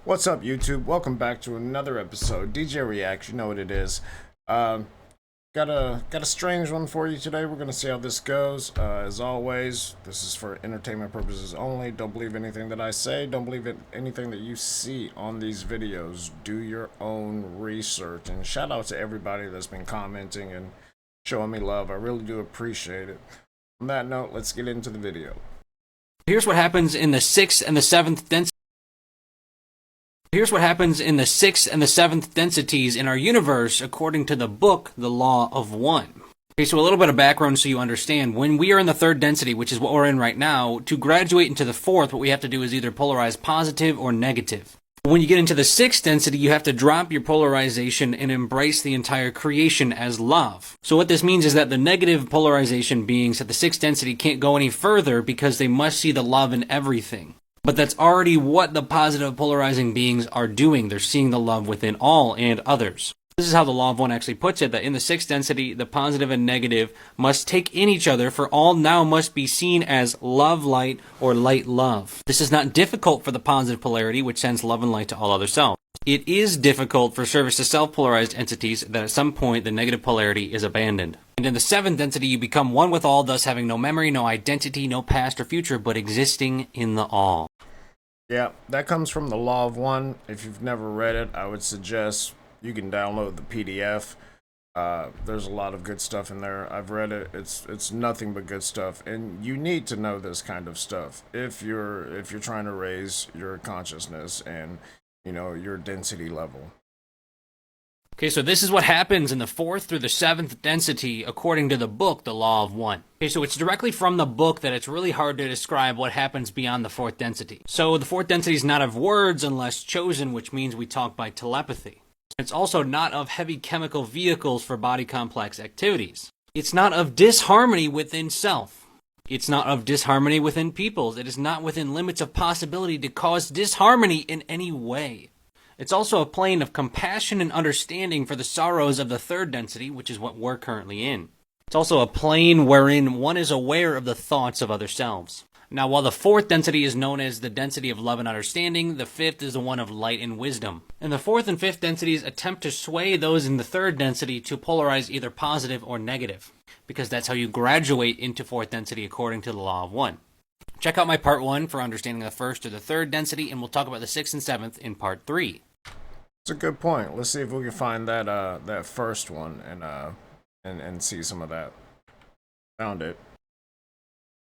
What's up, YouTube? Welcome back to another episode. DJ Reacts, you know what it is. Uh, got a strange one for you today. We're gonna see how this goes. As always, this is for entertainment purposes only. Don't believe anything that I say. Don't believe anything that you see on these videos. Do your own research. And shout out to everybody that's been commenting and showing me love. I really do appreciate it. On that note, let's get into the video. Here's what happens in the 6th and the 7th densities. Here's what happens in the 6th and the 7th densities in our universe according to the book, The Law of One. Okay, so a little bit of background so you understand. When we are in the 3rd density, which is what we're in right now, to graduate into the 4th, what we have to do is either polarize positive or negative. When you get into the 6th density, you have to drop your polarization and embrace the entire creation as love. So what this means is that the negative polarization beings at the 6th density can't go any further because they must see the love in everything. But that's already what the positive polarizing beings are doing. They're seeing the love within all and others. This is how the Law of One actually puts it, that in the 6th density, the positive and negative must take in each other, for all now must be seen as love light or light love. This is not difficult for the positive polarity, which sends love and light to all other selves. It is difficult for service to self-polarized entities that at some point the negative polarity is abandoned. And in the 7th density, you become one with all, thus having no memory, no identity, no past or future, but existing in the all. Yeah, that comes from the Law of One. If you've never read it, I would suggest you can download the PDF. There's a lot of good stuff in there. I've read it. It's nothing but good stuff, and you need to know this kind of stuff if you're trying to raise your consciousness and your density level. Okay, so this is what happens in the 4th through the 7th density according to the book, The Law of One. Okay, so it's directly from the book that it's really hard to describe what happens beyond the 4th density. So the 4th density is not of words unless chosen, which means we talk by telepathy. It's also not of heavy chemical vehicles for body complex activities. It's not of disharmony within self. It's not of disharmony within peoples. It is not within limits of possibility to cause disharmony in any way. It's also a plane of compassion and understanding for the sorrows of the 3rd density, which is what we're currently in. It's also a plane wherein one is aware of the thoughts of other selves. Now, while the 4th density is known as the density of love and understanding, the 5th is the one of light and wisdom. And the 4th and 5th densities attempt to sway those in the 3rd density to polarize either positive or negative, because that's how you graduate into 4th density according to the Law of One. Check out my part 1 for understanding the 1st or the 3rd density, and we'll talk about the 6th and 7th in part 3. It's a good point. Let's see if we can find that first one and see some of that. Found it.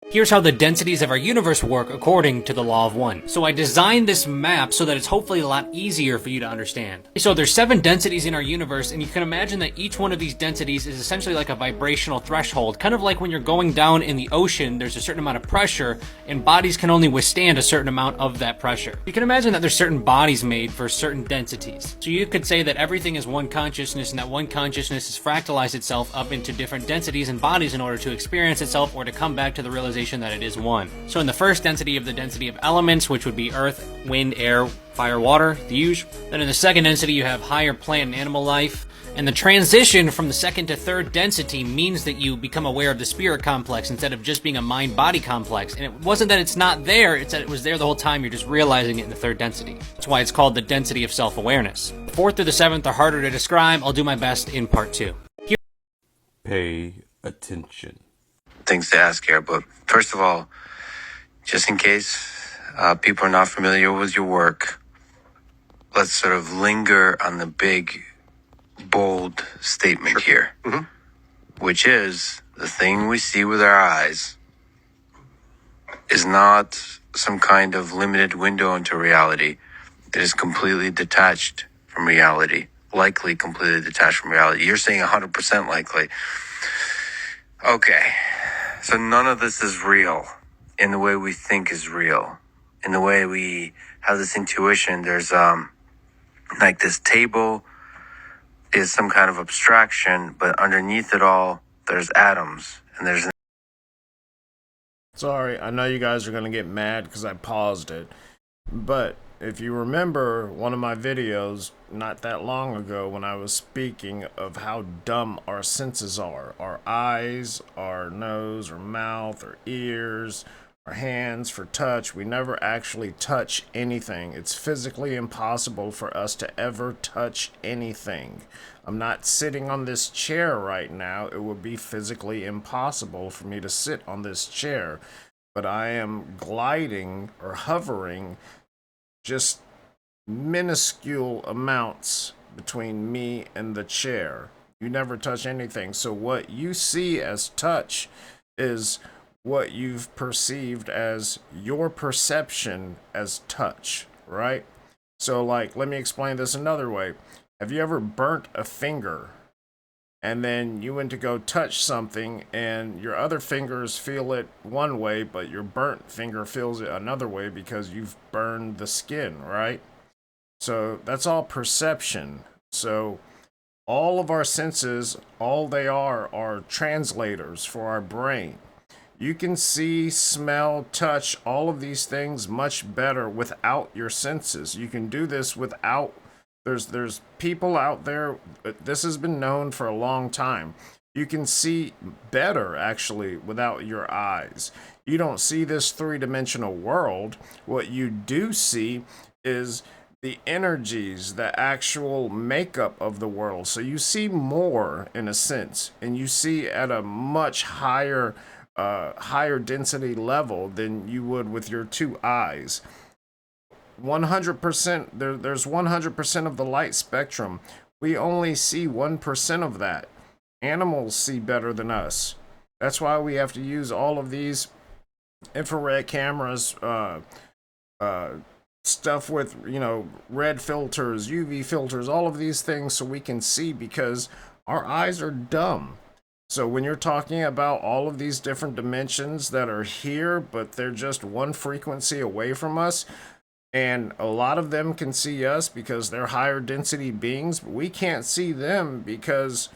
Here's how the densities of our universe work according to the Law of One. So I designed this map so that it's hopefully a lot easier for you to understand. So there's 7 densities in our universe, and you can imagine that each one of these densities is essentially like a vibrational threshold. Kind of like when you're going down in the ocean, there's a certain amount of pressure, and bodies can only withstand a certain amount of that pressure. You can imagine that there's certain bodies made for certain densities. So you could say that everything is one consciousness, and that one consciousness has fractalized itself up into different densities and bodies in order to experience itself or to come back to the realization that it is one. So in the 1st density of the density of elements, which would be earth, wind, air, fire, water, the usual. Then in the 2nd density you have higher plant and animal life. And the transition from the 2nd to 3rd density means that you become aware of the spirit complex instead of just being a mind-body complex. And it wasn't that it's not there, it's that it was there the whole time, you're just realizing it in the 3rd density. That's why it's called the density of self-awareness. The 4th through the 7th are harder to describe. I'll do my best in part 2. Pay attention. Things to ask here, but first of all, just in case people are not familiar with your work, let's sort of linger on the big, bold statement here, which is the thing we see with our eyes is not some kind of limited window into reality. It is completely detached from reality, likely completely detached from reality. You're saying 100% likely. Okay. So none of this is real in the way we think is real. In the way we have this intuition, there's like this table is some kind of abstraction, but underneath it all, there's atoms. And there's... Sorry, I know you guys are going to get mad because I paused it. But if you remember one of my videos not that long ago when I was speaking of how dumb our senses are. Our eyes, our nose, our mouth, our ears, our hands for touch. We never actually touch anything. It's physically impossible for us to ever touch anything. I'm not sitting on this chair right now. It would be physically impossible for me to sit on this chair. But I am gliding or hovering just minuscule amounts between me and the chair. You never touch anything. So what you see as touch is what you've perceived as your perception as touch, right? So, like, let me explain this another way. Have you ever burnt a finger and then you went to go touch something and your other fingers feel it one way, but your burnt finger feels it another way because you've burned the skin, right? So that's all perception. So all of our senses, all they are translators for our brain. You can see, smell, touch, all of these things much better without your senses. You can do this without, there's people out there, this has been known for a long time. You can see better, actually, without your eyes. You don't see this three-dimensional world. What you do see is the energies, the actual makeup of the world. So you see more, in a sense, and you see at a much higher density level than you would with your two eyes. 100%, there's 100% of the light spectrum. We only see 1% of that. Animals see better than us. That's why we have to use all of these infrared cameras, stuff with, red filters, UV filters, all of these things so we can see, because our eyes are dumb. So when you're talking about all of these different dimensions that are here, but they're just one frequency away from us, and a lot of them can see us because they're higher density beings, but we can't see them because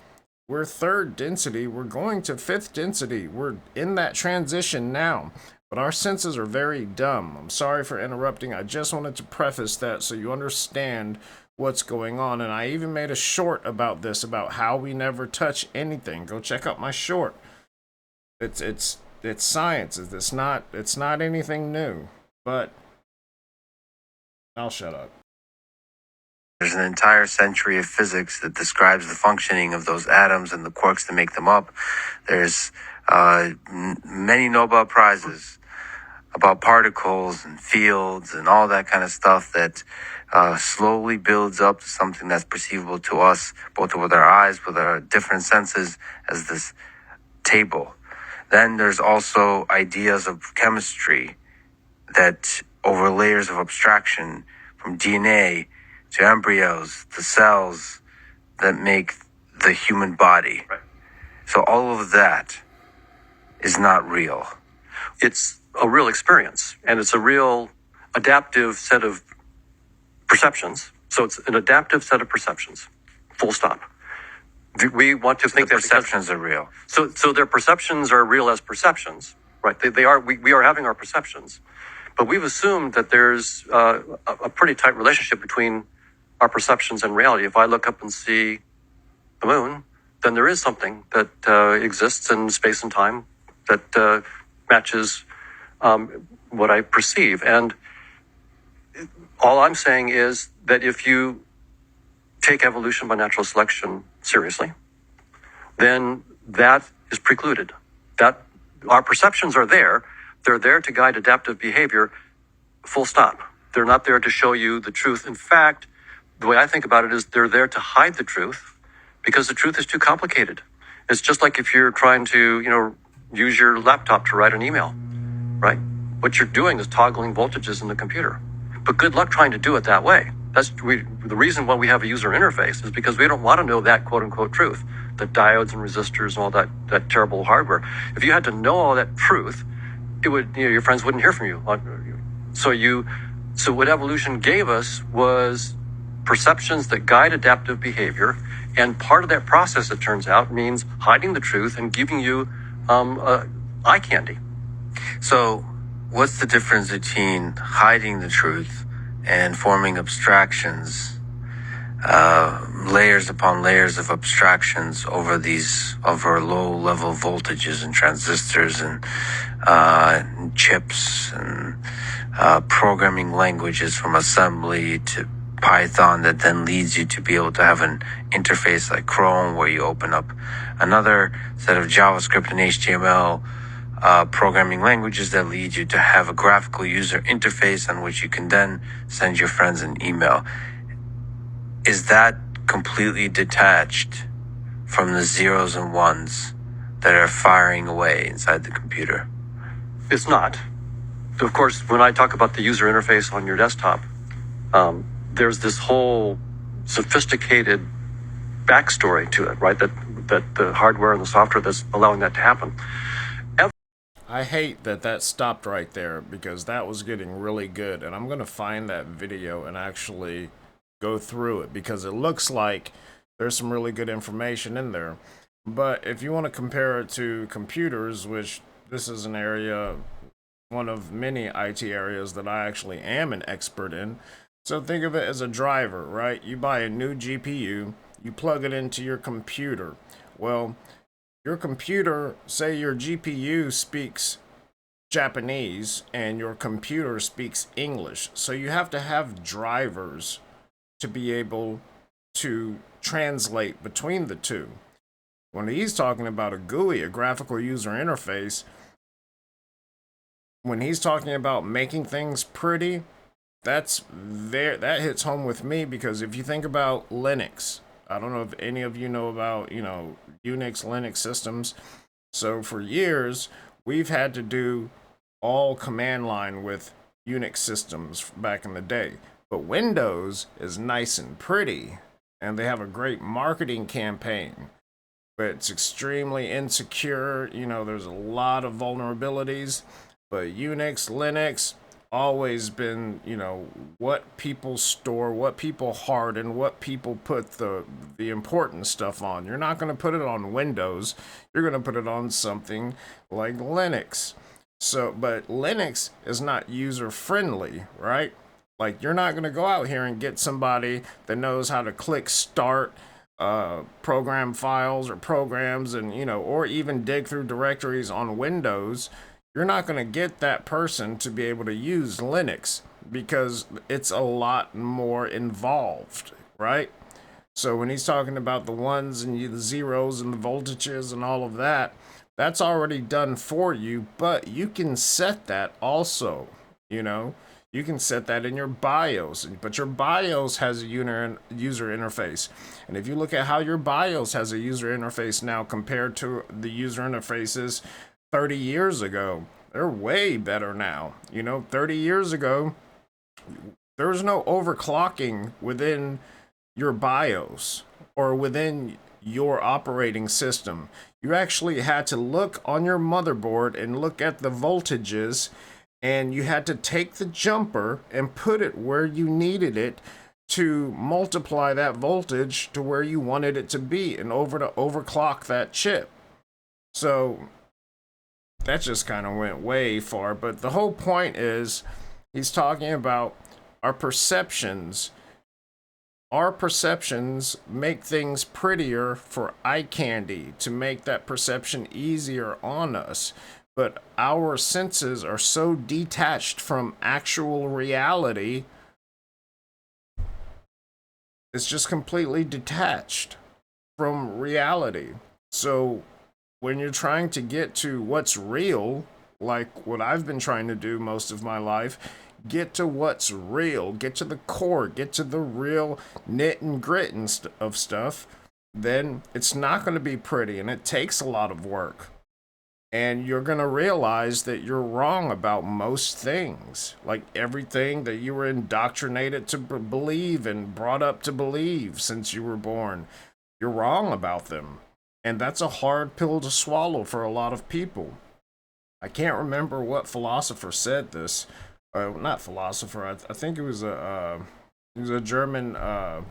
we're third density. We're going to fifth density. We're in that transition now. But our senses are very dumb. I'm sorry for interrupting. I just wanted to preface that so you understand what's going on. And I even made a short about this, about how we never touch anything. Go check out my short. It's science. It's not anything new. But I'll shut up. There's an entire century of physics that describes the functioning of those atoms and the quarks that make them up. There's many Nobel Prizes about particles and fields and all that kind of stuff that slowly builds up to something that's perceivable to us, both with our eyes, with our different senses, as this table. Then there's also ideas of chemistry that over layers of abstraction, from DNA to embryos to cells, that make the human body. Right. So all of that is not real. It's a real experience, and it's a real adaptive set of perceptions. So it's an adaptive set of perceptions, full stop. We want to think the perceptions are real. So their perceptions are real as perceptions, right? They are. We are having our perceptions, but we've assumed that there's a pretty tight relationship between our perceptions and reality. If I look up and see the moon, then there is something that exists in space and time that matches what I perceive. And all I'm saying is that if you take evolution by natural selection seriously, then that is precluded. That our perceptions are there. They're there to guide adaptive behavior, full stop. They're not there to show you the truth. In fact, the way I think about it is they're there to hide the truth, because the truth is too complicated. It's just like if you're trying to, use your laptop to write an email, right? What you're doing is toggling voltages in the computer. But good luck trying to do it that way. The reason why we have a user interface is because we don't want to know that quote unquote truth, the diodes and resistors and all that terrible hardware. If you had to know all that truth, it would, your friends wouldn't hear from you. So what evolution gave us was perceptions that guide adaptive behavior. And part of that process, it turns out, means hiding the truth and giving you eye candy. So what's the difference between hiding the truth and forming abstractions, layers upon layers of abstractions over low level voltages and transistors and chips and programming languages from assembly to Python that then leads you to be able to have an interface like Chrome where you open up another set of JavaScript and HTML programming languages that lead you to have a graphical user interface on which you can then send your friends an email. Is that completely detached from the zeros and ones that are firing away inside the computer? It's not. Of course, when I talk about the user interface on your desktop, there's this whole sophisticated backstory to it, right? That the hardware and the software that's allowing that to happen. I hate that stopped right there because that was getting really good, and I'm going to find that video and actually go through it because it looks like there's some really good information in there. But if you want to compare it to computers, which this is an area, one of many IT areas that I actually am an expert in. So think of it as a driver, right? You buy a new GPU, you plug it into your computer. Well, your computer, say your GPU speaks Japanese and your computer speaks English. So you have to have drivers to be able to translate between the two. When he's talking about a GUI, a graphical user interface, when he's talking about making things pretty, that hits home with me because if you think about Linux, I don't know if any of you know about, Unix, Linux systems. So for years, we've had to do all command line with Unix systems back in the day. But Windows is nice and pretty, and they have a great marketing campaign. But it's extremely insecure. There's a lot of vulnerabilities. But Unix, Linux, always been, what people store, what people harden, what people put the important stuff on. You're not going to put it on Windows. You're going to put it on something like Linux. So, but Linux is not user friendly, right? Like, you're not going to go out here and get somebody that knows how to click start program files or programs and, or even dig through directories on Windows. You're not going to get that person to be able to use Linux because it's a lot more involved, right? So when he's talking about the ones and the zeros and the voltages and all of that, that's already done for you, but you can set that also, You can set that in your BIOS, but your BIOS has a user interface. And if you look at how your BIOS has a user interface now compared to the user interfaces 30 years ago, they're way better now. 30 years ago, there was no overclocking within your BIOS or within your operating system. You actually had to look on your motherboard and look at the voltages, and you had to take the jumper and put it where you needed it to multiply that voltage to where you wanted it to be in order to overclock that chip. So that just kind of went way far, but the whole point is he's talking about our perceptions. Our perceptions make things prettier for eye candy to make that perception easier on us. But our senses are so detached from actual reality. It's just completely detached from reality. So when you're trying to get to what's real, like what I've been trying to do most of my life, get to what's real, get to the core, get to the real knit and grit of stuff, then it's not going to be pretty, and it takes a lot of work. And you're going to realize that you're wrong about most things, like everything that you were indoctrinated to believe and brought up to believe since you were born. You're wrong about them. And that's a hard pill to swallow for a lot of people. I can't remember what philosopher said this. Not philosopher. I think it was a German. I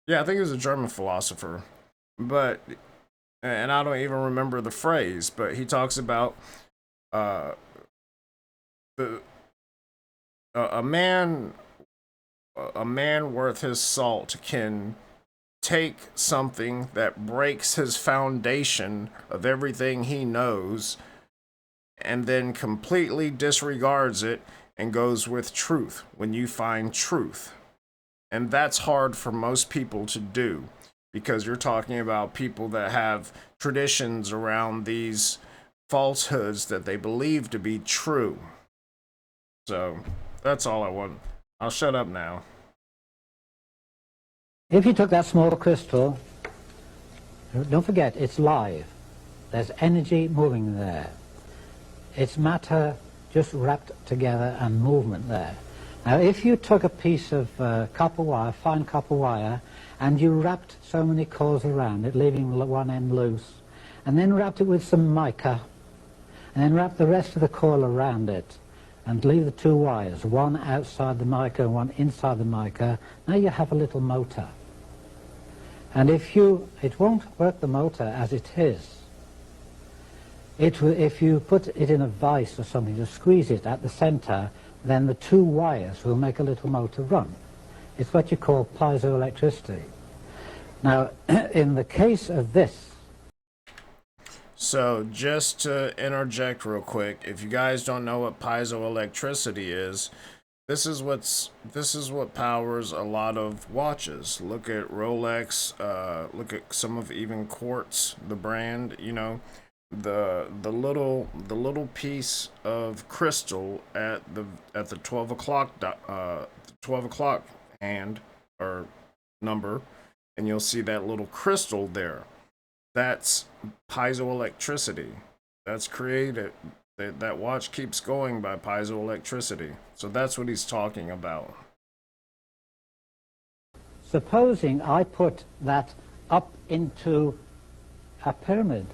think it was a German philosopher. But, and I don't even remember the phrase. But he talks about a man a man worth his salt can take something that breaks his foundation of everything he knows and then completely disregards it and goes with truth when you find truth. And that's hard for most people to do because you're talking about people that have traditions around these falsehoods that they believe to be true. So that's all I want. I'll shut up now. If you took that small crystal, don't forget, it's live. There's energy moving there. It's matter just wrapped together and movement there. Now, if you took a piece of copper wire, fine copper wire, and you wrapped so many coils around it, leaving one end loose, and then wrapped it with some mica, and then wrapped the rest of the coil around it, and leave the two wires, one outside the mica and one inside the mica, now you have a little motor. And it won't work the motor as it is. If you put it in a vise or something to squeeze it at the center, then the two wires will make a little motor run. It's what you call piezoelectricity. Now, in the case of this... So, just to interject real quick, if you guys don't know what piezoelectricity is, this is what powers a lot of watches. Look at Rolex, look at some of even Quartz, the brand, you know, the little piece of crystal at the 12 o'clock hand or number, and you'll see that little crystal there. That's piezoelectricity. That's created. That watch keeps going by piezoelectricity. So that's what he's talking about. Supposing I put that up into a pyramid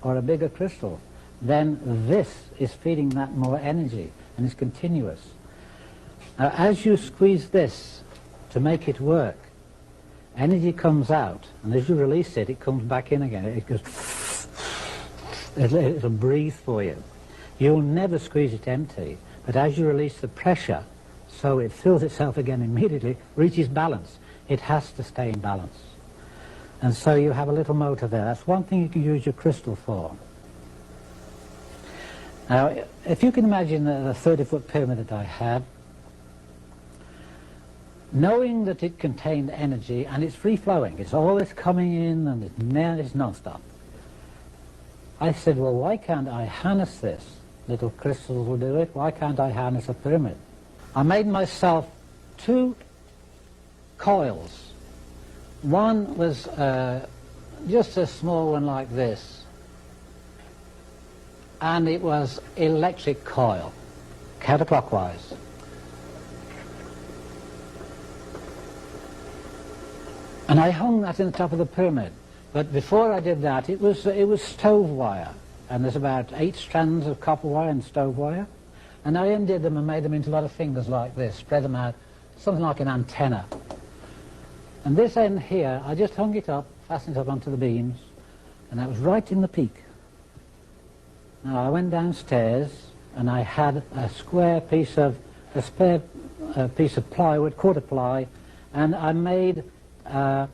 or a bigger crystal, then this is feeding that more energy and is continuous. Now, as you squeeze this to make it work, energy comes out, and as you release it, it comes back in again. It goes, it'll breathe for you. You'll never squeeze it empty, but as you release the pressure, so it fills itself again immediately, reaches balance. It has to stay in balance. And so you have a little motor there. That's one thing you can use your crystal for. Now, if you can imagine the 30-foot pyramid that I had, knowing that it contained energy and it's free-flowing, it's always coming in and it's non-stop. I said, well, why can't I harness this? Little crystals will do it. Why can't I harness a pyramid? I made myself two coils. One was just a small one like this, and it was electric coil, counterclockwise. And I hung that in the top of the pyramid. But before I did that, it was stove wire. And there's about 8 strands of copper wire and stove wire. And I undid them and made them into a lot of fingers like this, spread them out, something like an antenna. And this end here, I just hung it up, fastened it up onto the beams, and that was right in the peak. Now I went downstairs, and I had a spare piece of plywood, quarter ply, and I made a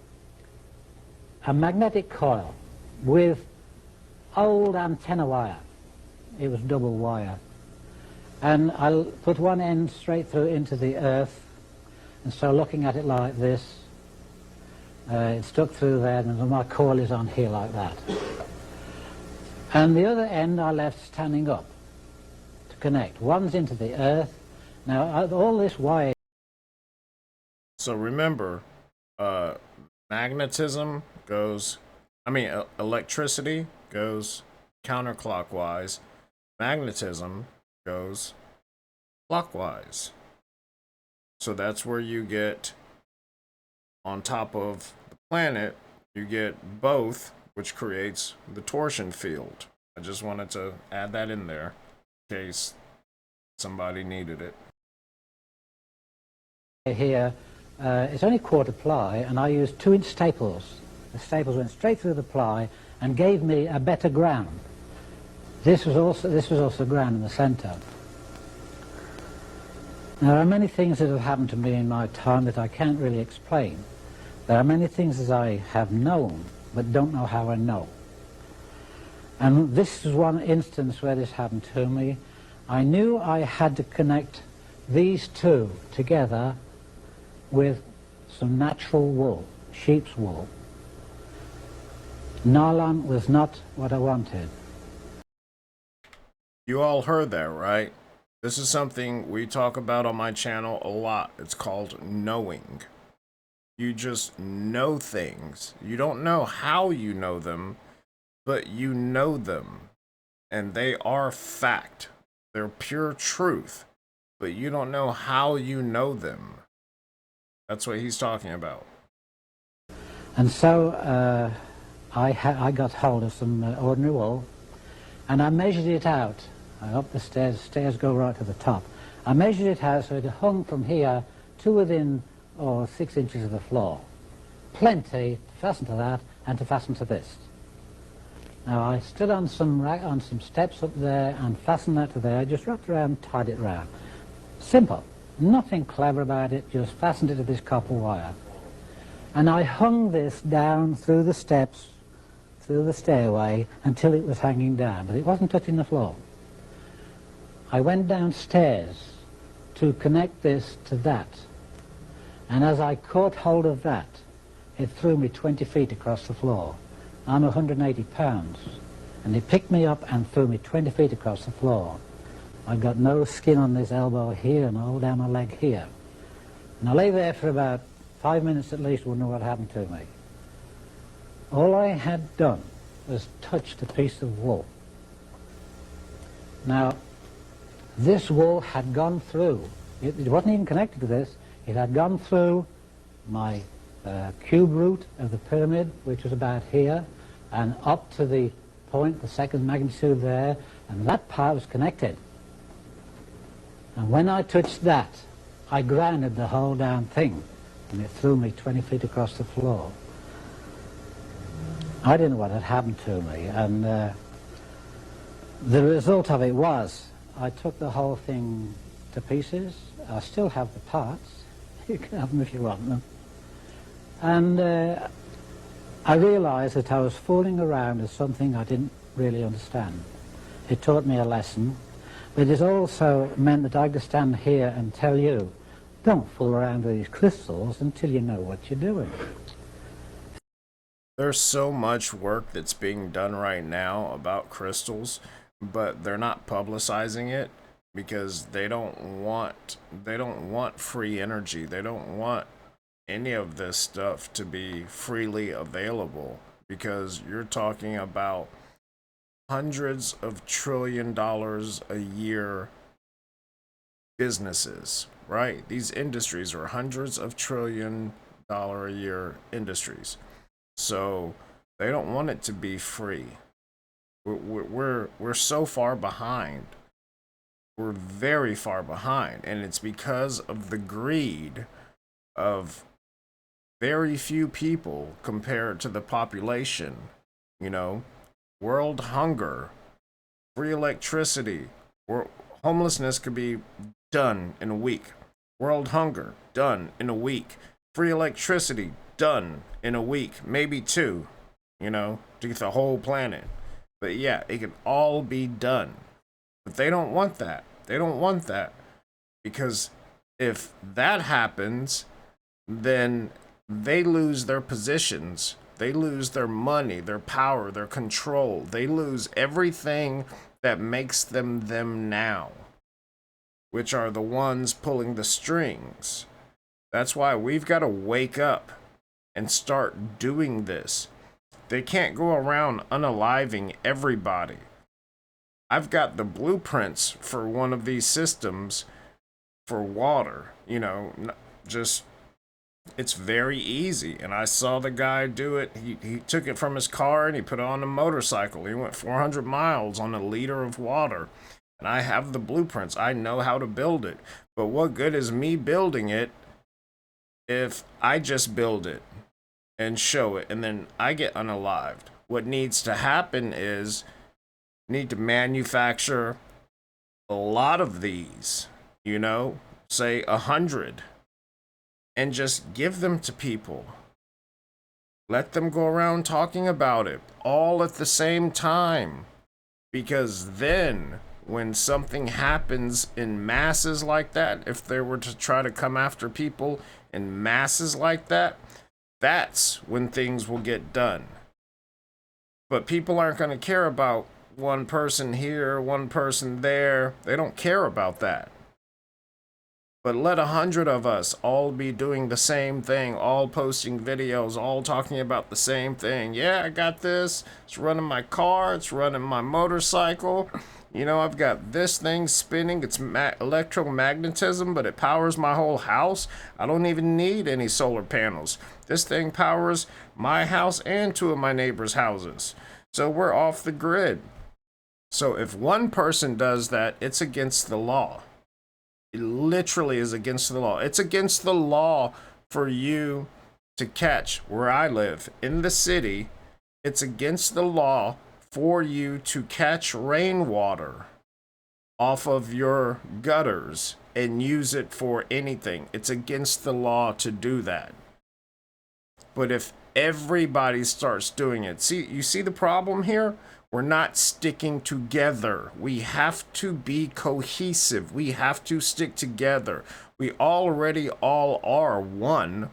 magnetic coil with old antenna wire. It was double wire. And I put one end straight through into the earth, and so looking at it like this, it stuck through there, and my coil is on here like that. And the other end I left standing up to connect. One's into the earth. Now all this wire... So remember, magnetism goes, electricity goes counterclockwise, magnetism goes clockwise. So that's where you get, on top of the planet, you get both, which creates the torsion field. I just wanted to add that in there in case somebody needed it. Here, it's only quarter ply, and I used 2-inch staples. The staples went straight through the ply and gave me a better ground. This was also ground in the center. There are many things that have happened to me in my time that I can't really explain. There are many things that I have known, but don't know how I know. And this is one instance where this happened to me. I knew I had to connect these two together with some natural wool, sheep's wool. Nylon was not what I wanted. You all heard that, right? This is something we talk about on my channel a lot. It's called knowing. You just know things. You don't know how you know them, but you know them. And they are fact. They're pure truth. But you don't know how you know them. That's what he's talking about. And so I got hold of some ordinary wool, and I measured it out. Up the stairs go right to the top. I measured it out so it hung from here to within 6 inches of the floor. Plenty to fasten to that and to fasten to this. Now I stood on some steps up there and fastened that to there. I just wrapped around, tied it round. Simple. Nothing clever about it, just fastened it to this copper wire. And I hung this down through the steps, through the stairway, until it was hanging down, but it wasn't touching the floor. I went downstairs to connect this to that, and as I caught hold of that, it threw me 20 feet across the floor. I'm 180 pounds, and it picked me up and threw me 20 feet across the floor. I've got no skin on this elbow here and all down my leg here. And I lay there for about 5 minutes at least, wouldn't know what happened to me. All I had done was touched a piece of wool. Now, this wool had gone through, it wasn't even connected to this, it had gone through my cube root of the pyramid, which was about here, and up to the point, the second magnitude there, and that part was connected. And when I touched that, I grounded the whole damn thing, and it threw me 20 feet across the floor. I didn't know what had happened to me, and the result of it was I took the whole thing to pieces. I still have the parts. You can have them if you want them. And I realized that I was fooling around with something I didn't really understand. It taught me a lesson, but it also meant that I could stand here and tell you, don't fool around with these crystals until you know what you're doing. There's so much work that's being done right now about crystals, but they're not publicizing it because they don't want free energy. They don't want any of this stuff to be freely available, because you're talking about hundreds of $trillion a year businesses, right? These industries are hundreds of $trillion a year industries. So they don't want it to be free. We're so far behind. We're very far behind, and it's because of the greed of very few people compared to the population. You know, world hunger, free electricity, homelessness could be done in a week. World hunger, done in a week. Free electricity, done in a week, maybe two, you know, to get the whole planet. But yeah, it can all be done. But they don't want that. They don't want that. Because if that happens, then they lose their positions. They lose their money, their power, their control. They lose everything that makes them them now, which are the ones pulling the strings. That's why we've got to wake up and start doing this. They can't go around unaliving everybody. I've got the blueprints for one of these systems for water, you know, just, it's very easy. And I saw the guy do it. He took it from his car and he put it on a motorcycle. He went 400 miles on a liter of water. And I have the blueprints. I know how to build it. But what good is me building it if I just build it and show it and then I get unalived? What needs to happen is need to manufacture a lot of these, you know, say 100, and just give them to people. Let them go around talking about it all at the same time. Because then, when something happens in masses like that, if they were to try to come after people in masses like that, that's when things will get done. But people aren't going to care about one person here, one person there. They don't care about that. But let 100 of us all be doing the same thing, all posting videos, all talking about the same thing. Yeah, I got this. It's running my car. It's running my motorcycle. You know, I've got this thing spinning. It's electromagnetism, but it powers my whole house. I don't even need any solar panels. This thing powers my house and 2 of my neighbors' houses. So we're off the grid. So if one person does that, it's against the law. It literally is against the law. It's against the law for you to catch, where I live, in the city, it's against the law for you to catch rainwater off of your gutters and use it for anything. It's against the law to do that. But if everybody starts doing it, you see the problem here? We're not sticking together. We have to be cohesive. We have to stick together. We already all are one,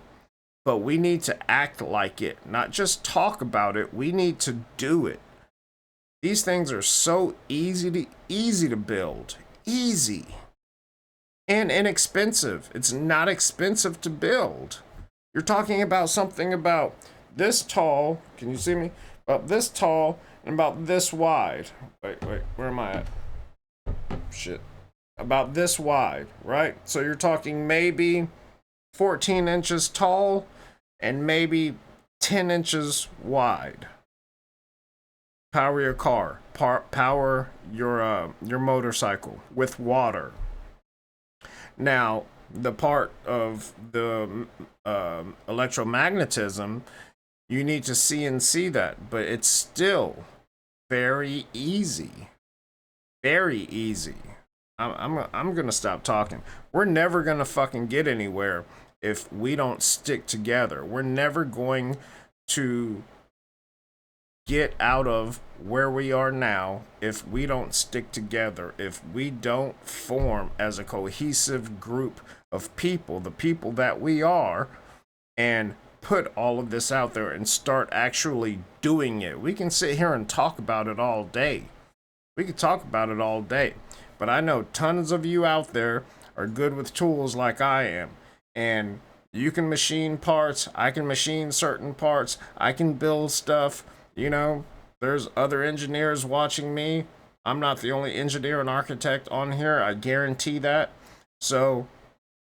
but we need to act like it, not just talk about it. We need to do it. These things are so easy to build. Easy. And inexpensive. It's not expensive to build. You're talking about something about this tall. Can you see me? About this tall and about this wide. Wait, where am I at? Shit. About this wide, right? So you're talking maybe 14 inches tall and maybe 10 inches wide. Power your car. Power your motorcycle with water. Now, the part of the electromagnetism, you need to CNC that, but it's still very easy. Very easy. I'm gonna stop talking. We're never gonna fucking get anywhere if we don't stick together. We're never going to get out of where we are now if we don't stick together, if we don't form as a cohesive group of people, the people that we are, and put all of this out there and start actually doing it. We can sit here and talk about it all day. We could talk about it all day. But I know tons of you out there are good with tools like I am. And you can machine parts. I can machine certain parts. I can build stuff. You know, there's other engineers watching me. I'm not the only engineer and architect on here. I guarantee that. So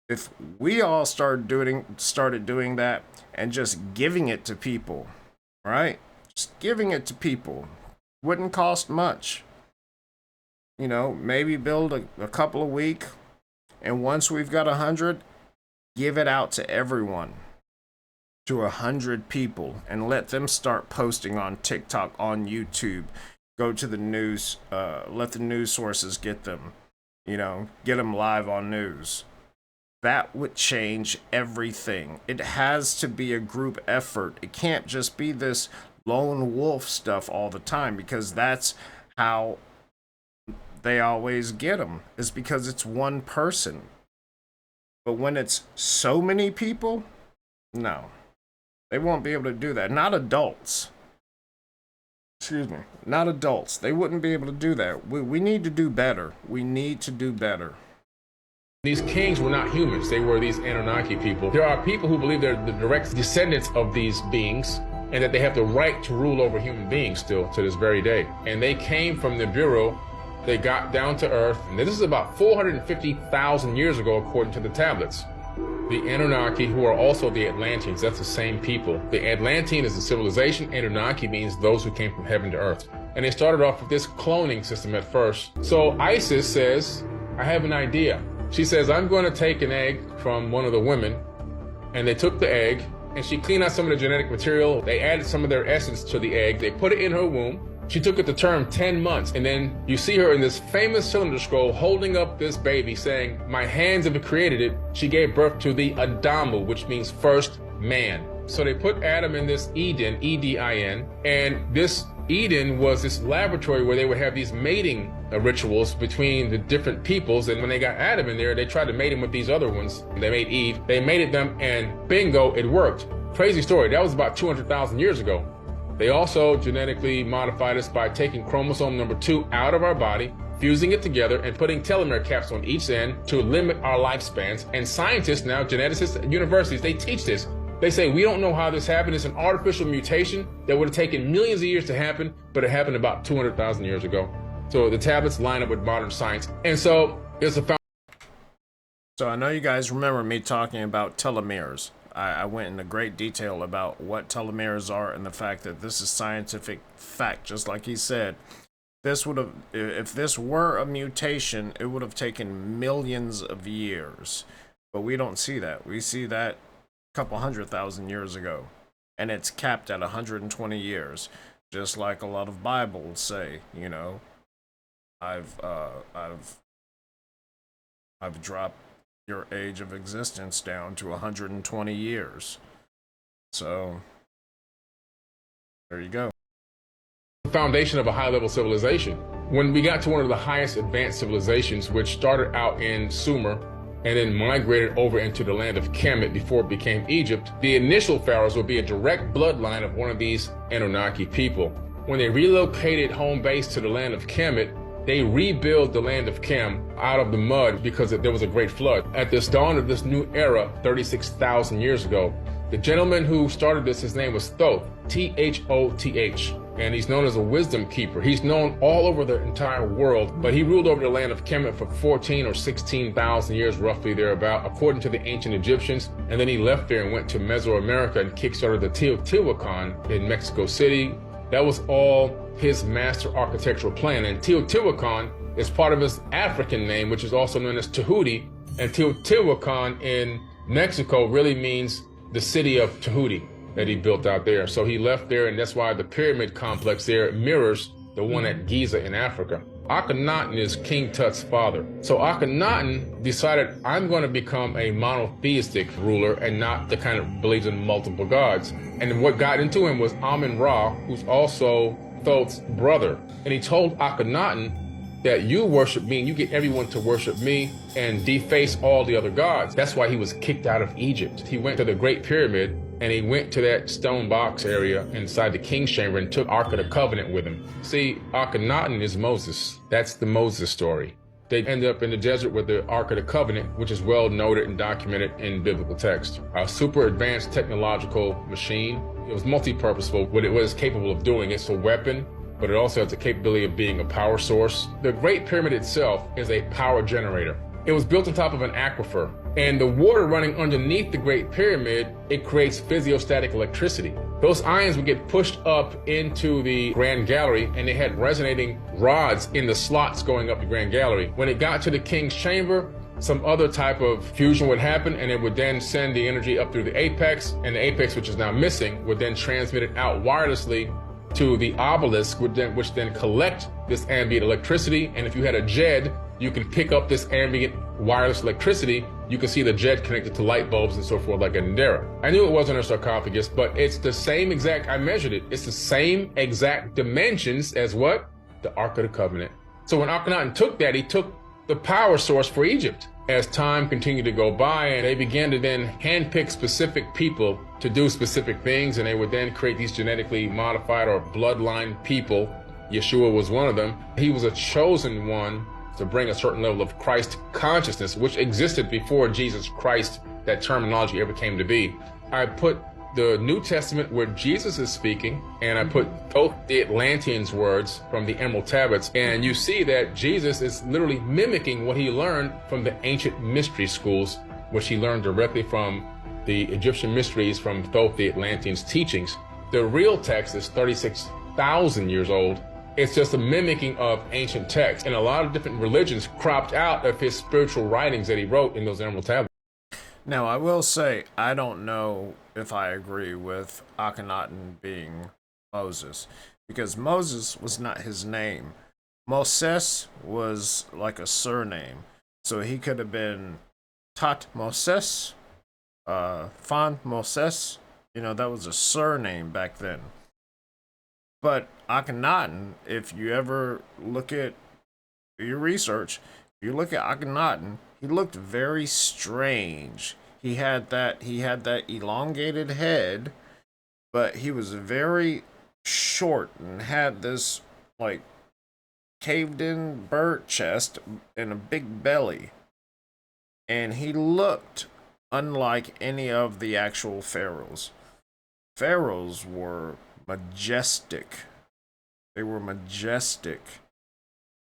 if we all started doing that and just giving it to people, right? Just giving it to people. Wouldn't cost much. You know, maybe build a couple a week, and once we've got 100, give it out to everyone, to 100 people, and let them start posting on TikTok, on YouTube. Go to the news, let the news sources get them, you know, get them live on news. That would change everything. It has to be a group effort. It can't just be this lone wolf stuff all the time, because that's how they always get them, is because it's one person. But when it's so many people, no, they won't be able to do that. Not adults. Excuse me. Not adults. They wouldn't be able to do that. We need to do better. We need to do better. These kings were not humans. They were these Anunnaki people. There are people who believe they're the direct descendants of these beings and that they have the right to rule over human beings still to this very day. And they came from the Bureau. They got down to Earth. And this is about 450,000 years ago, according to the tablets. The Anunnaki, who are also the Atlanteans, that's the same people. The Atlantean is the civilization. Anunnaki means those who came from heaven to earth. And they started off with this cloning system at first. So Isis says, I have an idea. She says, I'm going to take an egg from one of the women. And they took the egg, and she cleaned out some of the genetic material. They added some of their essence to the egg. They put it in her womb. She took it the term 10 months, and then you see her in this famous cylinder scroll holding up this baby saying, "My hands have created it." She gave birth to the Adamu, which means first man. So they put Adam in this Eden, E-D-I-N, and this Eden was this laboratory where they would have these mating rituals between the different peoples. And when they got Adam in there, they tried to mate him with these other ones. They made Eve. They mated them, and bingo, it worked. Crazy story. That was about 200,000 years ago. They also genetically modified us by taking chromosome number 2 out of our body, fusing it together, and putting telomere caps on each end to limit our lifespans. And scientists now, geneticists at universities, they teach this. They say, we don't know how this happened. It's an artificial mutation that would have taken millions of years to happen, but it happened about 200,000 years ago. So the tablets line up with modern science. And so it's a foundation. So I know you guys remember me talking about telomeres. I went into great detail about what telomeres are and the fact that this is scientific fact, just like he said. This would have, if this were a mutation, it would have taken millions of years. But we don't see that. We see that couple 100,000 years ago, and it's capped at 120 years, just like a lot of Bibles say. You know, I've dropped your age of existence down to 120 years. So there you go. The foundation of a high-level civilization. When we got to one of the highest advanced civilizations, which started out in Sumer and then migrated over into the land of Kemet before it became Egypt, the initial pharaohs would be a direct bloodline of one of these Anunnaki people. When they relocated home base to the land of Kemet, they rebuilt the land of Kem out of the mud because there was a great flood. At this dawn of this new era, 36,000 years ago, the gentleman who started this, his name was Thoth, T-H-O-T-H. And he's known as a wisdom keeper. He's known all over the entire world, but he ruled over the land of Kemet for 14 or 16,000 years, roughly thereabout, according to the ancient Egyptians. And then he left there and went to Mesoamerica and kickstarted the Teotihuacan in Mexico City. That was all his master architectural plan. And Teotihuacan is part of his African name, which is also known as Tahuti. And Teotihuacan in Mexico really means the city of Tahuti that he built out there. So he left there, and that's why the pyramid complex there mirrors the one at Giza in Africa. Akhenaten is King Tut's father. So Akhenaten decided, I'm going to become a monotheistic ruler and not the kind of believes in multiple gods. And what got into him was Amun-Ra, who's also Thoth's brother. And he told Akhenaten that you worship me and you get everyone to worship me and deface all the other gods. That's why he was kicked out of Egypt. He went to the Great Pyramid, and he went to that stone box area inside the king's chamber and took Ark of the Covenant with him. See, Akhenaten is Moses. That's the Moses story. They ended up in the desert with the Ark of the Covenant, which is well noted and documented in biblical text. A super advanced technological machine. It was multi-purposeful. What it was capable of doing, it's a weapon, but it also has the capability of being a power source. The Great Pyramid itself is a power generator. It was built on top of an aquifer, and the water running underneath the Great Pyramid, it creates physiostatic electricity. Those ions would get pushed up into the Grand Gallery, and they had resonating rods in the slots going up the Grand Gallery. When it got to the king's chamber, some other type of fusion would happen, and it would then send the energy up through the apex, and the apex, which is now missing, would then transmit it out wirelessly to the obelisk, which then collect this ambient electricity. And if you had a JED, you can pick up this ambient wireless electricity. You can see the JED connected to light bulbs and so forth, like a Nidera. I knew it wasn't a sarcophagus, but it's the same exact, I measured it. It's the same exact dimensions as what? The Ark of the Covenant. So when Akhenaten took that, he took the power source for Egypt. As time continued to go by, and they began to then handpick specific people to do specific things, and they would then create these genetically modified or bloodline people. Yeshua was one of them. He was a chosen one to bring a certain level of Christ consciousness, which existed before Jesus Christ, that terminology ever came to be. I put the New Testament where Jesus is speaking, and I put both the Atlanteans' words from the Emerald Tablets, and you see that Jesus is literally mimicking what he learned from the ancient mystery schools, which he learned directly from the Egyptian mysteries from Thoth the Atlanteans' teachings. The real text is 36,000 years old. It's just a mimicking of ancient texts, and a lot of different religions cropped out of his spiritual writings that he wrote in those Emerald Tablets. Now, I will say, I don't know if I agree with Akhenaten being Moses, because Moses was not his name. Moses was like a surname. So he could have been Tat Moses, Fan Moses. You know, that was a surname back then. But Akhenaten, if you ever look at your research, if you look at Akhenaten, he looked very strange. He had that elongated head, but he was very short and had this like caved in bird chest and a big belly. And he looked unlike any of the actual pharaohs. Pharaohs were majestic. They were majestic.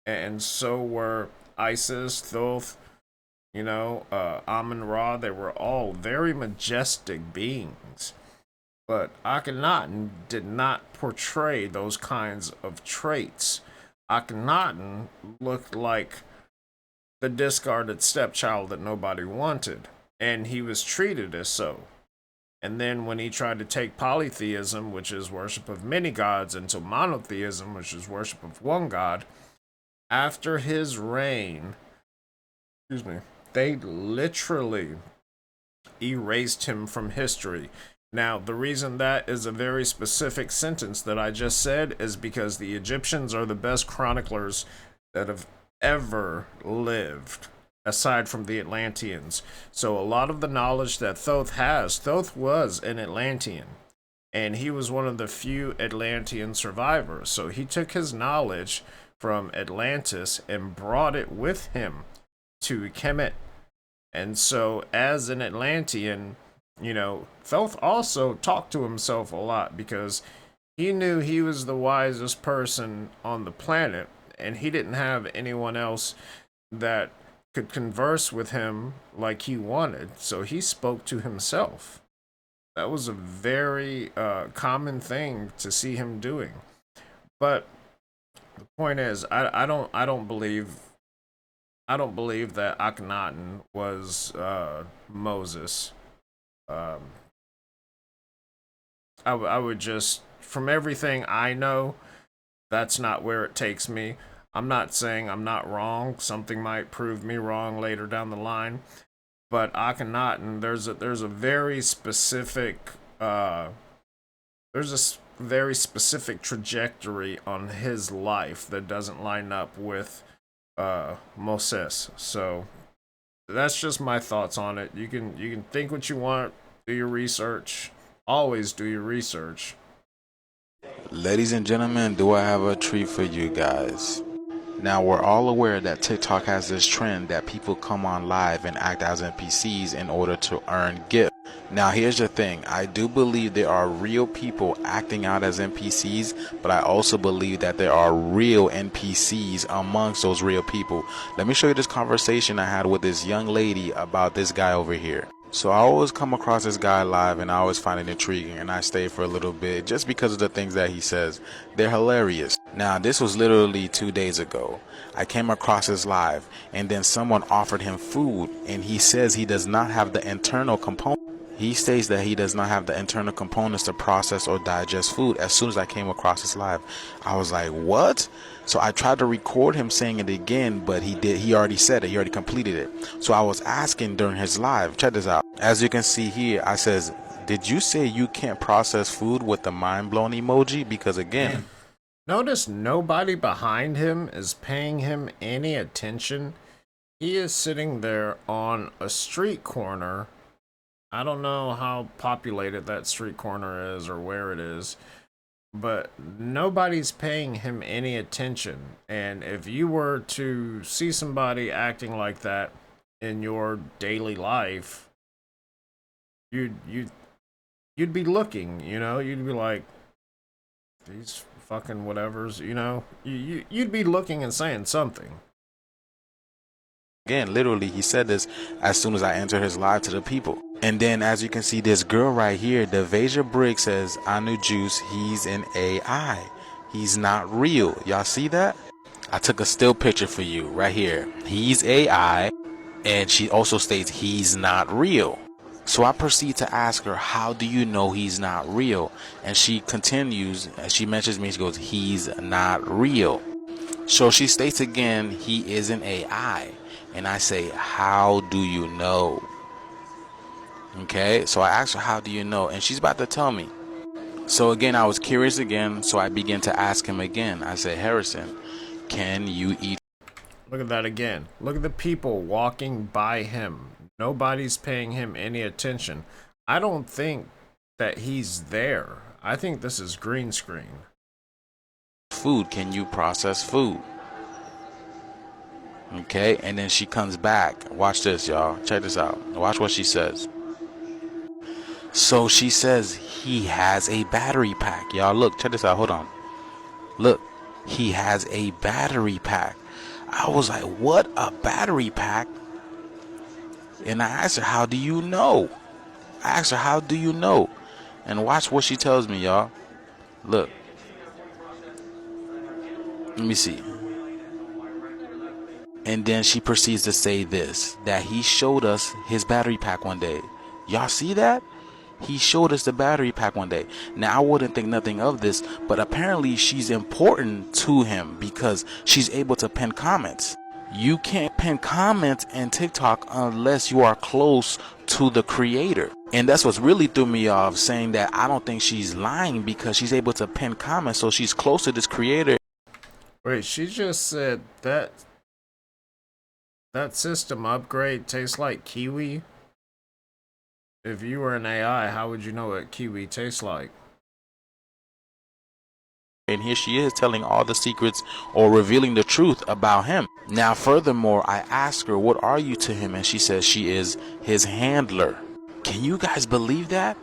And so were Isis, Thoth, Amun Ra. They were all very majestic beings. But Akhenaten did not portray those kinds of traits. Akhenaten looked like the discarded stepchild that nobody wanted, and he was treated as so. And then when he tried to take polytheism, which is worship of many gods, into monotheism, which is worship of one god, after his reign, they literally erased him from history. Now, the reason that is a very specific sentence that I just said is because the Egyptians are the best chroniclers that have ever lived, aside from the Atlanteans. So a lot of the knowledge that Thoth has, Thoth was an Atlantean, and he was one of the few Atlantean survivors. So he took his knowledge from Atlantis and brought it with him to Kemet. And so as an Atlantean, Thoth also talked to himself a lot because he knew he was the wisest person on the planet, and he didn't have anyone else that could converse with him like he wanted. So he spoke to himself. That was a very common thing to see him doing. But the point is, I don't believe that Akhenaten was Moses. I would just, from everything I know, that's not where it takes me. I'm not saying I'm not wrong. Something might prove me wrong later down the line. But Akhenaten, there's a very specific very specific trajectory on his life that doesn't line up with Moses. So that's just my thoughts on it. You can think what you want, do your research. Always do your research. Ladies and gentlemen, do I have a treat for you guys? Now, we're all aware that TikTok has this trend that people come on live and act as NPCs in order to earn gifts. Now, here's the thing. I do believe there are real people acting out as NPCs, but I also believe that there are real NPCs amongst those real people. Let me show you this conversation I had with this young lady about this guy over here. So I always come across this guy live and I always find it intriguing, and I stay for a little bit just because of the things that he says. They're hilarious. Now, this was literally 2 days ago. I came across his live, and then someone offered him food, and he says he does not have the internal component. He states that he does not have the internal components to process or digest food. As soon as I came across his live, I was like, what? So I tried to record him saying it again, but he already said it. He already completed it. So I was asking during his live, check this out. As you can see here, I says, did you say you can't process food with the mind blown emoji? Because again, notice nobody behind him is paying him any attention. He is sitting there on a street corner. I don't know how populated that street corner is or where it is, but nobody's paying him any attention. And if you were to see somebody acting like that in your daily life, you'd be looking, you'd be like, these fucking whatevers, you'd be looking and saying something. again, literally, he said this as soon as I entered his live to the people. And then, as you can see, this girl right here, the Devasia Brick says, Anu Juice, he's an AI. He's not real. Y'all see that? I took a still picture for you right here. He's AI. And she also states he's not real. So I proceed to ask her, how do you know he's not real? And she continues, as she mentions me, she goes, he's not real. So she states again, he is an AI. And I say, how do you know? Okay, so I asked her, how do you know? And she's about to tell me. So again, I was curious again, so I begin to ask him again. I say, Harrison, can you eat? Look at that again. Look at the people walking by him. Nobody's paying him any attention. I don't think that he's there. I think this is green screen. Food? Can you process food? Okay, and then she comes back. Watch this, y'all. Check this out. Watch what she says. So she says he has a battery pack. Y'all look, check this out. Hold on. Look, he has a battery pack. I was like, what, a battery pack? And I asked her, how do you know? I asked her, how do you know? And watch what she tells me, y'all. Look. Let me see. And then she proceeds to say this, that he showed us his battery pack one day. Y'all see that? He showed us the battery pack one day. Now, I wouldn't think nothing of this, but apparently she's important to him because she's able to pin comments. You can't pin comments in TikTok unless you are close to the creator. And that's what's really threw me off, saying that I don't think she's lying because she's able to pin comments, so she's close to this creator. Wait, she just said that system upgrade tastes like kiwi? If you were an AI, how would you know what kiwi tastes like? And here she is telling all the secrets or revealing the truth about him. Now, furthermore, I ask her, what are you to him? And she says she is his handler. Can you guys believe that?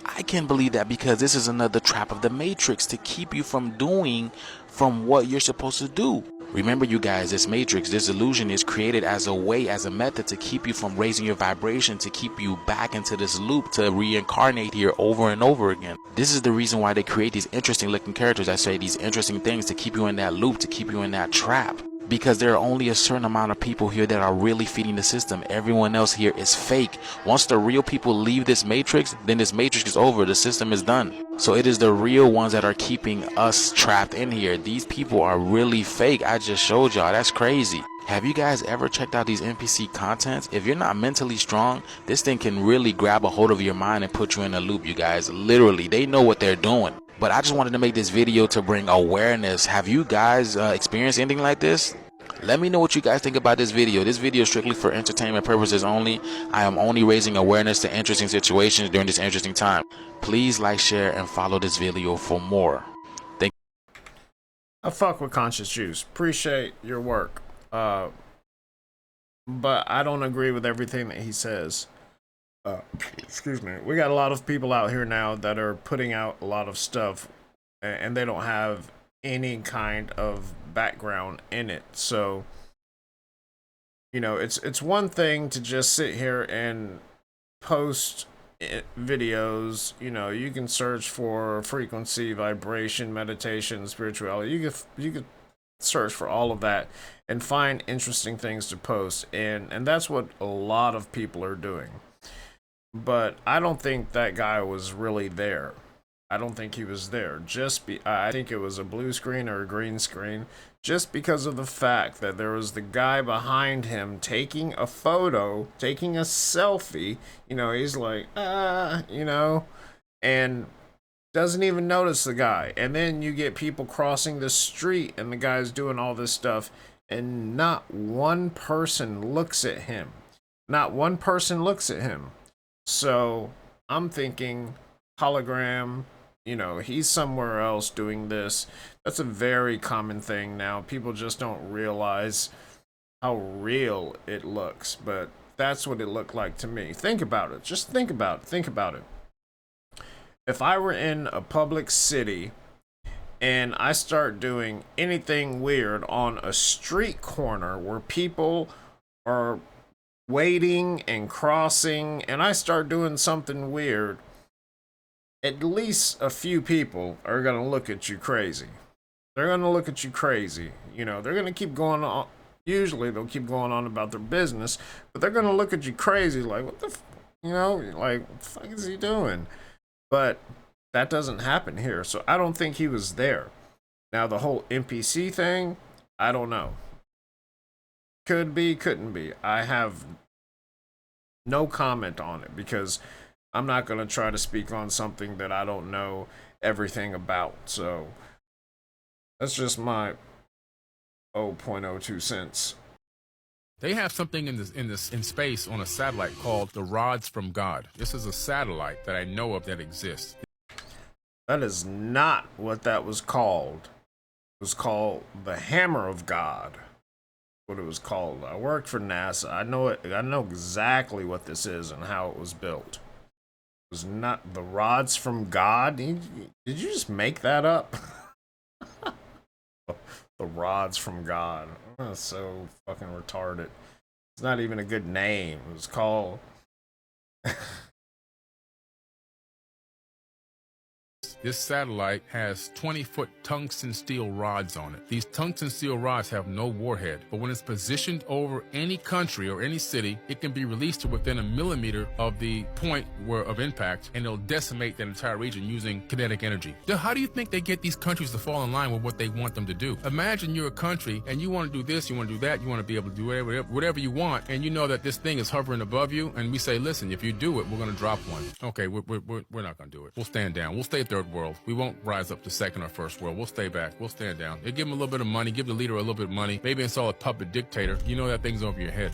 I can believe that because this is another trap of the Matrix to keep you from doing from what you're supposed to do. Remember, you guys, this Matrix, this illusion is created as a way, as a method to keep you from raising your vibration, to keep you back into this loop, to reincarnate here over and over again. This is the reason why they create these interesting looking characters. I say these interesting things to keep you in that loop, to keep you in that trap. Because there are only a certain amount of people here that are really feeding the system. Everyone else here is fake. Once the real people leave this matrix, then this matrix is over. The system is done. So it is the real ones that are keeping us trapped in here. These people are really fake. I just showed y'all. That's crazy. Have you guys ever checked out these NPC contents? If you're not mentally strong, this thing can really grab a hold of your mind and put you in a loop, you guys. Literally, they know what they're doing. But I just wanted to make this video to bring awareness. Have you guys experienced anything like this? Let me know what you guys think about this video. This video is strictly for entertainment purposes only. I am only raising awareness to interesting situations during this interesting time. Please like, share, and follow this video for more. Thank you. I fuck with Conscious Juice. Appreciate your work. But I don't agree with everything that he says. Excuse me. We got a lot of people out here now that are putting out a lot of stuff and they don't have any kind of background in it. So, you know, it's one thing to just sit here and post videos. You know, you can search for frequency, vibration, meditation, spirituality. You could search for all of that and find interesting things to post, and that's what a lot of people are doing. But I don't think that guy was really there. I don't think he was there. I think it was a blue screen or a green screen, just because of the fact that there was the guy behind him taking a photo, taking a selfie. You know, he's like, you know, and doesn't even notice the guy. And then you get people crossing the street and the guy's doing all this stuff, and not one person looks at him. Not one person looks at him. So I'm thinking hologram, you know, he's somewhere else doing this. That's a very common thing now. People just don't realize how real it looks, but that's what it looked like to me. Think about it. Just think about it. Think about it. If I were in a public city and I start doing anything weird on a street corner where people are waiting and crossing, and I start doing something weird, at least a few people are going to look at you crazy. They're going to look at you crazy. You know, they're going to keep going on. Usually they'll keep going on about their business, but they're going to look at you crazy like, what the You know, like, what the fuck is he doing? But that doesn't happen here. So I don't think he was there. Now, the whole NPC thing, I don't know. Could be, couldn't be. I have no comment on it because I'm not going to try to speak on something that I don't know everything about. So that's just my 0.02 cents. They have something in space on a satellite called the rods from God. This is a satellite that I know of that exists. That is not what that was called. It was called the Hammer of God. What it was called. I worked for NASA. I know it. I know exactly what this is and how it was built. It was not the rods from God. Did you just make that up? The rods from God. That's so fucking retarded. It's not even a good name. It was called. This satellite has 20-foot tungsten steel rods on it. These tungsten steel rods have no warhead, but when it's positioned over any country or any city, it can be released to within a millimeter of the point of impact, and it'll decimate that entire region using kinetic energy. Now, how do you think they get these countries to fall in line with what they want them to do? Imagine you're a country and you want to do this, you want to do that, you want to be able to do whatever you want, and you know that this thing is hovering above you, and we say, listen, if you do it, we're going to drop one. Okay, we're not going to do it. We'll stand down. We'll stay third world. We won't rise up to second or first world. We'll stay back. We'll stand down. They give them a little bit of money, give the leader a little bit of money, maybe install a puppet dictator. You know that thing's over your head.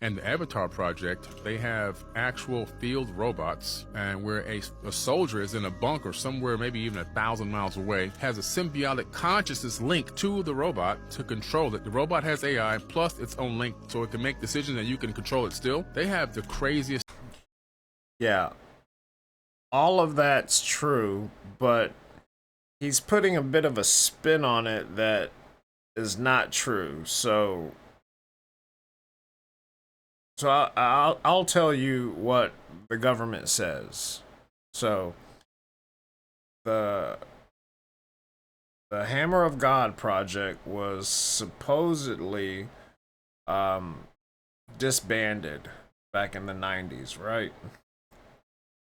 And the Avatar Project, they have actual field robots, and where a soldier is in a bunker somewhere, maybe even 1,000 miles away, has a symbiotic consciousness link to the robot to control it. The robot has AI plus its own link, so it can make decisions and you can control it still. They have the craziest. Yeah. All of that's true, but he's putting a bit of a spin on it that is not true. So I'll tell you what the government says. So the Hammer of God project was supposedly disbanded back in the 90s, right?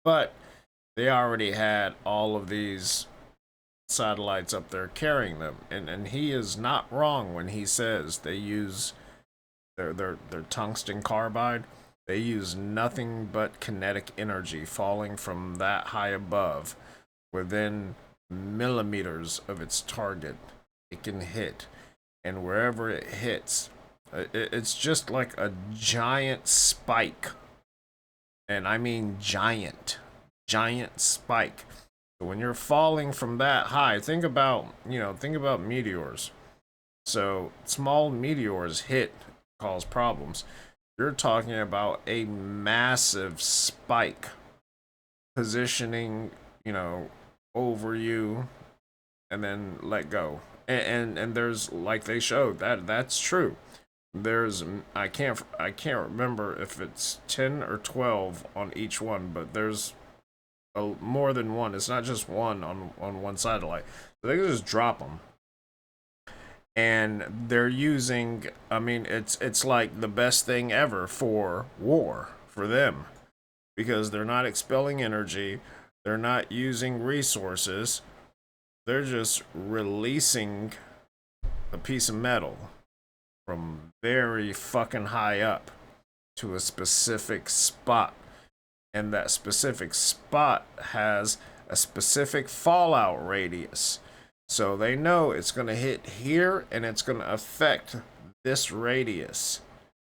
But they already had all of these satellites up there carrying them, and he is not wrong when he says they use their tungsten carbide. They use nothing but kinetic energy falling from that high above, within millimeters of its target. It can hit, and wherever it hits, it's just like a giant spike, and I mean giant spike. So when you're falling from that high, think about meteors. So small meteors hit, cause problems. You're talking about a massive spike positioning, over you, and then let go. And there's, like they showed, that's true. There's I can't remember if it's 10 or 12 on each one, but there's more than one. It's not just one on one satellite. So they can just drop them. And they're using, it's like the best thing ever for war for them, because they're not expelling energy, they're not using resources, they're just releasing a piece of metal from very fucking high up to a specific spot. And that specific spot has a specific fallout radius. So they know it's going to hit here and it's going to affect this radius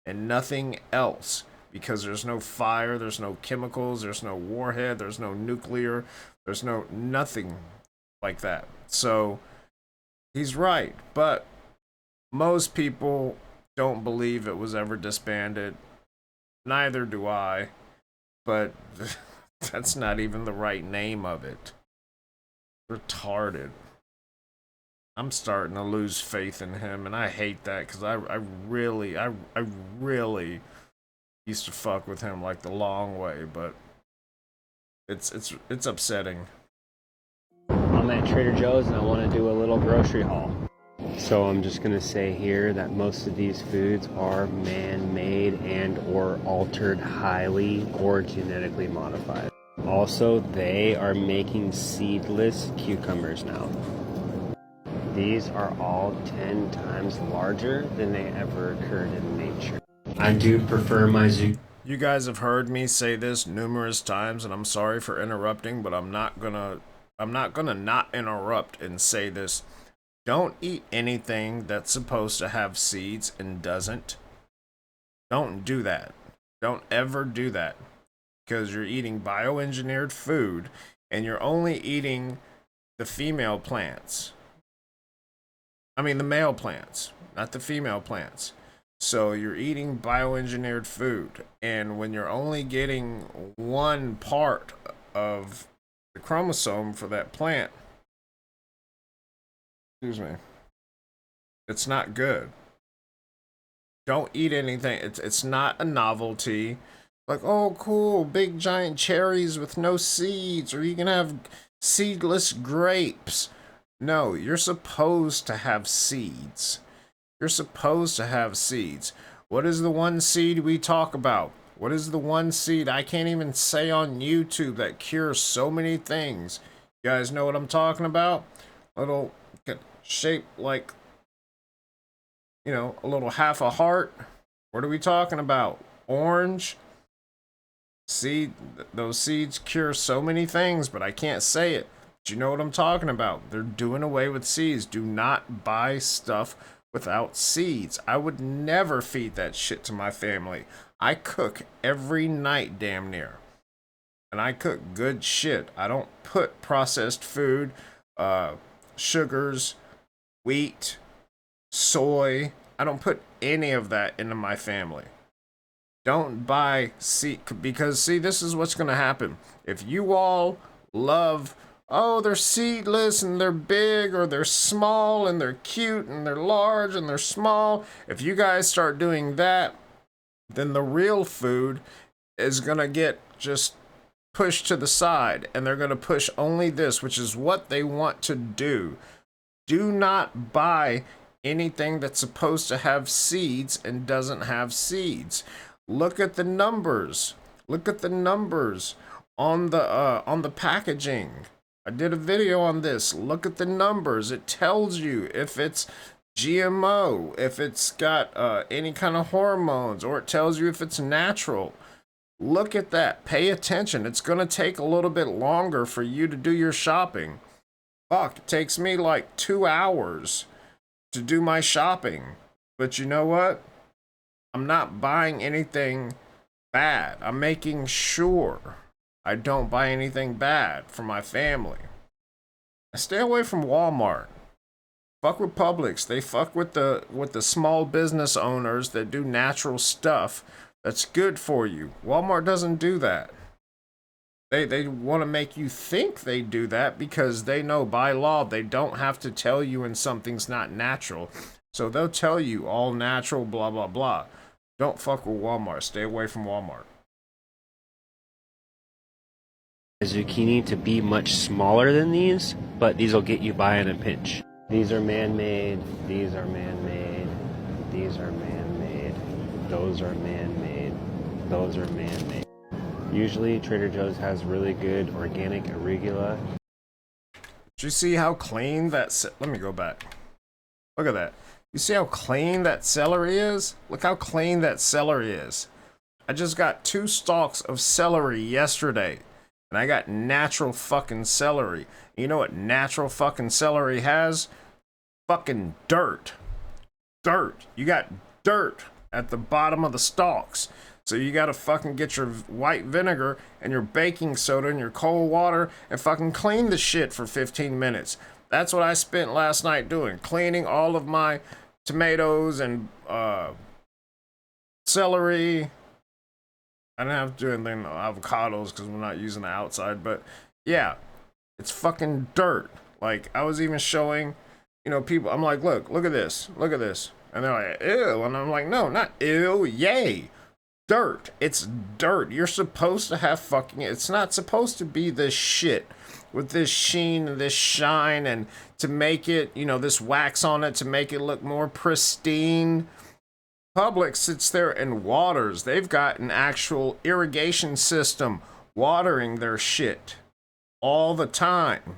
and nothing else, because there's no fire, there's no chemicals, there's no warhead, there's no nuclear, there's nothing like that. So he's right, but most people don't believe it was ever disbanded. Neither do I, but that's not even the right name of it. Retarded. I'm starting to lose faith in him, and I hate that, because I really used to fuck with him like the long way, but it's upsetting. I'm at Trader Joe's and I want to do a little grocery haul. So I'm just going to say here that most of these foods are man-made and or altered highly or genetically modified. Also, they are making seedless cucumbers now. These are all 10 times larger than they ever occurred in nature. I do prefer my You guys have heard me say this numerous times, and I'm sorry for interrupting, but I'm not gonna not interrupt and say this. Don't eat anything that's supposed to have seeds and doesn't. Don't do that. Don't ever do that. Because you're eating bioengineered food and you're only eating the female plants. I mean the male plants, not the female plants. So you're eating bioengineered food, and when you're only getting one part of the chromosome for that plant, excuse me, it's not good. Don't eat anything. It's not a novelty. Like, oh, cool, big giant cherries with no seeds, or you can have seedless grapes. No, you're supposed to have seeds. You're supposed to have seeds. What is the one seed we talk about? What is the one seed I can't even say on YouTube that cures so many things? You guys know what I'm talking about? Little shaped like, you know, a little half a heart. What are we talking about? Orange. Seed, those seeds cure so many things, but I can't say it. But you know what I'm talking about. They're doing away with seeds. Do not buy stuff without seeds. I would never feed that shit to my family. I cook every night, damn near. And I cook good shit. I don't put processed food, sugars, wheat, soy. I don't put any of that into my family. Don't buy seed, because see, this is what's going to happen. If you all love, oh, they're seedless and they're big, or they're small and they're cute and they're large and they're small, if you guys start doing that, then the real food is going to get just pushed to the side, and they're going to push only this, which is what they want to do. Do not buy anything that's supposed to have seeds and doesn't have seeds. Look at the numbers. Look at the numbers on the packaging. I did a video on this. Look at the numbers. It tells you if it's GMO, if it's got any kind of hormones, or it tells you if it's natural. Look at that. Pay attention. It's going to take a little bit longer for you to do your shopping. Fuck, it takes me like 2 hours to do my shopping. But you know what? I'm not buying anything bad. I'm making sure I don't buy anything bad for my family. I stay away from Walmart. Fuck with Publix. They fuck with the small business owners that do natural stuff that's good for you. Walmart doesn't do that. They want to make you think they do that because they know by law they don't have to tell you when something's not natural. So they'll tell you all natural, blah, blah, blah. Don't fuck with Walmart. Stay away from Walmart. zucchini to be much smaller than these, but these will get you by in a pinch. These are man-made, these are man-made, these are man-made, those are man-made, those are man-made. Usually Trader Joe's has really good organic arugula. Did you see how clean that... Let me go back. Look at that. You see how clean that celery is? Look how clean that celery is. I just got 2 stalks of celery yesterday. And I got natural fucking celery. You know what natural fucking celery has? Fucking dirt. Dirt. You got dirt at the bottom of the stalks. So you gotta fucking get your white vinegar and your baking soda and your cold water and fucking clean the shit for 15 minutes. That's what I spent last night doing. Cleaning all of my tomatoes and celery. I didn't have to do anything on avocados because we're not using the outside. But yeah, it's fucking dirt. Like, I was even showing, you know, people. I'm like, look at this. Look at this. And they're like, ew. And I'm like, no, not ew. Yay. dirt. It's dirt. You're supposed to have fucking, it's not supposed to be this shit with this sheen and this shine and to make it, you know, this wax on it to make it look more pristine. Public sits there and waters. They've got an actual irrigation system watering their shit all the time.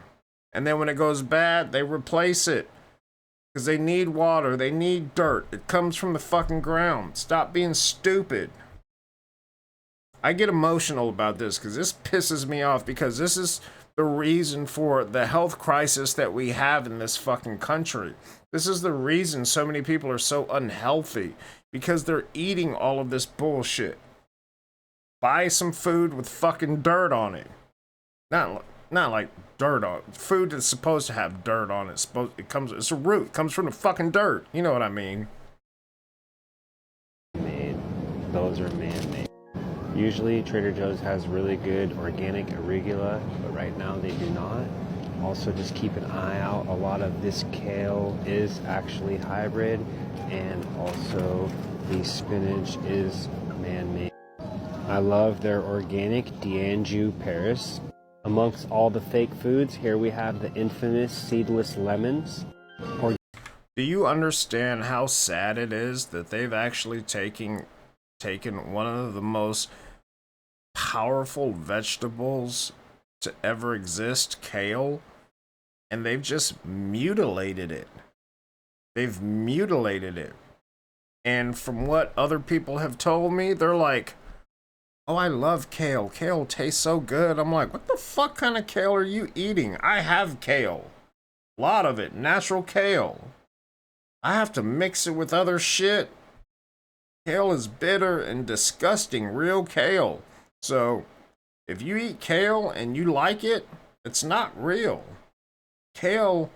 And then when it goes bad, they replace it. Because they need water. They need dirt. It comes from the fucking ground. Stop being stupid. I get emotional about this because this pisses me off because this is the reason for the health crisis that we have in this fucking country. This is the reason so many people are so unhealthy because they're eating all of this bullshit. Buy some food with fucking dirt on it. Not like dirt on it. Food that's supposed to have dirt on it. It's a root. It comes from the fucking dirt. You know what I mean? Made. Those are man-made. Usually Trader Joe's has really good organic arugula, but right now they do not. Also just keep an eye out. A lot of this kale is actually hybrid, and also the spinach is man-made. I love their organic D'Anjou Paris. Amongst all the fake foods, here we have the infamous seedless lemons. Do you understand how sad it is that they've actually taken one of the most powerful vegetables to ever exist, kale, and they've just mutilated it. They've mutilated it. And from what other people have told me, they're like, oh, I love kale. Kale tastes so good. I'm like, what the fuck kind of kale are you eating? I have kale. A lot of it. Natural kale. I have to mix it with other shit. Kale is bitter and disgusting. Real kale. So, if you eat kale and you like it, it's not real. Kale's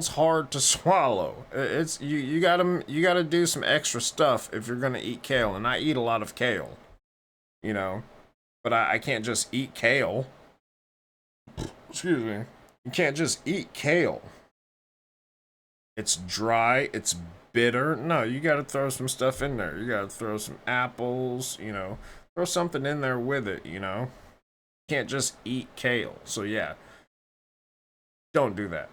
hard to swallow. It's you gotta do some extra stuff if you're gonna eat kale, and I eat a lot of kale. You know, but I can't just eat kale. Excuse me. You can't just eat kale. It's dry, it's bitter. No, you gotta throw some stuff in there. You gotta throw some apples, you know. Throw something in there with it, you know. You can't just eat kale. So yeah, don't do that.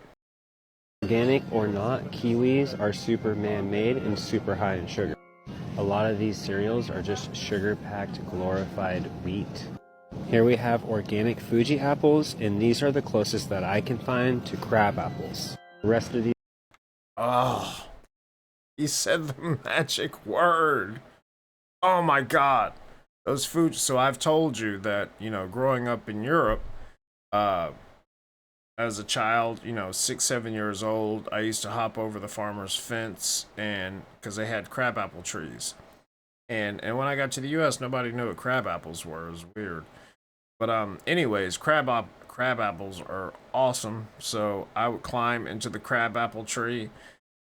Organic or not, kiwis are super man-made and super high in sugar. A lot of these cereals are just sugar-packed glorified wheat. Here we have organic Fuji apples, and these are the closest that I can find to crab apples. The rest of these... Oh, he said the magic word. Oh my god. Those Fuji. So I've told you that, you know, growing up in Europe, as a child, you know, 6-7 years old, I used to hop over the farmer's fence, and because they had crabapple trees, and when I got to the U.S., nobody knew what crab apples were. It was weird, but anyways, crab apples are awesome. So I would climb into the crabapple tree,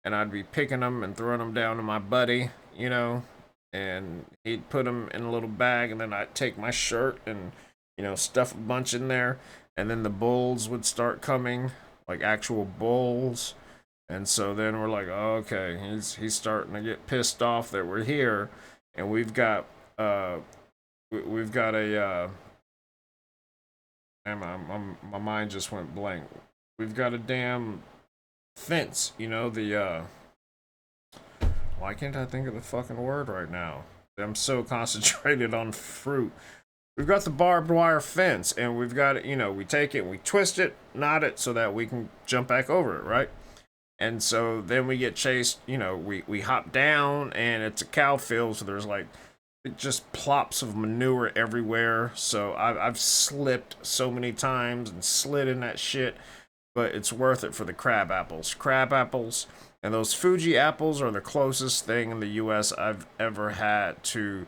and I'd be picking them and throwing them down to my buddy, you know, and he'd put them in a little bag, and then I'd take my shirt and, you know, stuff a bunch in there. And then the bulls would start coming, like actual bulls. And so then we're like, oh, okay, he's starting to get pissed off that we're here, and we've got a my mind just went blank. We've got a damn fence, you know, why can't I think of the fucking word right now? I'm so concentrated on fruit. We've got the barbed wire fence, and we've got it, you know, we take it and we twist it, knot it so that we can jump back over it, right? And so then we get chased, you know, we hop down, and it's a cow field, so there's like just plops of manure everywhere. So I've slipped so many times and slid in that shit, but it's worth it for the crab apples. Crab apples and those Fuji apples are the closest thing in the US I've ever had to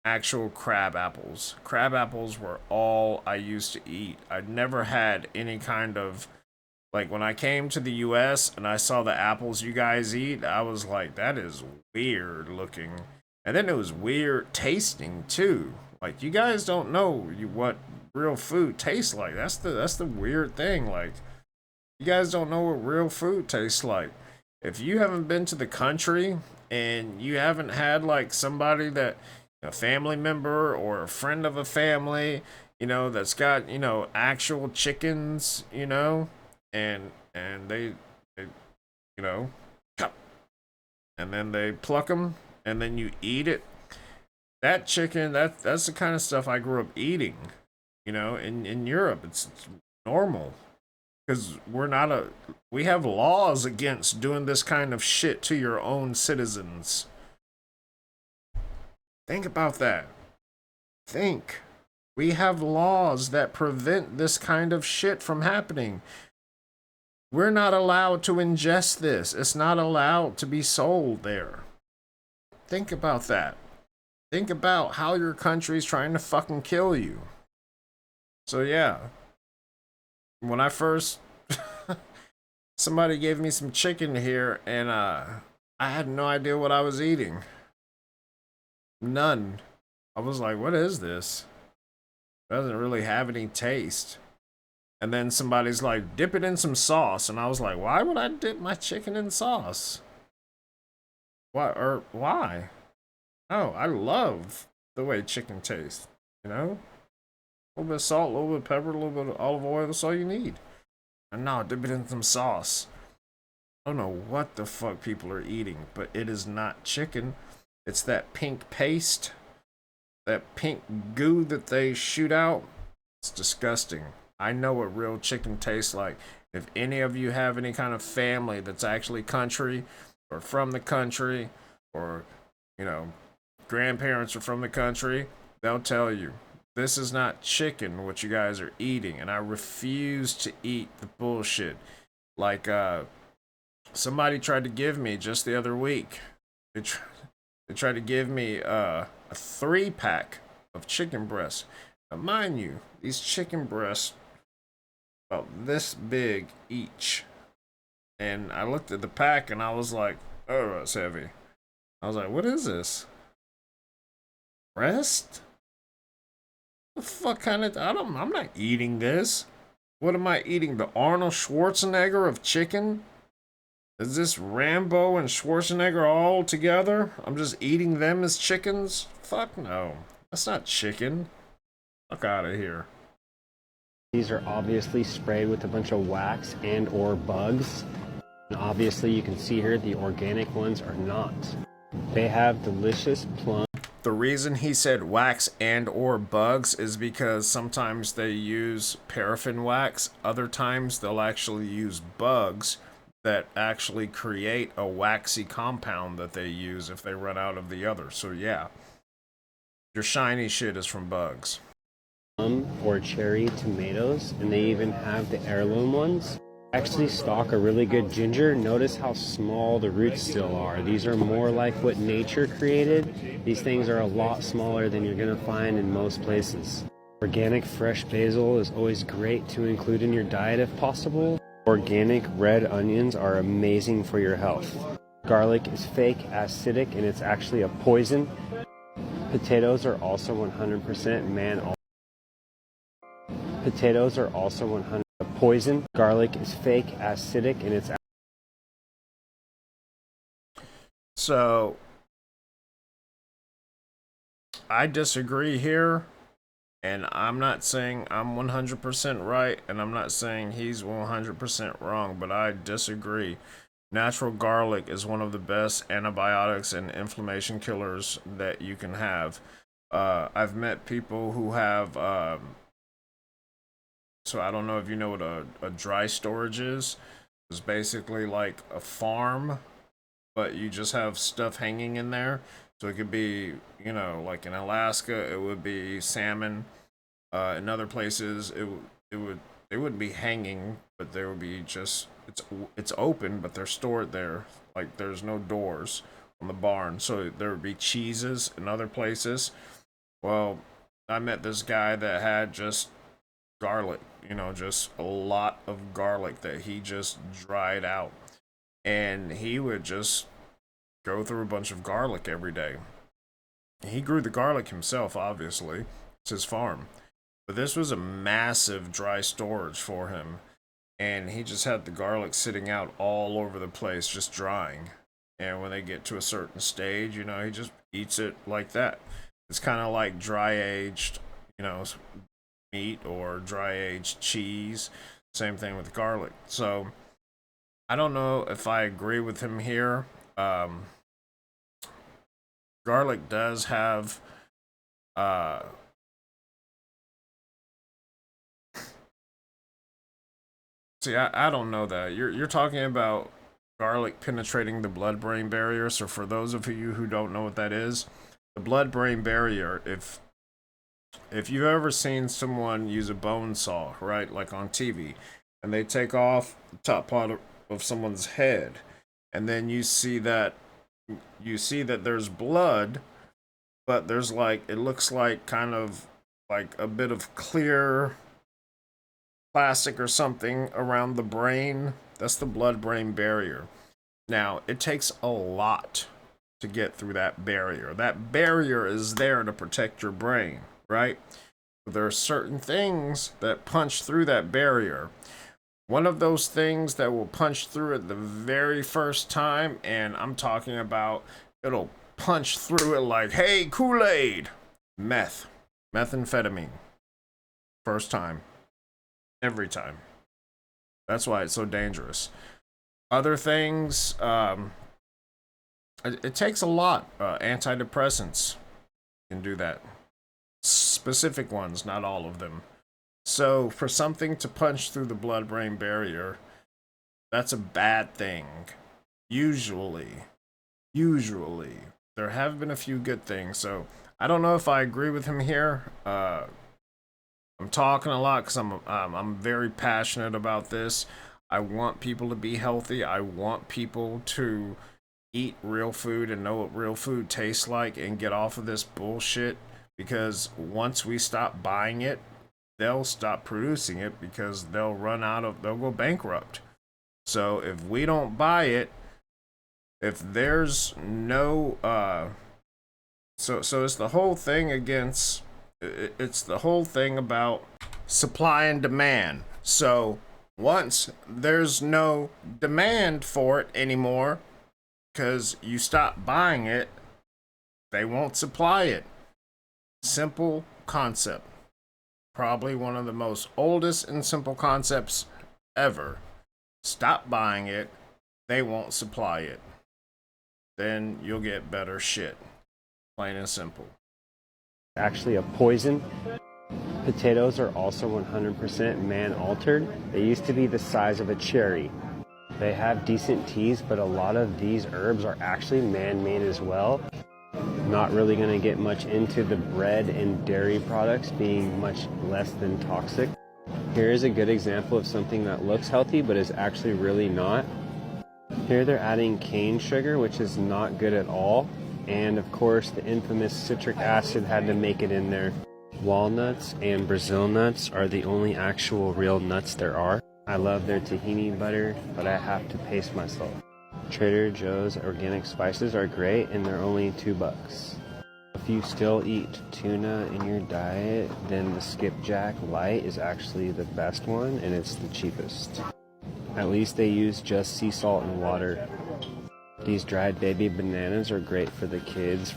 actual crab apples. Crab apples were all I used to eat. I'd never had any kind of, like, when I came to the US and I saw the apples you guys eat, I was like, that is weird looking. And then it was weird tasting too. Like, you guys don't know what real food tastes like. That's the weird thing. Like, you guys don't know what real food tastes like. If you haven't been to the country and you haven't had like somebody that, a family member or a friend of a family, that's got, actual chickens, and they you know, and then they pluck them, and then you eat it. That chicken, that's the kind of stuff I grew up eating. In Europe, it's normal because we have laws against doing this kind of shit to your own citizens. Think about that. Think. We have laws that prevent this kind of shit from happening. We're not allowed to ingest this. It's not allowed to be sold there. Think about that. Think about how your country's trying to fucking kill you. So yeah, when I first somebody gave me some chicken here, and I had no idea what I was eating. None. I was like, what is this? It doesn't really have any taste. And then somebody's like, dip it in some sauce, and I was like, why would I dip my chicken in sauce? Why? Oh, I love the way chicken tastes, A little bit of salt, a little bit of pepper, a little bit of olive oil, that's all you need. And now dip it in some sauce. I don't know what the fuck people are eating, but it is not chicken. It's that pink paste, that pink goo that they shoot out. It's disgusting. I know what real chicken tastes like. If any of you have any kind of family that's actually country or from the country, or, grandparents are from the country, they'll tell you this is not chicken what you guys are eating, and I refuse to eat the bullshit. Like somebody tried to give me just the other week. They tried to give me a 3-pack of chicken breasts. Now, mind you, these chicken breasts about this big each, and I looked at the pack and I was like, oh, that's heavy. I was like, what is this? Breast? The fuck kind of? I'm not eating this. What am I eating? The Arnold Schwarzenegger of chicken? Is this Rambo and Schwarzenegger all together? I'm just eating them as chickens? Fuck no. That's not chicken. Fuck out of here. These are obviously sprayed with a bunch of wax and or bugs. And obviously you can see here the organic ones are not. They have delicious plum. The reason he said wax and or bugs is because sometimes they use paraffin wax. Other times they'll actually use bugs that actually create a waxy compound that they use if they run out of the other. So yeah, your shiny shit is from bugs. Or cherry tomatoes, and they even have the heirloom ones. Actually stock a really good ginger. Notice how small the roots still are. These are more like what nature created. These things are a lot smaller than you're gonna find in most places. Organic fresh basil is always great to include in your diet if possible. Organic red onions are amazing for your health. Garlic is fake, acidic, and it's actually a poison. Potatoes are also 100% Potatoes are also 100% poison. Garlic is fake, acidic, and it's... So, I disagree here, and I'm not saying I'm 100% right, and I'm not saying he's 100% wrong, but I disagree. Natural garlic is one of the best antibiotics and inflammation killers that you can have. I've met people who have... So I don't know if you know what a dry storage is. It's basically like a farm, but you just have stuff hanging in there. So it could be, like in Alaska, it would be salmon. In other places, they wouldn't be hanging, but there would be just it's open, but they're stored there. Like there's no doors on the barn, so there would be cheeses in other places. Well, I met this guy that had just garlic, just a lot of garlic that he just dried out, and he would just go through a bunch of garlic every day. He grew the garlic himself, obviously. It's his farm, but this was a massive dry storage for him, and he just had the garlic sitting out all over the place, just drying. And when they get to a certain stage, he just eats it like that. It's kind of like dry aged, meat or dry aged cheese. Same thing with garlic. So I don't know if I agree with him here. Garlic does have see, I don't know that. You're talking about garlic penetrating the blood-brain barrier. So for those of you who don't know what that is, the blood-brain barrier, if you've ever seen someone use a bone saw, right, like on TV, and they take off the top part of someone's head, and then you see that there's blood, but there's like it looks like kind of like a bit of clear plastic or something around the brain. That's the blood-brain barrier. Now, it takes a lot to get through that barrier. That barrier is there to protect your brain, right? There are certain things that punch through that barrier. One of those things that will punch through it the very first time, and I'm talking about it'll punch through it like, hey, Kool-Aid! Methamphetamine. First time. Every time. That's why it's so dangerous. Other things, it takes a lot. Antidepressants can do that. Specific ones, not all of them. So for something to punch through the blood-brain barrier, that's a bad thing. Usually. There have been a few good things, so I don't know if I agree with him here. I'm talking a lot because I'm very passionate about this. I want people to be healthy. I want people to eat real food and know what real food tastes like and get off of this bullshit, because once we stop buying it, they'll stop producing it because they'll go bankrupt. So if we don't buy it, if there's no so it's the whole thing against it's the whole thing about supply and demand. So once there's no demand for it anymore because you stop buying it, they won't supply it. Simple concept. Probably one of the most oldest and simple concepts ever. Stop buying it, they won't supply it. Then you'll get better shit. Plain and simple. Actually a poison. Potatoes are also 100% man-altered. They used to be the size of a cherry. They have decent teas, but a lot of these herbs are actually man-made as well. Not really going to get much into the bread and dairy products being much less than toxic. Here is a good example of something that looks healthy but is actually really not. Here they're adding cane sugar, which is not good at all. And of course the infamous citric acid had to make it in there. Walnuts and Brazil nuts are the only actual real nuts there are. I love their tahini butter, but I have to pace myself. Trader Joe's organic spices are great and they're only $2. If you still eat tuna in your diet, then the Skipjack Light is actually the best one and it's the cheapest. At least they use just sea salt and water. These dried baby bananas are great for the kids.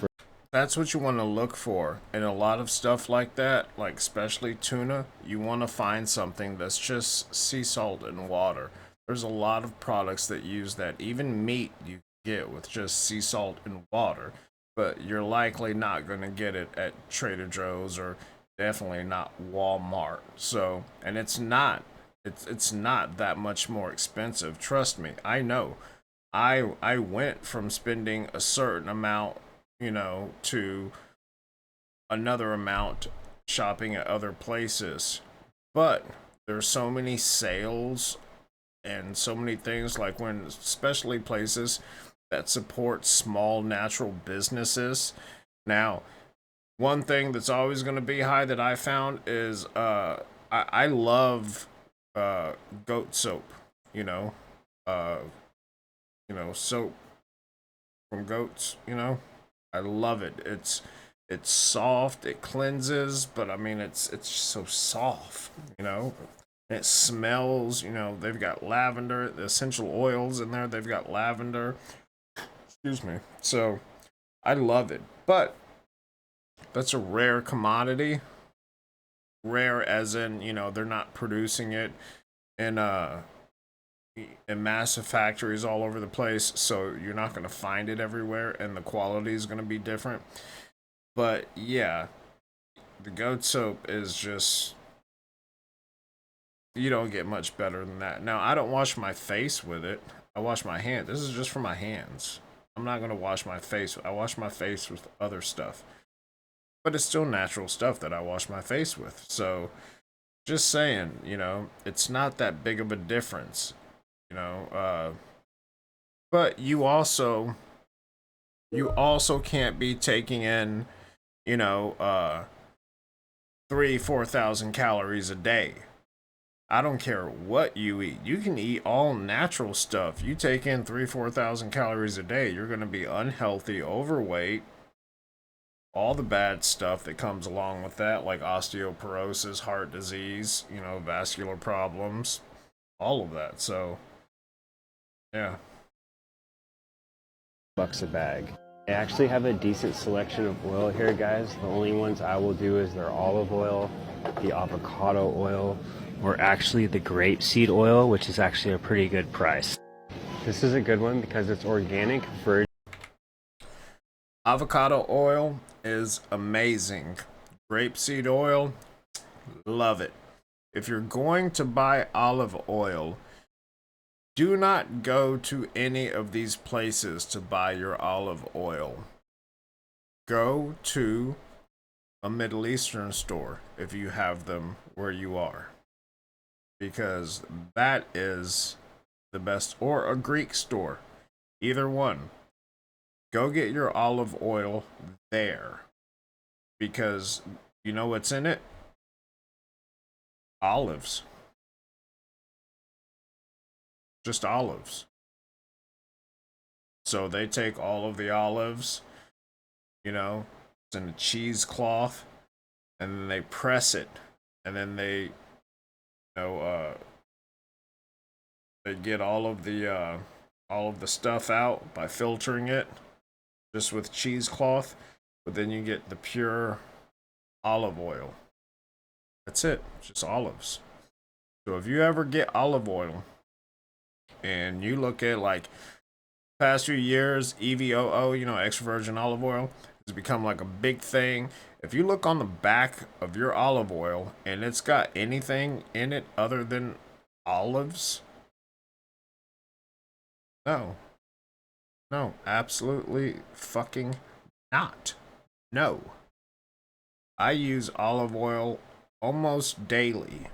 That's what you want to look for. And a lot of stuff like that, like especially tuna, you want to find something that's just sea salt and water. There's a lot of products that use that. Even meat you get with just sea salt and water. But you're likely not going to get it at Trader Joe's or definitely not Walmart. So, and it's not that much more expensive. Trust me, I know. I went from spending a certain amount, to another amount shopping at other places. But there's so many sales and so many things, like when, especially places that support small natural businesses. Now, one thing that's always going to be high that I found is I love goat soap, soap from goats, I love it. It's soft, it cleanses, but I mean it's so soft, and it smells, they've got lavender, the essential oils in there, they've got lavender, Excuse me. So I love it, but that's a rare commodity. Rare as in, you know, they're not producing it in massive factories all over the place, so you're not going to find it everywhere, and the quality is going to be different. But yeah, the goat soap is just, you don't get much better than that. Now, I don't wash my face with it. I wash my hands. This is just for my hands. I'm not going to wash my face. I wash my face with other stuff. But it's still natural stuff that I wash my face with. So, just saying, you know, it's not that big of a difference, you know. But you also can't be taking in, you know, 3,000-4,000 calories a day. I don't care what you eat. You can eat all natural stuff. You take in 3,000-4,000 calories a day, you're going to be unhealthy, overweight, all the bad stuff that comes along with that, like osteoporosis, heart disease, you know, vascular problems, all of that. So, yeah. $1 a bag. I actually have a decent selection of oil here, guys. The only ones I will do is their olive oil, the avocado oil, or actually the grapeseed oil, which is actually a pretty good price. This is a good one because it's organic, virgin. Avocado oil is amazing. Grapeseed oil, love it. If you're going to buy olive oil, do not go to any of these places to buy your olive oil. Go to a Middle Eastern store if you have them where you are, because that is the best, or a Greek store, either one. Go get your olive oil there, because you know what's in it? Olives. Just olives. So they take all of the olives, you know, it's in a cheesecloth, and then they press it, and then they, you know, they get all of the stuff out by filtering it, just with cheesecloth, but then you get the pure olive oil. That's it, just olives. So if you ever get olive oil, and you look at like past few years, EVOO, you know, extra virgin olive oil, has become like a big thing. If you look on the back of your olive oil and it's got anything in it other than olives, no, absolutely fucking not. No. I use olive oil almost daily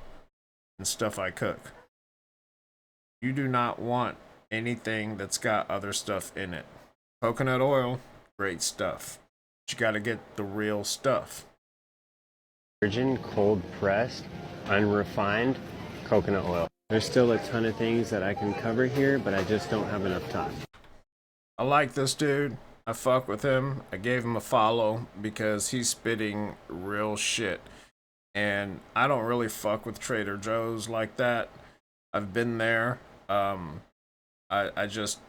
in stuff I cook. You do not want anything that's got other stuff in it. Coconut oil, great stuff. But you gotta get the real stuff. Virgin, cold pressed, unrefined coconut oil. There's still a ton of things that I can cover here, but I just don't have enough time. I like this dude. I fuck with him. I gave him a follow because he's spitting real shit. And I don't really fuck with Trader Joe's like that. I've been there. I just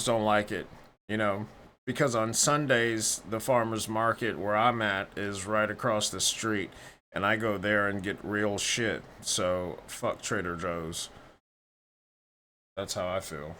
don't like it, you know, because on Sundays the farmers market where I'm at is right across the street, and I go there and get real shit. So fuck Trader Joe's. That's how I feel.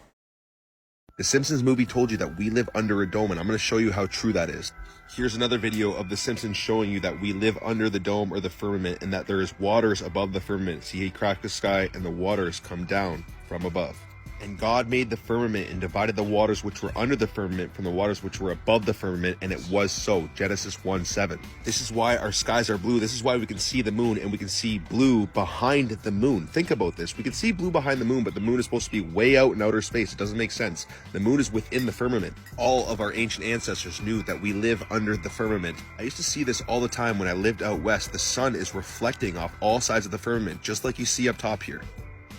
The Simpsons movie told you that we live under a dome, and I'm going to show you how true that is. Here's another video of The Simpsons showing you that we live under the dome or the firmament, and that there is waters above the firmament. See, he cracked the sky and the waters come down from above. And God made the firmament and divided the waters which were under the firmament from the waters which were above the firmament, and it was so. Genesis 1:7. This is why our skies are blue. This is why we can see the moon, and we can see blue behind the moon. Think about this. We can see blue behind the moon, but the moon is supposed to be way out in outer space. It doesn't make sense. The moon is within the firmament. All of our ancient ancestors knew that we live under the firmament. I used to see this all the time when I lived out west. The sun is reflecting off all sides of the firmament, just like you see up top here.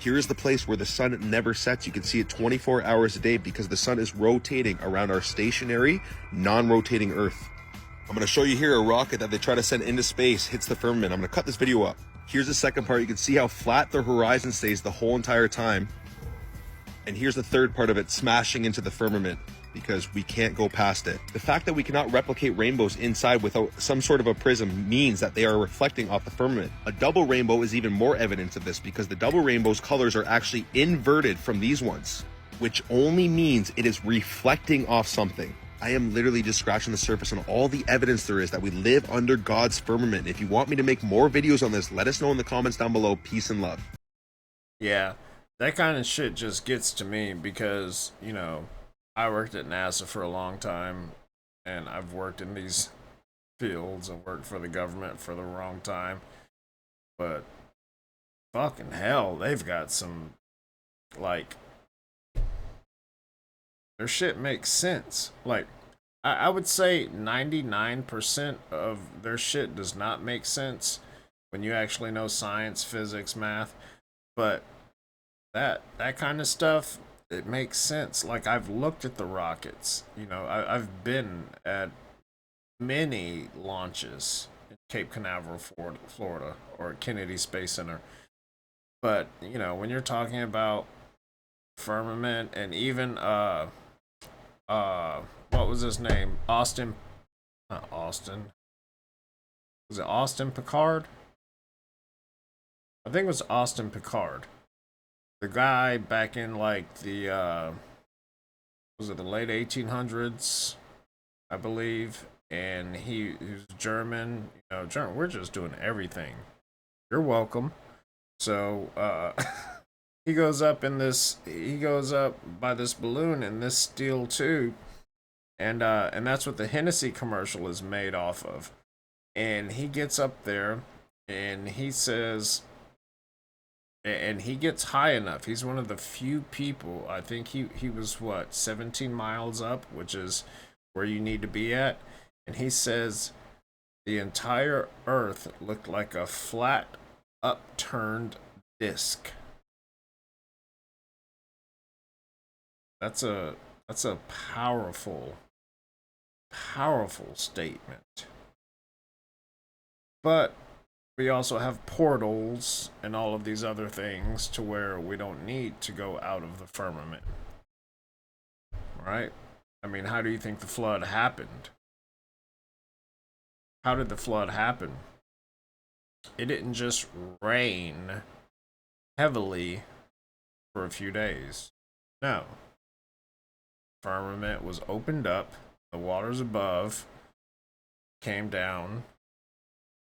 Here is the place where the sun never sets. You can see it 24 hours a day because the sun is rotating around our stationary, non-rotating Earth. I'm going to show you here a rocket that they try to send into space hits the firmament. I'm going to cut this video up. Here's the second part. You can see how flat the horizon stays the whole entire time. And here's the third part of it, smashing into the firmament, because we can't go past it. The fact that we cannot replicate rainbows inside without some sort of a prism means that they are reflecting off the firmament. A double rainbow is even more evidence of this, because the double rainbow's colors are actually inverted from these ones, which only means it is reflecting off something. I am literally just scratching the surface on all the evidence there is that we live under God's firmament. If you want me to make more videos on this, let us know in the comments down below. Peace and love. Yeah, that kind of shit just gets to me because, you know, I worked at NASA for a long time, and I've worked in these fields and worked for the government for the wrong time. But fucking hell, they've got some, like, their shit makes sense. Like, I would say 99% of their shit does not make sense when you actually know science, physics, math. But that kind of stuff, it makes sense. Like, I've looked at the rockets. You know, I've been at many launches in Cape Canaveral, Florida, or Kennedy Space Center. But, you know, when you're talking about firmament and even what was his name? Not Austin. Was it Austin Pickard? I think it was Austin Pickard. The guy back in like the was it the late 1800s, I believe, and he was German. You know, German. We're just doing everything. You're welcome. So he goes up in this. He goes up by this balloon in this steel tube, and that's what the Hennessy commercial is made off of. And he gets up there, and he says. And he gets high enough. He's one of the few people. I think he was, what, 17 miles up, which is where you need to be at. And he says the entire Earth looked like a flat, upturned disc. That's a powerful, powerful statement. But we also have portals and all of these other things to where we don't need to go out of the firmament. Right? I mean, how do you think the flood happened? How did the flood happen? It didn't just rain heavily for a few days. No. Firmament was opened up, the waters above came down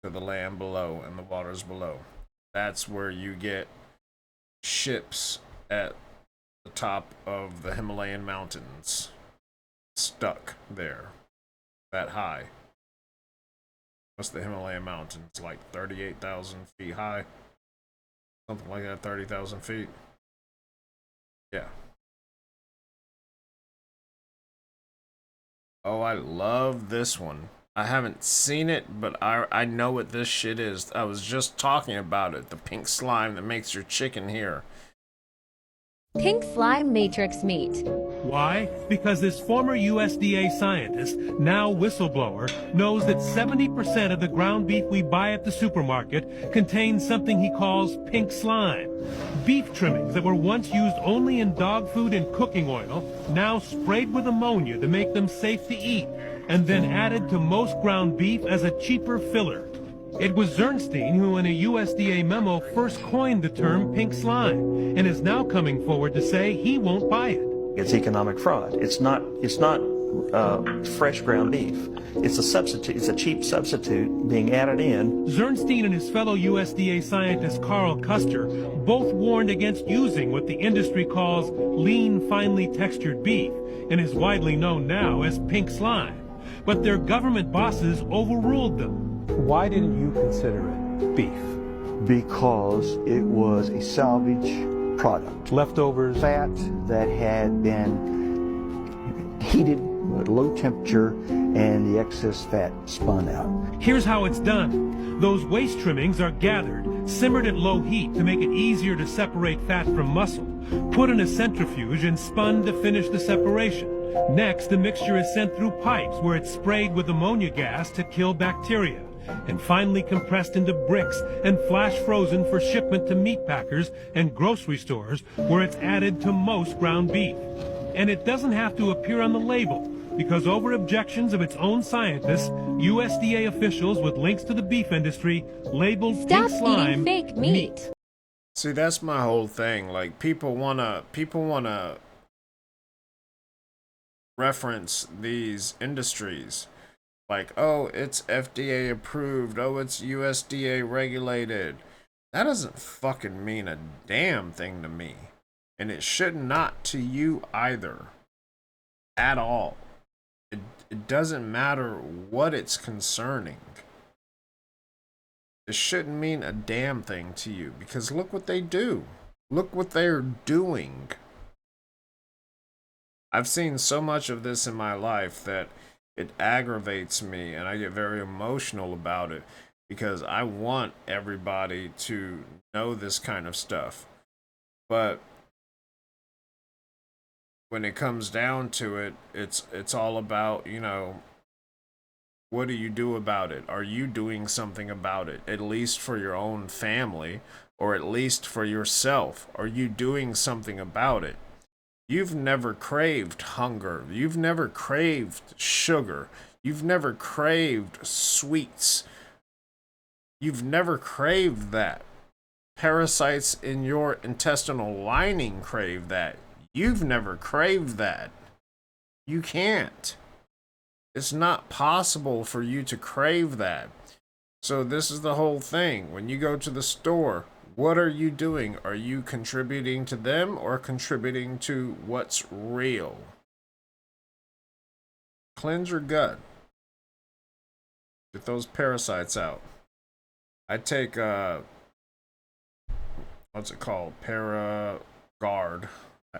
to the land below and the waters below. That's where you get ships at the top of the Himalayan mountains stuck there that high. What's the Himalayan mountains, like 38,000 feet high? Something like that, 30,000 feet. Yeah. Oh, I love this one. I haven't seen it, but I know what this shit is. I was just talking about it. The pink slime that makes your chicken here. Pink slime matrix meat. Why? Because this former USDA scientist, now whistleblower, knows that 70% of the ground beef we buy at the supermarket contains something he calls pink slime. Beef trimmings that were once used only in dog food and cooking oil, now sprayed with ammonia to make them safe to eat, and then added to most ground beef as a cheaper filler. It was Zernstein who in a USDA memo first coined the term pink slime, and is now coming forward to say he won't buy it. It's economic fraud. It's not fresh ground beef. It's a substitute. It's a cheap substitute being added in. Zernstein and his fellow USDA scientist Carl Custer both warned against using what the industry calls lean, finely textured beef, and is widely known now as pink slime. But their government bosses overruled them. Why didn't you consider it beef? Because it was a salvage product. Leftovers? Fat that had been heated at low temperature and the excess fat spun out. Here's how it's done. Those waste trimmings are gathered, simmered at low heat to make it easier to separate fat from muscle, put in a centrifuge and spun to finish the separation. Next, the mixture is sent through pipes where it's sprayed with ammonia gas to kill bacteria. and finally compressed into bricks and flash frozen for shipment to meat packers and grocery stores, where it's added to most ground beef. And it doesn't have to appear on the label, because over objections of its own scientists, USDA officials with links to the beef industry labeled Stop pink slime eating fake meat. See, that's my whole thing. Like, people wanna reference these industries. Like, oh, it's FDA approved. Oh, it's USDA regulated. That doesn't fucking mean a damn thing to me. And it should not to you either. At all. It doesn't matter what it's concerning. It shouldn't mean a damn thing to you, because look what they do. Look what they're doing. I've seen so much of this in my life that it aggravates me, and I get very emotional about it, because I want everybody to know this kind of stuff. But when it comes down to it, it's all about, you know, what do you do about it? Are you doing something about it? At least for your own family, or at least for yourself. Are you doing something about it? You've never craved hunger. You've never craved sugar. You've never craved sweets. You've never craved that. Parasites in your intestinal lining crave that. You've never craved that. You can't. It's not possible for you to crave that. So this is the whole thing. When you go to the store, what are you doing? Are you contributing to them or contributing to what's real? Cleanse your gut. Get those parasites out. I take, what's it called? Paragard.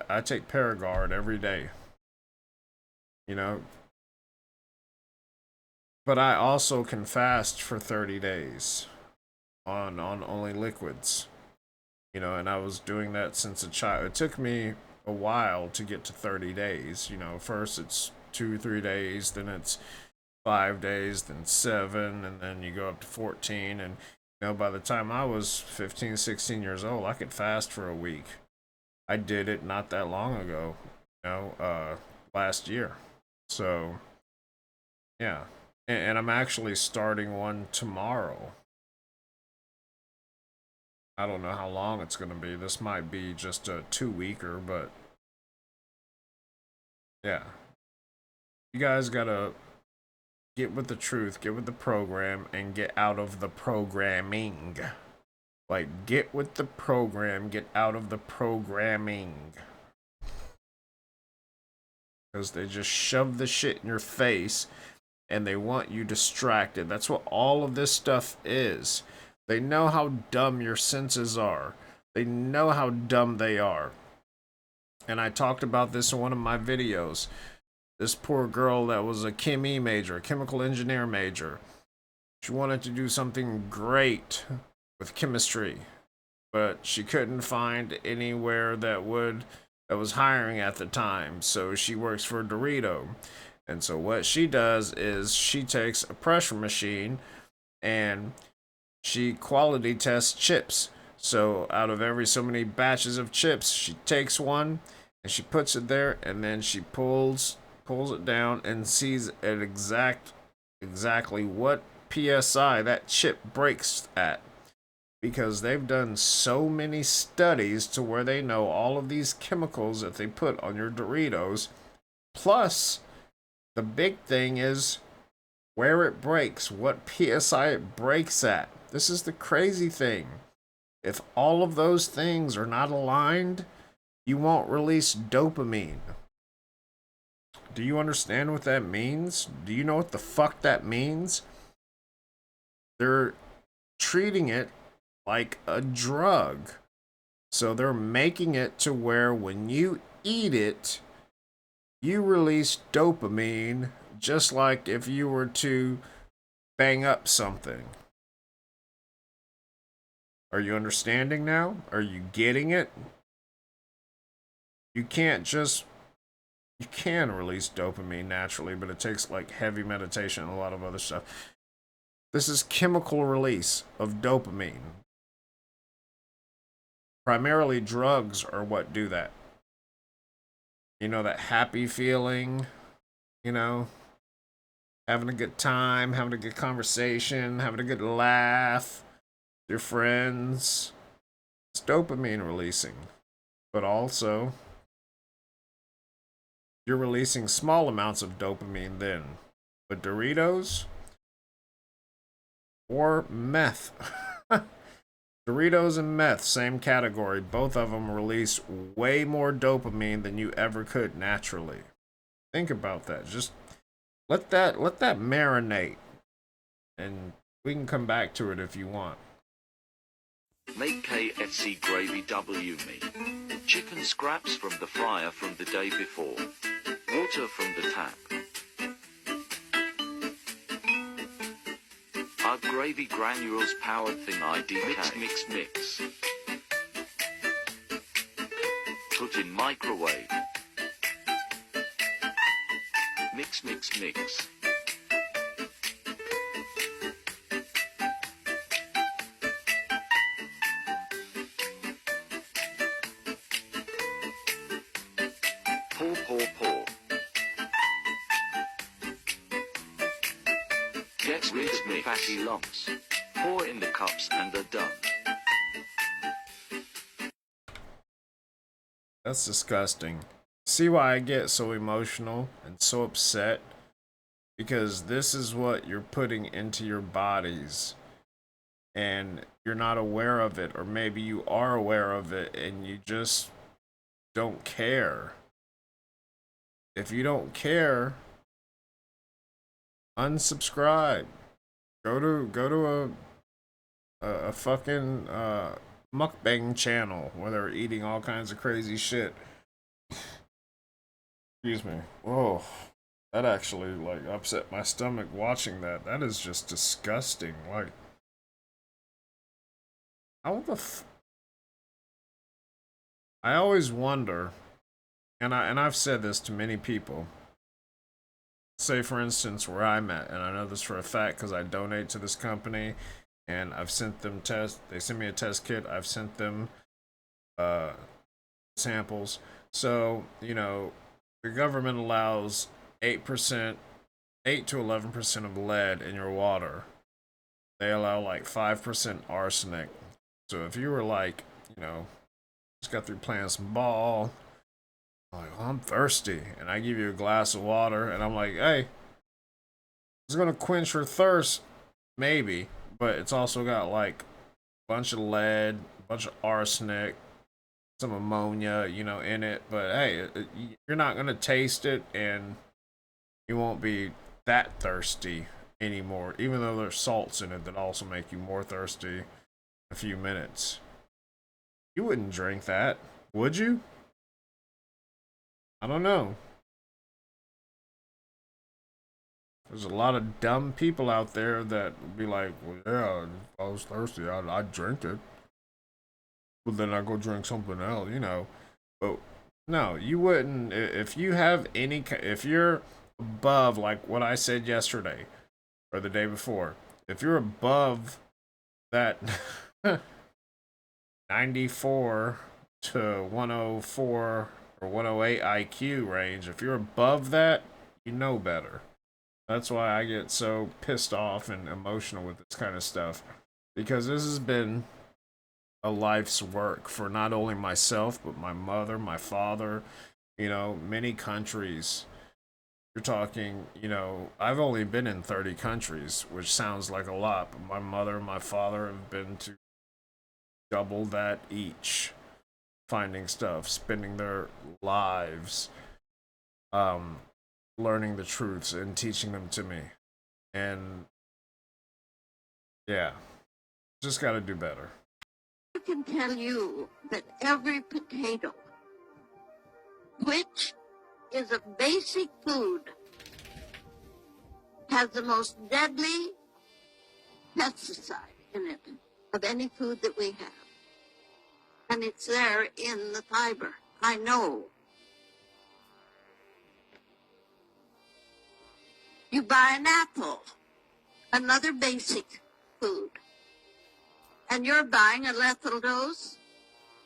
I take Paragard every day. You know? But I also can fast for 30 days on only liquids. You know, and I was doing that since a child. It took me a while to get to 30 days. You know, first it's 2-3 days, then it's 5 days, then 7, and then you go up to 14. And, you know, by the time I was 15, 16 years old, I could fast for a week. I did it not that long ago, you know, last year. So, yeah. And I'm actually starting one tomorrow. I don't know how long it's going to be. This might be just a 2-weeker, but yeah. You guys got to get with the truth, get with the program, and get out of the programming. Like, get with the program, get out of the programming. Because they just shove the shit in your face and they want you distracted. That's what all of this stuff is. They know how dumb your senses are. They know how dumb they are. And I talked about this in one of my videos. This poor girl that was a ChemE major, a chemical engineer major. She wanted to do something great with chemistry, but she couldn't find anywhere that was hiring at the time. So she works for Dorito. And so what she does is she takes a pressure machine and she quality tests chips. So out of every so many batches of chips, she takes one and she puts it there, and then she pulls it down and sees at exactly what PSI that chip breaks at. Because they've done so many studies to where they know all of these chemicals that they put on your Doritos. Plus, the big thing is where it breaks, what PSI it breaks at. This is the crazy thing. If all of those things are not aligned, you won't release dopamine. Do you understand what that means? Do you know what the fuck that means? They're treating it like a drug. So they're making it to where when you eat it, you release dopamine just like if you were to bang up something. Are you understanding now? Are you getting it? You can release dopamine naturally, but it takes like heavy meditation and a lot of other stuff. This is chemical release of dopamine. Primarily drugs are what do that. You know, that happy feeling, you know, having a good time, having a good conversation, having a good laugh with your friends. It's dopamine releasing. But also, you're releasing small amounts of dopamine then. But Doritos or meth. Doritos and meth, same category. Both of them release way more dopamine than you ever could naturally. Think about that. Just let that marinate, and we can come back to it if you want. Make KFC gravy W meat. Chicken scraps from the fryer from the day before. Water from the tap. Our gravy granules powered thing IDK. Mix. Put in microwave. Mix. Pour. Get rid of the fatty lumps. Pour in the cups and they're done. That's disgusting. See why I get so emotional and so upset? Because this is what you're putting into your bodies, and you're not aware of it, or maybe you are aware of it and you just don't care. If you don't care, unsubscribe. Go to a fucking mukbang channel where they're eating all kinds of crazy shit. Excuse me. Oh, that actually like upset my stomach watching that. That is just disgusting. Like, how the I always wonder, and I've said this to many people. Say, for instance, where I'm at, and I know this for a fact because I donate to this company, and I've sent them tests. They sent me a test kit. I've sent them samples. So, you know, the government allows 8 to 11% of lead in your water. They allow like 5% arsenic. So if you were like, you know, just got through playing some ball, like, oh, I'm thirsty, and I give you a glass of water, and I'm like, hey, it's gonna quench your thirst, maybe, but it's also got like a bunch of lead, a bunch of arsenic, some ammonia, you know, in it. But hey, you're not gonna taste it, and you won't be that thirsty anymore, even though there's salts in it that also make you more thirsty in a few minutes. You wouldn't drink that, would you? I don't know. There's a lot of dumb people out there that would be like, well, yeah, if I was thirsty, I'd drink it. But then I'd go drink something else, you know. But no, you wouldn't. If you have if you're above, like what I said yesterday or the day before, if you're above that 94 to 104 or 108 IQ range, if you're above that, you know better. That's why I get so pissed off and emotional with this kind of stuff, because this has been a life's work for not only myself, but my mother, my father, you know, many countries. You're talking, you know, I've only been in 30 countries, which sounds like a lot, but my mother and my father have been to double that each, finding stuff, spending their lives learning the truths and teaching them to me. And yeah, just got to do better. I can tell you that every potato, which is a basic food, has the most deadly pesticide in it of any food that we have. And it's there in the fiber. I know. You buy an apple. another basic food. And you're buying a lethal dose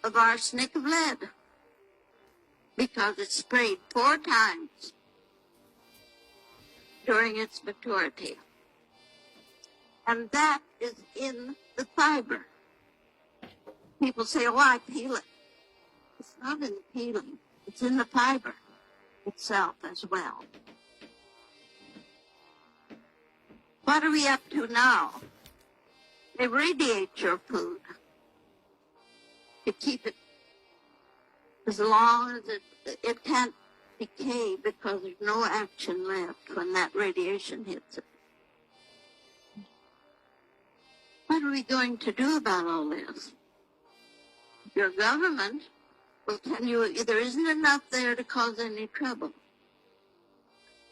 of arsenic of lead because it's sprayed 4 times during its maturity. And that is in the fiber. People say, oh, I peel it. It's not in the peeling. It's in the fiber itself as well. What are we up to now? They radiate your food to keep it as long as it can't decay because there's no action left when that radiation hits it. What are we going to do about all this? Your government will tell you there isn't enough there to cause any trouble.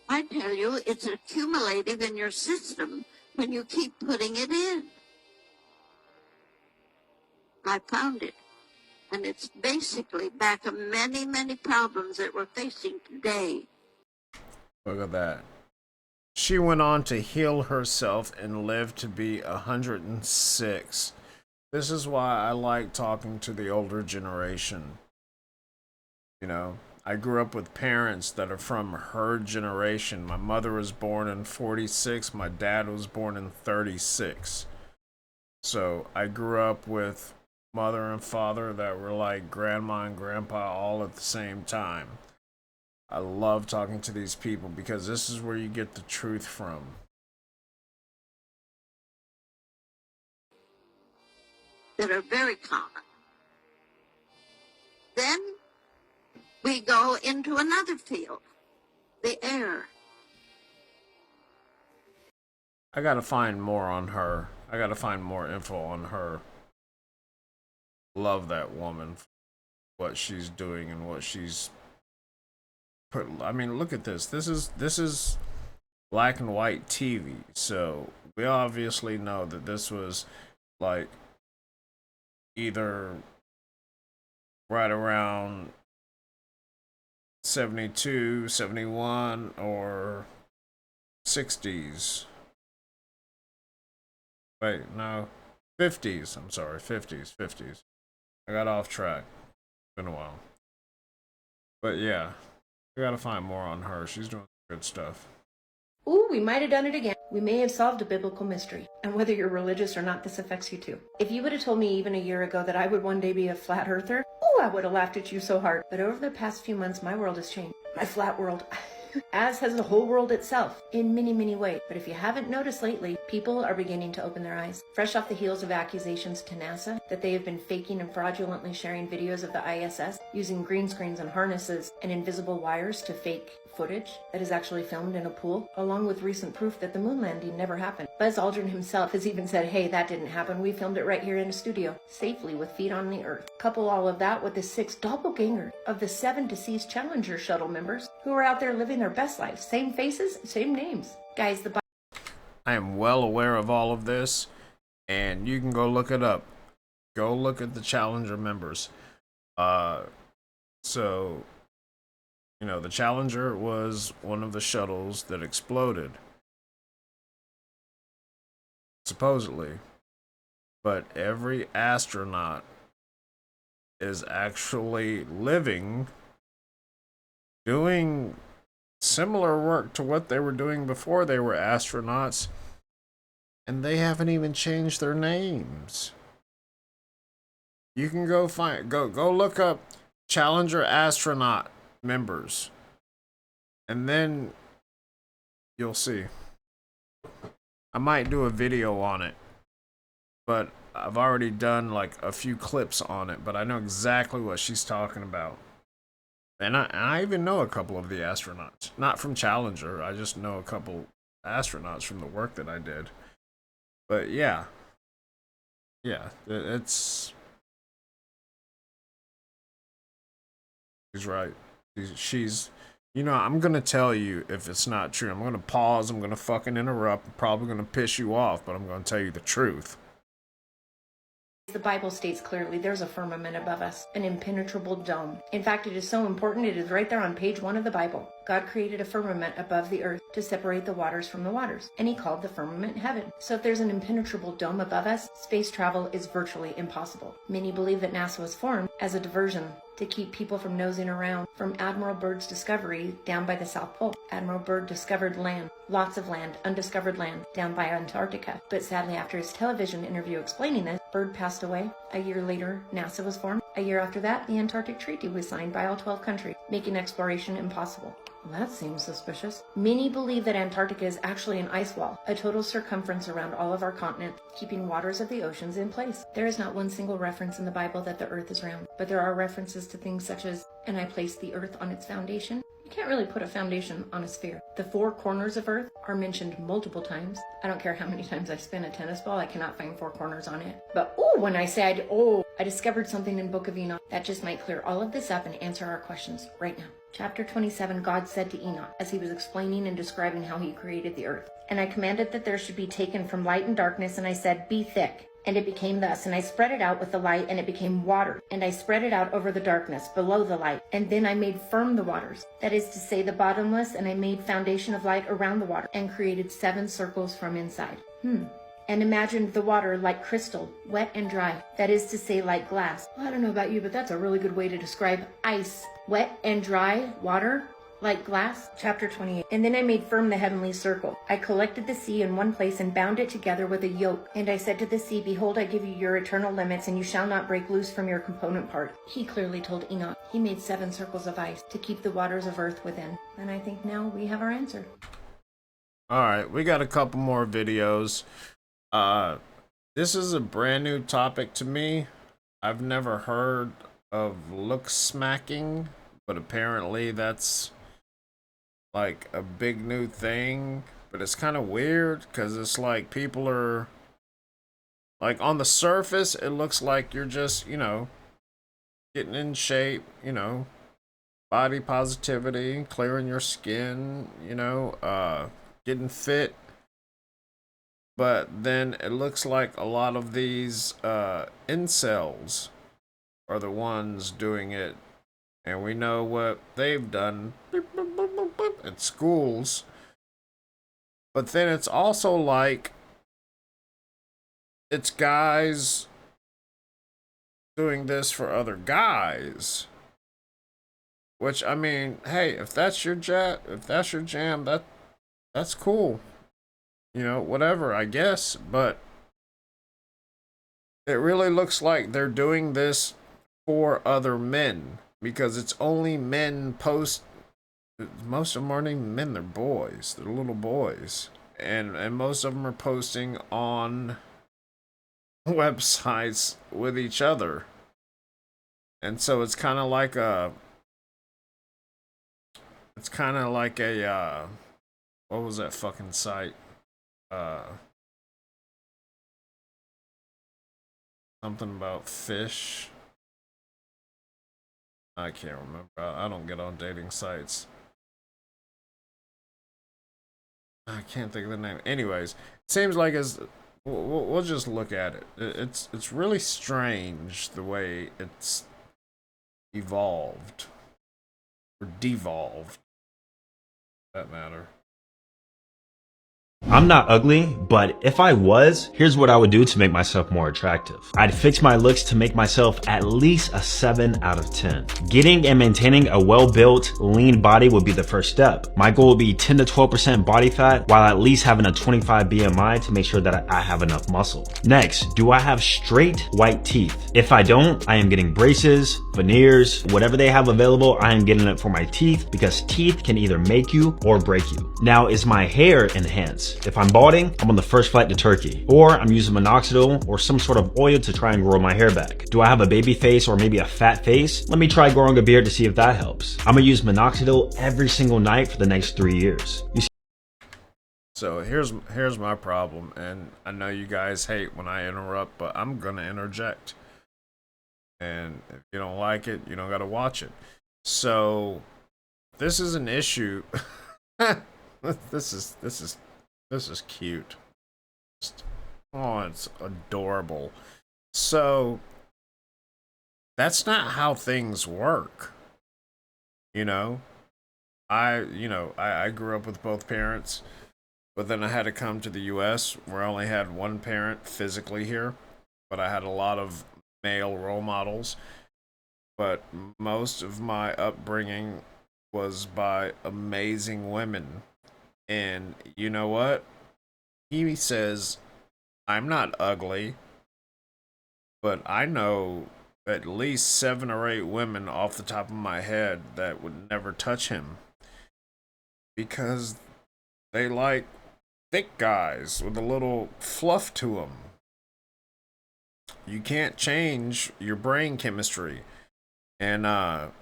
I tell you, it's accumulative in your system when you keep putting it in. I found it. And it's basically back of many, many problems that we're facing today. Look at that. She went on to heal herself and live to be 106. This is why I like talking to the older generation. You know, I grew up with parents that are from her generation. My mother was born in 46. My dad was born in 36. So I grew up with mother and father that were like grandma and grandpa all at the same time. I love talking to these people because this is where you get the truth from. That are very common. Then we go into another field, the air. I gotta find more on her. I gotta find more info on her. Love that woman, what she's doing and what she's put. I mean, look at this. This is black and white TV. So we obviously know that this was like either right around 72, 71, or 60s. Wait, no. 50s. I'm sorry. 50s. I got off track. Been a while. But yeah, we gotta find more on her. She's doing good stuff. Ooh, we might have done it again. We may have solved a biblical mystery. And whether you're religious or not, this affects you too. If you would have told me even a year ago that I would one day be a flat earther, ooh, I would have laughed at you so hard. But over the past few months, my world has changed. My flat world. As has the whole world itself, in many, many ways. But if you haven't noticed lately, people are beginning to open their eyes. Fresh off the heels of accusations to NASA that they have been faking and fraudulently sharing videos of the ISS using green screens and harnesses and invisible wires to fake footage that is actually filmed in a pool, along with recent proof that the moon landing never happened. Buzz Aldrin himself has even said, hey, that didn't happen. We filmed it right here in a studio, safely with feet on the earth. Couple all of that with the 6 doppelganger of the 7 deceased Challenger shuttle members who are out there living their best lives. Same faces, same names. Guys, I am well aware of all of this, and you can go look it up. Go look at the Challenger members. So, you know, the Challenger was one of the shuttles that exploded. Supposedly. But every astronaut is actually living, doing similar work to what they were doing before they were astronauts, and they haven't even changed their names. You can go look up Challenger astronaut members, and then you'll see. I might do a video on it, but I've already done like a few clips on it, but I know exactly what she's talking about. And I even know a couple of the astronauts. Not from Challenger, I just know a couple astronauts from the work that I did. But yeah. Yeah, it's... She's right. She's... You know, I'm gonna tell you if it's not true. I'm gonna pause, I'm gonna fucking interrupt. I'm probably gonna piss you off, but I'm gonna tell you the truth. the Bible states clearly there's a firmament above us, an impenetrable dome. In fact, it is so important it is right there on page 1 of the Bible. God created a firmament above the earth to separate the waters from the waters, and he called the firmament heaven. So if there's an impenetrable dome above us, space travel is virtually impossible. Many believe that NASA was formed as a diversion to keep people from nosing around from Admiral Byrd's discovery down by the South Pole. Admiral Byrd discovered land, lots of land, undiscovered land, down by Antarctica. But sadly, after his television interview explaining this, Byrd passed away. A year later, NASA was formed. A year after that, the Antarctic Treaty was signed by all 12 countries, making exploration impossible. Well, that seems suspicious. Many believe that Antarctica is actually an ice wall, a total circumference around all of our continent, keeping waters of the oceans in place. There is not one single reference in the Bible that the earth is round, but there are references to things such as, and I placed the earth on its foundation. You can't really put a foundation on a sphere. The four corners of earth are mentioned multiple times. I don't care how many times I spin a tennis ball, I cannot find four corners on it. But when I said, I discovered something in Book of Enoch, that just might clear all of this up and answer our questions right now. Chapter 27, God said to Enoch, as he was explaining and describing how he created the earth, "And I commanded that there should be taken from light and darkness, and I said, be thick. And it became thus, and I spread it out with the light, and it became water. And I spread it out over the darkness, below the light. And then I made firm the waters, that is to say, the bottomless, and I made foundation of light around the water, and created 7 circles from inside." And imagined the water like crystal, wet and dry, that is to say, like glass. Well, I don't know about you, but that's a really good way to describe ice. Wet and dry water, like glass. Chapter 28. "And then I made firm the heavenly circle. I collected the sea in one place and bound it together with a yoke. And I said to the sea, behold, I give you your eternal limits, and you shall not break loose from your component part." He clearly told Enoch he made 7 circles of ice to keep the waters of earth within. And I think now we have our answer. Alright, we got a couple more videos. This is a brand new topic to me. I've never heard of look smacking, but apparently that's like a big new thing. But it's kind of weird because it's like people are like, on the surface it looks like you're just, getting in shape, body positivity, clearing your skin, getting fit. But then it looks like a lot of these incels are the ones doing it. And we know what they've done at schools. But then it's also like it's guys doing this for other guys. Which, I mean, hey, if that's your jam, that's cool. Whatever, I guess. But it really looks like they're doing this for other men, because it's only men post. Most of them aren't even men, they're boys. They're little boys. And most of them are posting on websites with each other. And so it's kind of like a what was that fucking site? Something about fish. I can't remember. I don't get on dating sites. I can't think of the name. Anyways, it seems like we'll just look at it. It's really strange the way it's evolved or devolved. That matter. I'm not ugly, but if I was, here's what I would do to make myself more attractive. I'd fix my looks to make myself at least a 7 out of 10. Getting and maintaining a well-built, lean body would be the first step. My goal would be 10 to 12% body fat, while at least having a 25 BMI to make sure that I have enough muscle. Next, do I have straight white teeth? If I don't, I am getting braces, veneers, whatever they have available, I am getting it for my teeth, because teeth can either make you or break you. Now, is my hair enhanced? If I'm balding, I'm on the first flight to Turkey, or I'm using minoxidil or some sort of oil to try and grow my hair back. Do I have a baby face or maybe a fat face? Let me try growing a beard to see if that helps. I'm gonna use minoxidil every single night for the next 3 years. So here's my problem, and I know you guys hate when I interrupt, but I'm gonna interject. And if you don't like it, you don't gotta watch it. So this is an issue. This is cute. Oh, it's adorable. So that's not how things work. I grew up with both parents, but then I had to come to the US where I only had one parent physically here, but I had a lot of male role models. But most of my upbringing was by amazing women. And you know what? He says, I'm not ugly, but I know at least 7 or 8 women off the top of my head that would never touch him because they like thick guys with a little fluff to them. You can't change your brain chemistry. And and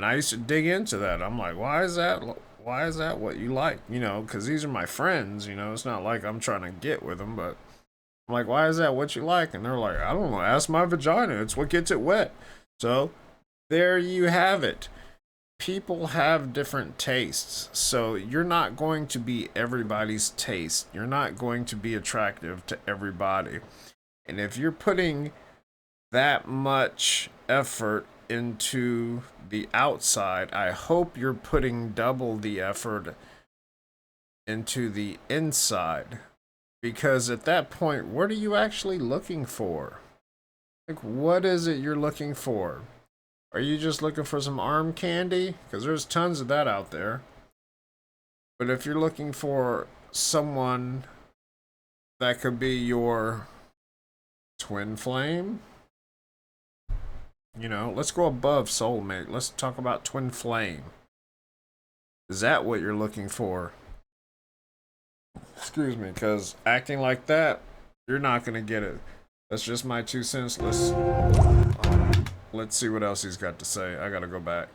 I used to dig into that. I'm like, why is that? Why is that what you like? Because these are my friends. It's not like I'm trying to get with them, but I'm like, why is that what you like? And they're like, I don't know. Ask my vagina. It's what gets it wet. So there you have it. People have different tastes. So you're not going to be everybody's taste. You're not going to be attractive to everybody. And if you're putting that much effort into the outside, I hope you're putting double the effort into the inside. Because at that point, what are you actually looking for? Like, what is it you're looking for? Are you just looking for some arm candy? Because there's tons of that out there. But if you're looking for someone that could be your twin flame, let's go above soulmate. Let's talk about twin flame. Is that what you're looking for? Excuse me, because acting like that, you're not going to get it. That's just my 2 cents. Let's see what else he's got to say. I got to go back.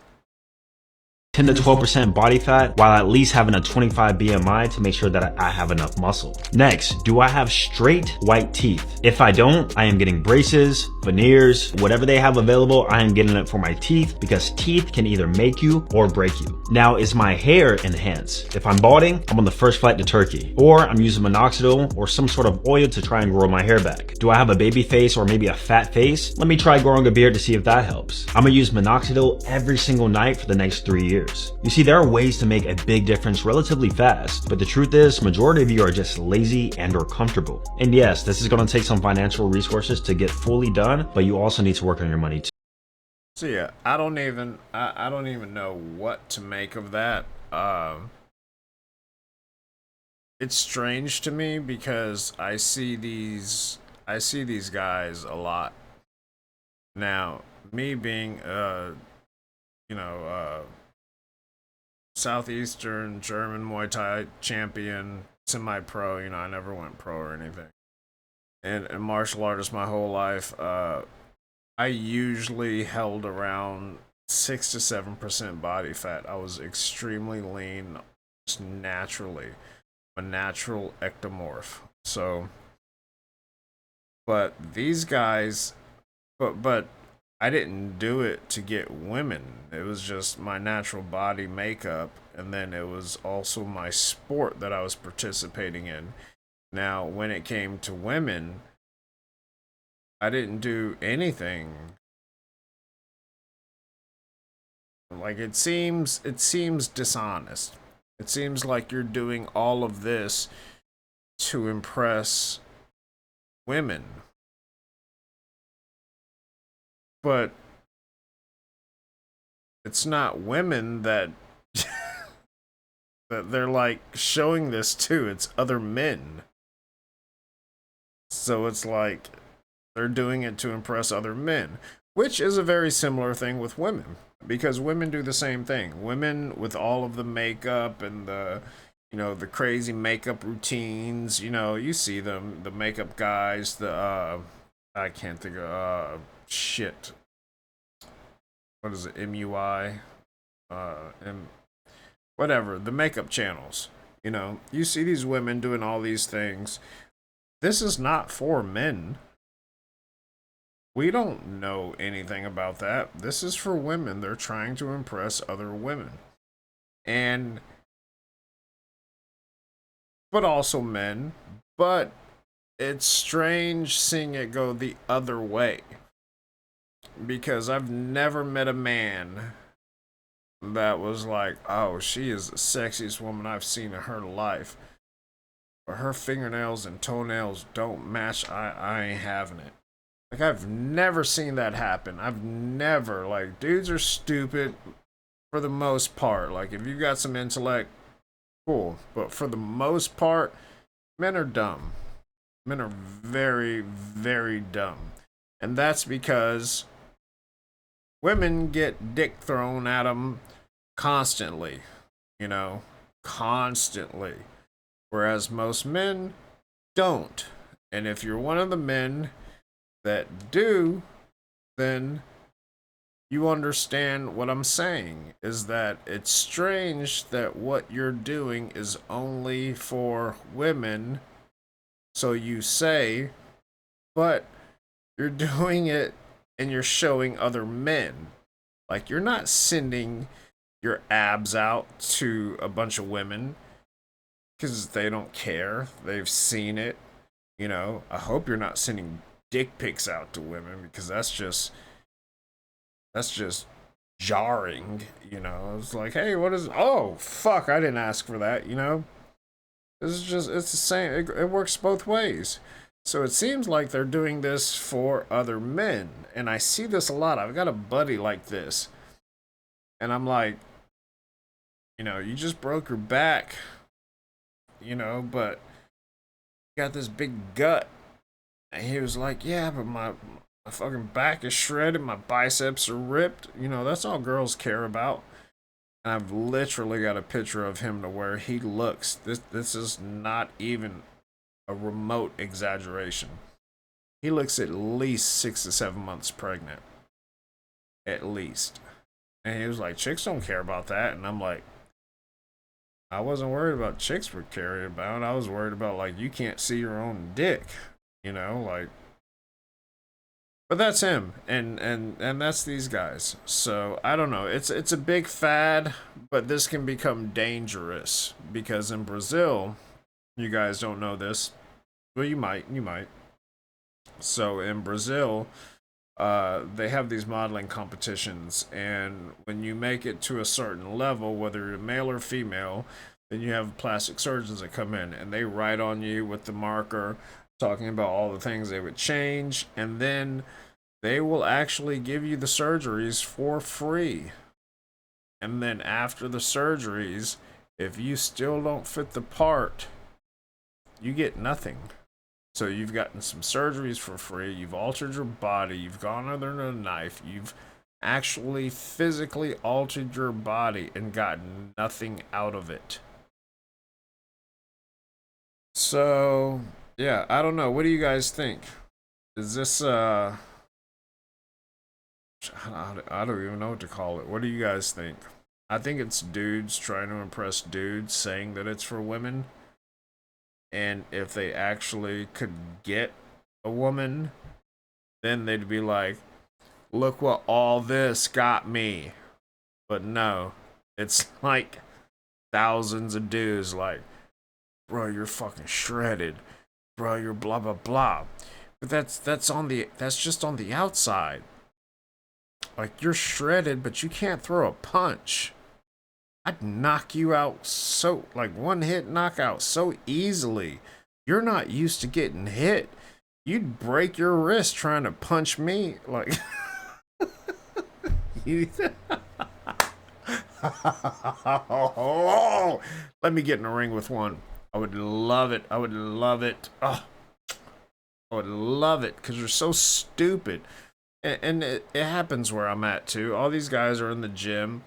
10 to 12% body fat while at least having a 25 BMI to make sure that I have enough muscle. Next, do I have straight white teeth? If I don't, I am getting braces, veneers, whatever they have available, I am getting it for my teeth because teeth can either make you or break you. Now, is my hair enhanced? If I'm balding, I'm on the first flight to Turkey, or I'm using minoxidil or some sort of oil to try and grow my hair back. Do I have a baby face or maybe a fat face? Let me try growing a beard to see if that helps. I'm gonna use minoxidil every single night for the next 3 years. You see, there are ways to make a big difference relatively fast, but the truth is, majority of you are just lazy and or comfortable. And yes, this is going to take some financial resources to get fully done, but you also need to work on your money too. So yeah, I don't even know what to make of that. It's strange to me because I see these guys a lot. Now, me being Southeastern German Muay Thai champion, semi-pro, I never went pro or anything. And martial artist my whole life, I usually held around 6 to 7% body fat. I was extremely lean, just naturally. A natural ectomorph. So, but these guys, but I didn't do it to get women. It was just my natural body makeup, and then it was also my sport that I was participating in. Now, when it came to women, I didn't do anything. Like, it seems dishonest. It seems like you're doing all of this to impress women. But it's not women that that they're like showing this to, it's other men. So it's like they're doing it to impress other men, which is a very similar thing with women, because women do the same thing. Women with all of the makeup and the the crazy makeup routines, you see them, the makeup guys, the I can't think of shit. What is it? MUI, whatever, the makeup channels. You see these women doing all these things. This is not for men. We don't know anything about that. This is for women. They're trying to impress other women. But also men. But it's strange seeing it go the other way. Because I've never met a man that was like, oh, she is the sexiest woman I've seen in her life. But her fingernails and toenails don't match. I ain't having it. Like, I've never seen that happen. I've never, like, dudes are stupid for the most part. Like, if you got some intellect, cool. But for the most part, men are dumb. Men are very, very dumb. And that's because women get dick thrown at them constantly. You know, constantly. Whereas most men don't. And if you're one of the men that do, then you understand what I'm saying, is that it's strange that what you're doing is only for women, so you say, but you're doing it and you're showing other men. Like, you're not sending your abs out to a bunch of women because they don't care. They've seen it. You know, I hope you're not sending dick pics out to women, because that's just jarring. You know, it's like, hey, what is, oh fuck, I didn't ask for that. You know, this is just, it's the same. It works both ways. So it seems like they're doing this for other men, and I see this a lot. I've got a buddy like this, and I'm like, you know, you just broke your back, you know, but you got this big gut. And he was like, yeah, but my fucking back is shredded, my biceps are ripped. You know, that's all girls care about. And I've literally got a picture of him to where he looks, this is not even a remote exaggeration. He looks at least 6 to 7 months pregnant. At least. And he was like, chicks don't care about that. And I'm like, I wasn't worried about chicks would care about. I was worried about, like, you can't see your own dick. You know, like, but that's him, and that's these guys. So I don't know. It's a big fad, but this can become dangerous, because in Brazil, you guys don't know this, well, you might. So in Brazil, they have these modeling competitions, and when you make it to a certain level, whether you're male or female, then you have plastic surgeons that come in and they write on you with the marker, talking about all the things they would change, and then they will actually give you the surgeries for free. And then after the surgeries, if you still don't fit the part, you get nothing. So you've gotten some surgeries for free, you've altered your body, you've gone under the knife, you've actually physically altered your body and gotten nothing out of it. So yeah, I don't know. What do you guys think? Is this, I don't even know what to call it. What do you guys think? I think it's dudes trying to impress dudes, saying that it's for women. And if they actually could get a woman, then they'd be like, look what all this got me. But no, it's like thousands of dudes like, bro, you're fucking shredded. Bro, you're blah blah blah. But that's just on the outside. Like, you're shredded, but you can't throw a punch. I'd knock you out so, like, one hit knockout so easily. You're not used to getting hit. You'd break your wrist trying to punch me. Like, let me get in the ring with one. I would love it. I would love it. Oh, I would love it, because you're so stupid. And it happens where I'm at too. All these guys are in the gym,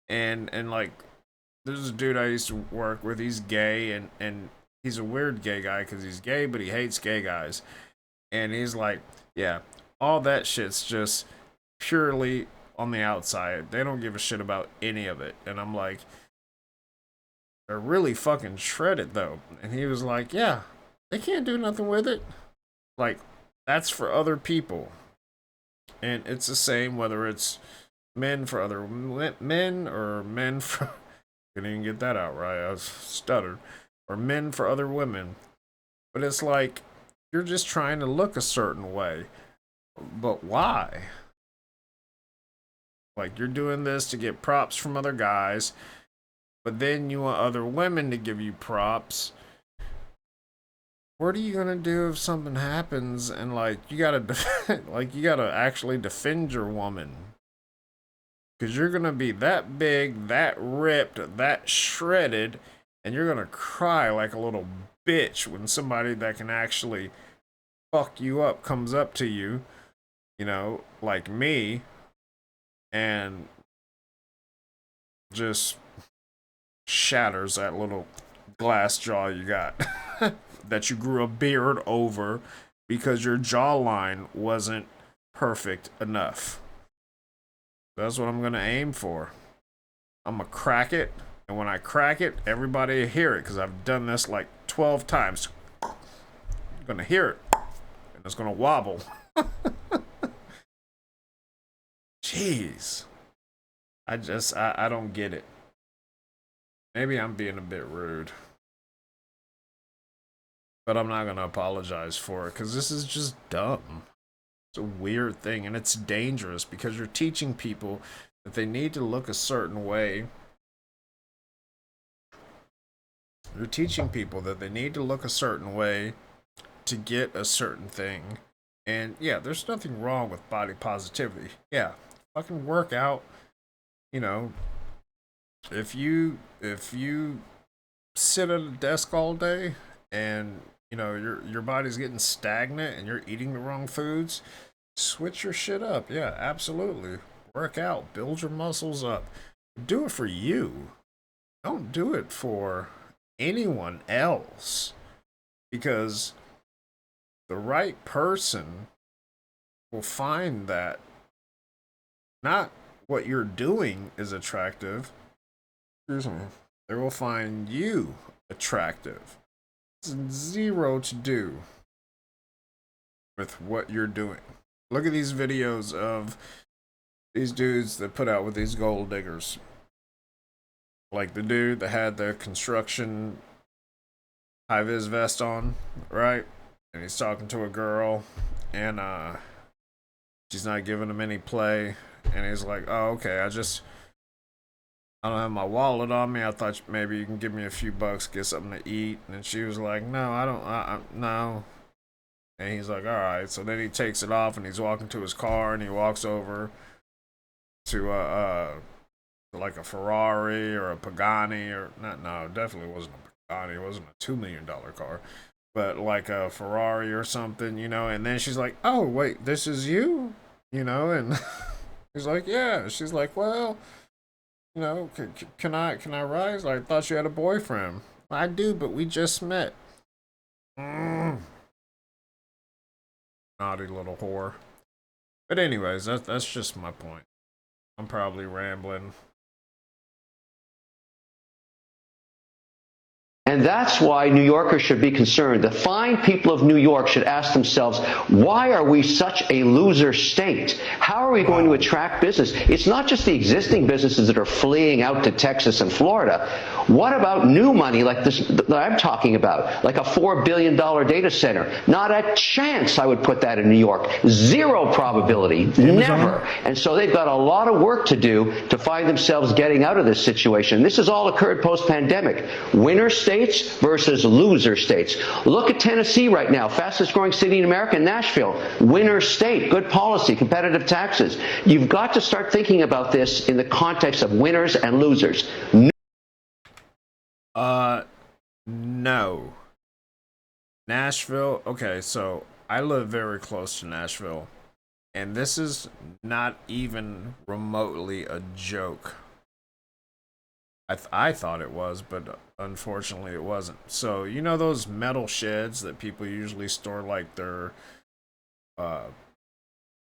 and like, there's a dude I used to work with. He's gay, and he's a weird gay guy because he's gay, but he hates gay guys. And he's like, yeah, all that shit's just purely on the outside. They don't give a shit about any of it. And I'm like, they're really fucking shredded though. And he was like, yeah, they can't do nothing with it. Like, that's for other people. And it's the same whether it's men for other men, or men for, couldn't even get that out right, I was stuttered, or men for other women. But it's like, you're just trying to look a certain way. But why? Like, you're doing this to get props from other guys, but then you want other women to give you props. What are you gonna do if something happens and like you gotta you gotta actually defend your woman? Because you're gonna be that big, that ripped, that shredded, and you're gonna cry like a little bitch when somebody that can actually fuck you up comes up to you, you know, like me, and just shatters that little glass jaw you got that you grew a beard over because your jawline wasn't perfect enough. That's what I'm gonna aim for. I'm gonna crack it, and when I crack it, everybody will hear it because I've done this like 12 times. You're gonna hear it, and it's gonna wobble. Jeez. I don't get it. Maybe I'm being a bit rude. But I'm not gonna apologize for it, because this is just dumb. It's a weird thing, and it's dangerous because you're teaching people that they need to look a certain way. You're teaching people that they need to look a certain way to get a certain thing. And yeah, there's nothing wrong with body positivity. Yeah, fucking work out. You know, if you sit at a desk all day and you know your body's getting stagnant and you're eating the wrong foods, switch your shit up. Yeah, absolutely. Work out, build your muscles up. Do it for you. Don't do it for anyone else, because the right person will find that not what you're doing is attractive. Excuse me. They will find you attractive. It's zero to do with what you're doing. Look at these videos of these dudes that put out with these gold diggers. Like the dude that had the construction high-vis vest on, right? And he's talking to a girl, and she's not giving him any play. And he's like, oh, okay, I don't have my wallet on me. I thought maybe you can give me a few bucks, get something to eat. And she was like, no, I don't, no. And he's like, all right. So then he takes it off and he's walking to his car, and he walks over to like a Ferrari or a Pagani, or not. No, it definitely wasn't a Pagani. It wasn't a $2 million car, but like a Ferrari or something, you know. And then she's like, oh wait, this is you, you know. And he's like, yeah. She's like, well, you know, can I rise? I thought you had a boyfriend. I do, but we just met. Naughty little whore. But anyways, that's just my point. I'm probably rambling. And that's why New Yorkers should be concerned. The fine people of New York should ask themselves, why are we such a loser state? How are we going to attract business? It's not just the existing businesses that are fleeing out to Texas and Florida. What about new money like this that I'm talking about, like a $4 billion data center? Not a chance I would put that in New York. Zero probability. Never. And so they've got a lot of work to do to find themselves getting out of this situation. This has all occurred post-pandemic. Winner states versus loser states. Look at Tennessee right now, fastest growing city in America, Nashville. Winner state, good policy, competitive taxes. You've got to start thinking about this in the context of winners and losers. No. Nashville, okay, so I live very close to Nashville, and this is not even remotely a joke. I thought it was, but unfortunately it wasn't. So, you know those metal sheds that people usually store like their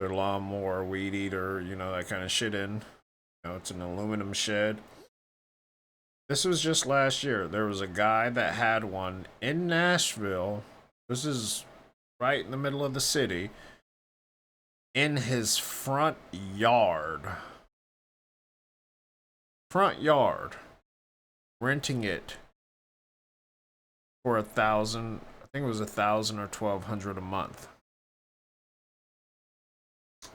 lawnmower, weed eater, you know, that kind of shit in? You know, it's an aluminum shed. This was just last year. There was a guy that had one in Nashville. This is right in the middle of the city. In his front yard. Renting it for $1,000. I think it was $1,000 or $1,200 a month.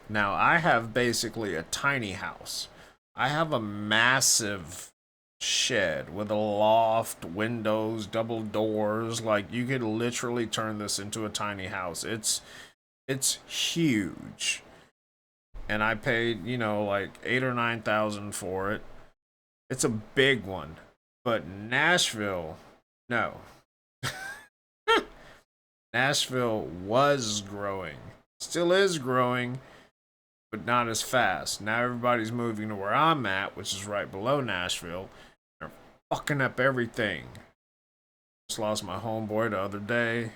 Now, I have basically a tiny house. I have a massive shed with a loft, windows, double doors. Like, you could literally turn this into a tiny house. It's huge. And I paid, you know, like 8 or 9,000 for it. It's a big one. But Nashville, no. Nashville was growing. Still is growing, but not as fast. Now everybody's moving to where I'm at, which is right below Nashville. They're fucking up everything. Just lost my homeboy the other day,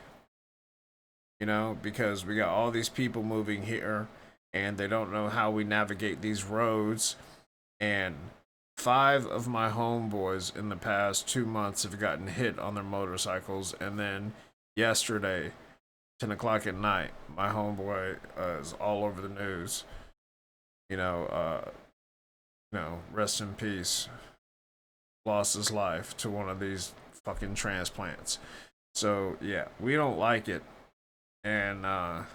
you know, because we got all these people moving here and they don't know how we navigate these roads. And 5 of my homeboys in the past 2 months have gotten hit on their motorcycles. And then yesterday, 10 o'clock at night, my homeboy is all over the news. You know, rest in peace. Lost his life to one of these fucking transplants. So yeah, we don't like it, and a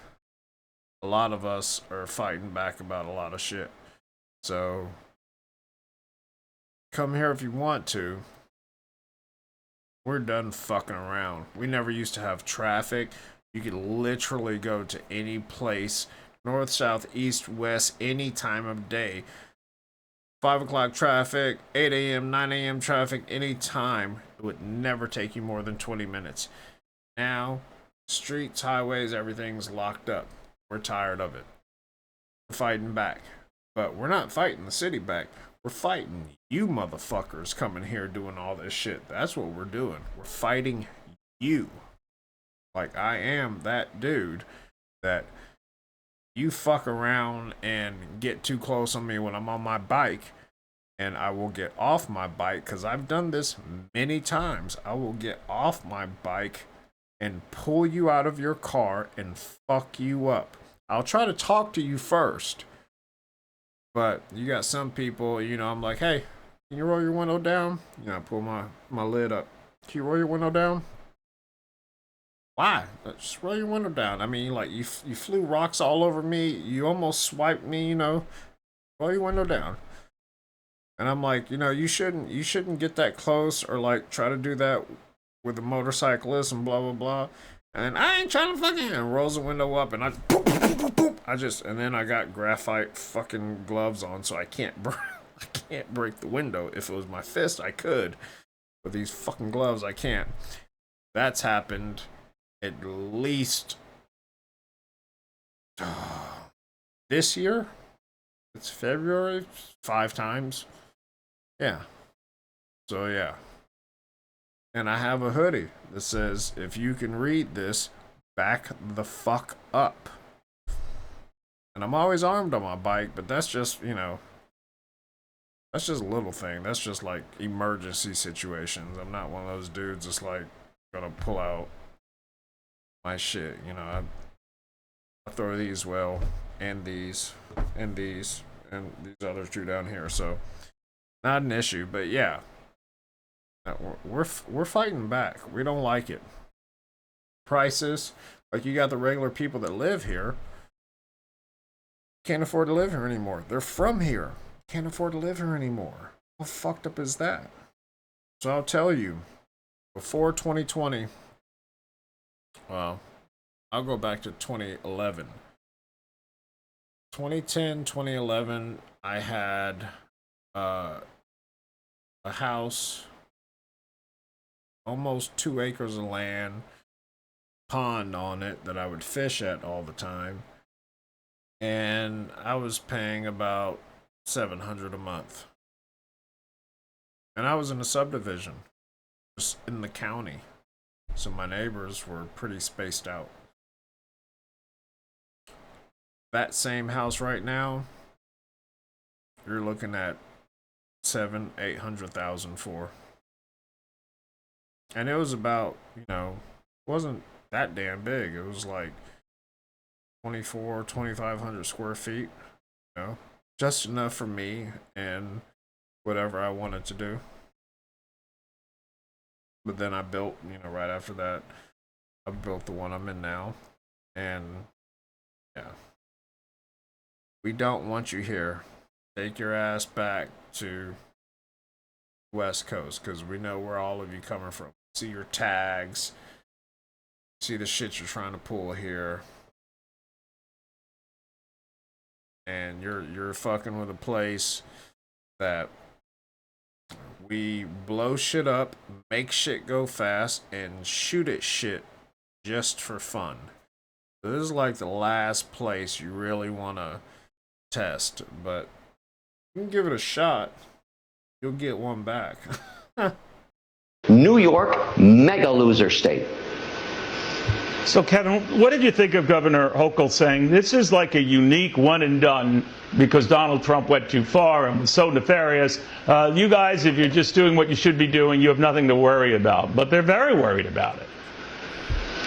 lot of us are fighting back about a lot of shit. So come here if you want to. We're done fucking around. We never used to have traffic. You could literally go to any place, north, south, east, west, any time of day. 5 o'clock traffic, 8 a.m., 9 a.m. traffic, any time. It would never take you more than 20 minutes. Now, streets, highways, everything's locked up. We're tired of it. We're fighting back. But we're not fighting the city back. We're fighting you motherfuckers coming here doing all this shit. That's what we're doing. We're fighting you. Like, I am that dude that you fuck around and get too close on me when I'm on my bike, and I will get off my bike, because I've done this many times. I will get off my bike and pull you out of your car and fuck you up. I'll try to talk to you first, but you got some people, you know, I'm like, hey, can you roll your window down? You know, I pull my lid up. Can you roll your window down? Why? Just roll your window down. I mean, like, you flew rocks all over me. You almost swiped me, you know. Roll your window down. And I'm like, you know, you shouldn't get that close, or like try to do that with a motorcyclist and blah blah blah. And I ain't trying to fucking, and rolls the window up, and I boop, boop, boop, boop. I just, and then I got graphite fucking gloves on, so I can't break the window. If it was my fist, I could. With these fucking gloves, I can't. That's happened at least this year. It's February, 5 times. Yeah. So yeah. And I have a hoodie that says, if you can read this, back the fuck up. And I'm always armed on my bike, but that's just, you know, that's just a little thing. That's just like emergency situations. I'm not one of those dudes that's like gonna pull out my shit, you know. I throw these well, and these, and these, and these other 2 down here. So not an issue, but yeah, we're fighting back. We don't like it. Prices, like, you got the regular people that live here, can't afford to live here anymore. They're from here, can't afford to live here anymore. How fucked up is that? So I'll tell you, before 2020, well, I'll go back to 2011. 2010, 2011, I had a house, almost 2 acres of land, pond on it that I would fish at all the time. And I was paying about $700 a month. And I was in a subdivision, just in the county. So my neighbors were pretty spaced out. That same house right now, you're looking at $700,000-800,000 for. And it was about, you know, wasn't that damn big. It was like 2,500 square feet, you know, just enough for me and whatever I wanted to do. But then I built, you know, right after that, I built the one I'm in now, and yeah. We don't want you here. Take your ass back to West Coast, because we know where all of you coming from. See your tags. See the shit you're trying to pull here. And you're fucking with a place that we blow shit up, make shit go fast, and shoot at shit just for fun. So this is like the last place you really want to test, but you can give it a shot. You'll get one back. New York, mega loser state. So, Kevin, what did you think of Governor Hochul saying this is like a unique one and done because Donald Trump went too far and was so nefarious? You guys, if you're just doing what you should be doing, you have nothing to worry about. But they're very worried about it.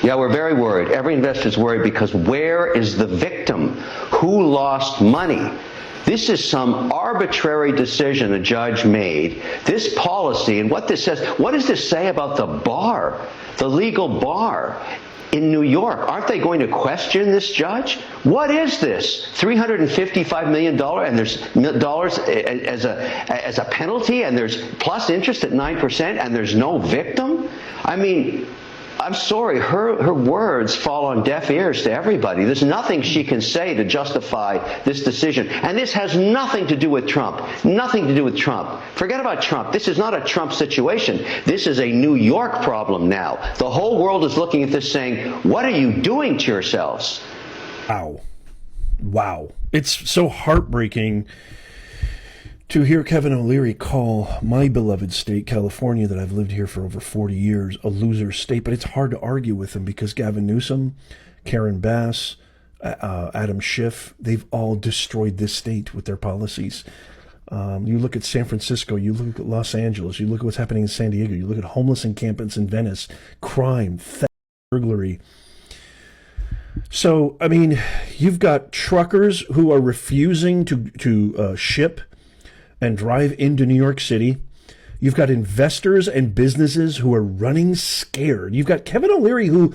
Yeah, we're very worried. Every investor's worried because where is the victim? Who lost money? This is some arbitrary decision a judge made. This policy and what this says, what does this say about the bar, the legal bar in New York? Aren't they going to question this judge? What is this? $355 million and there's dollars as a penalty, and there's plus interest at 9%, and there's no victim? I mean, I'm sorry, her words fall on deaf ears to everybody. There's nothing she can say to justify this decision. And this has nothing to do with Trump. Nothing to do with Trump. Forget about Trump. This is not a Trump situation. This is a New York problem now. The whole world is looking at this saying, what are you doing to yourselves? Wow. Wow. It's so heartbreaking to hear Kevin O'Leary call my beloved state, California, that I've lived here for over 40 years, a loser state. But it's hard to argue with him because Gavin Newsom, Karen Bass, Adam Schiff, they've all destroyed this state with their policies. You look at San Francisco, you look at Los Angeles, you look at what's happening in San Diego, you look at homeless encampments in Venice, crime, theft, burglary. So, I mean, you've got truckers who are refusing to ship and drive into New York City. You've got investors and businesses who are running scared. You've got Kevin O'Leary who,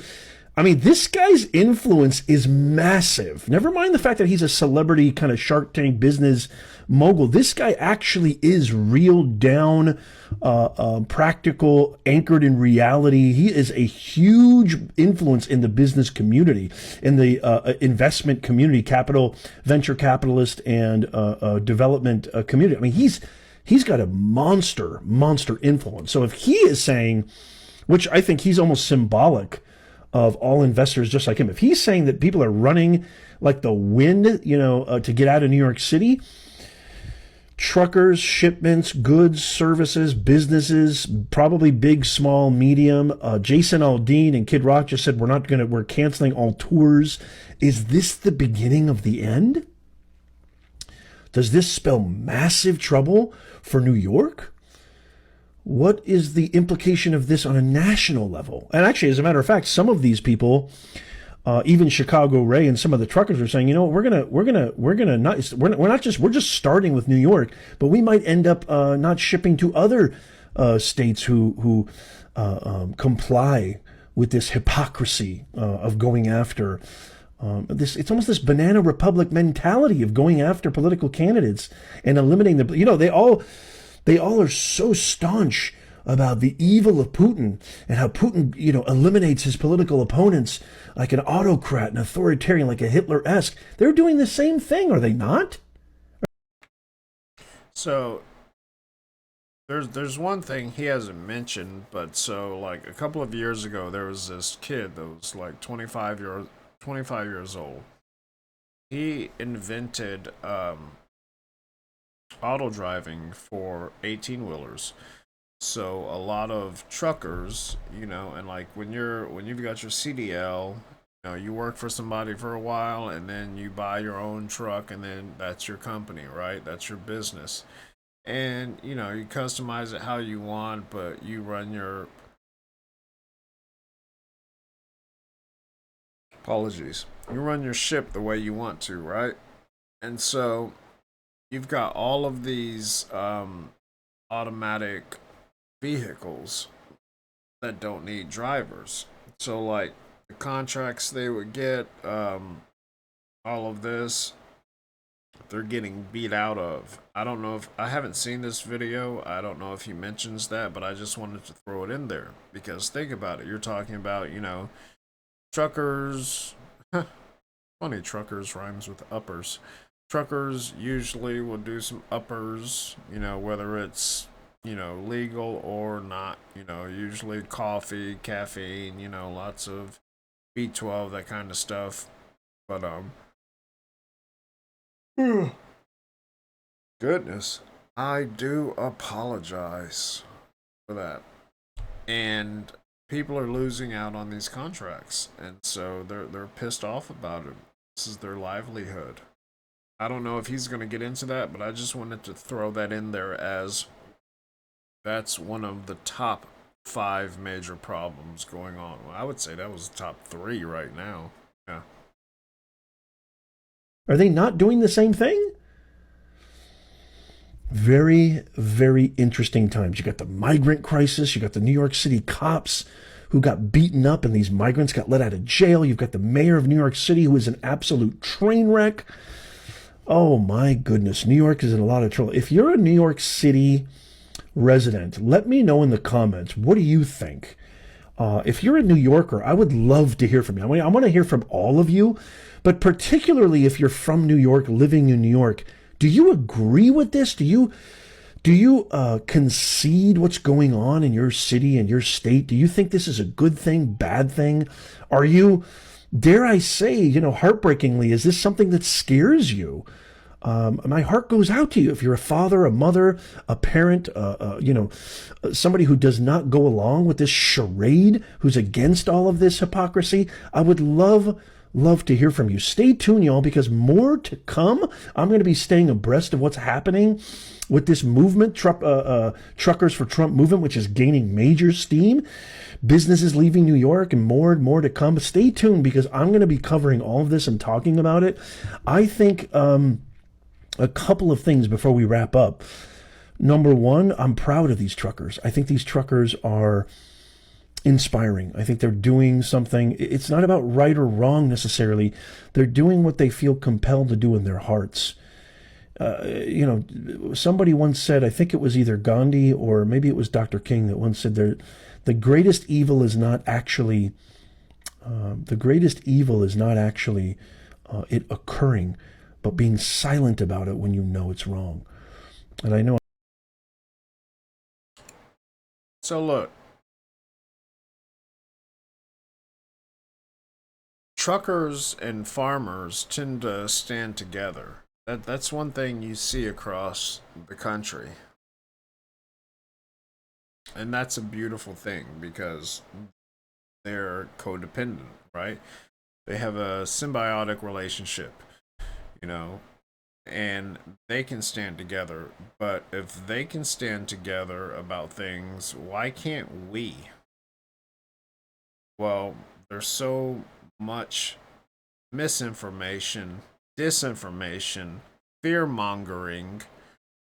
I mean, this guy's influence is massive. Never mind the fact that he's a celebrity kind of Shark Tank business mogul. This guy actually is real down, practical, anchored in reality. He is a huge influence in the business community, in the investment community, capital, venture capitalist, and development community. I mean, he's got a monster influence. So if he is saying, which I think he's almost symbolic of all investors just like him, if he's saying that people are running like the wind, to get out of New York City, truckers, shipments, goods, services, businesses, probably big, small, medium. Jason Aldean and Kid Rock just said we're canceling all tours. Is this the beginning of the end? Does this spell massive trouble for New York? What is the implication of this on a national level? And actually, as a matter of fact, some of these people, even Chicago Ray and some of the truckers are saying, we're just starting with New York, but we might end up not shipping to other states who comply with this hypocrisy of going after this. It's almost this banana republic mentality of going after political candidates and eliminating the. They all are so staunch about the evil of Putin and how Putin, eliminates his political opponents like an autocrat, an authoritarian, like a Hitler-esque. They're doing the same thing, are they not? So there's one thing he hasn't mentioned, but so like a couple of years ago, there was this kid that was like 25 years old. He invented auto driving for 18-wheelers. So a lot of truckers, and like when you've got your CDL, you work for somebody for a while and then you buy your own truck and then that's your company, right? That's your business. And you customize it how you want, but you run your you run your ship the way you want to, right? And so you've got all of these automatic vehicles that don't need drivers. So like the contracts they would get, all of this, they're getting beat out of. I don't know if I haven't seen this video. I don't know if he mentions that, but I just wanted to throw it in there because think about it. You're talking about, truckers. Funny, truckers rhymes with uppers. Truckers usually will do some uppers, whether it's, legal or not, usually coffee, caffeine, lots of B12, that kind of stuff. But, goodness, I do apologize for that. And people are losing out on these contracts, and so they're pissed off about it. This is their livelihood. I don't know if he's going to get into that, but I just wanted to throw that in there as that's one of the top 5 major problems going on. Well, I would say that was the top 3 right now. Yeah. Are they not doing the same thing? Very, very interesting times. You got the migrant crisis. You got the New York City cops who got beaten up and these migrants got let out of jail. You've got the mayor of New York City who is an absolute train wreck. Oh my goodness, New York is in a lot of trouble. If you're a New York City resident, let me know in the comments. What do you think? If you're a New Yorker, I would love to hear from you. I want to hear from all of you, but particularly if you're from New York, living in New York, do you agree with this? Do you concede what's going on in your city and your state? Do you think this is a good thing, bad thing? Are you, dare I say, heartbreakingly, is this something that scares you? My heart goes out to you if you're a father, a mother, a parent, somebody who does not go along with this charade, who's against all of this hypocrisy. I would love to hear from you. Stay tuned, y'all, because more to come. I'm going to be staying abreast of what's happening with this movement, Truckers for Trump movement, which is gaining major steam. Businesses leaving New York and more to come. Stay tuned because I'm going to be covering all of this and talking about it. I think a couple of things before we wrap up. Number one, I'm proud of these truckers. I think these truckers are inspiring. I think they're doing something. It's not about right or wrong necessarily. They're doing what they feel compelled to do in their hearts. Somebody once said, I think it was either Gandhi or maybe it was Dr. King that once said the greatest evil is not actually it occurring, but being silent about it when you know it's wrong. And I know. So look, truckers and farmers tend to stand together. That's one thing you see across the country. And that's a beautiful thing because they're codependent, right? They have a symbiotic relationship, and they can stand together. But if they can stand together about things, why can't we? Well, there's so much misinformation, disinformation, fear mongering.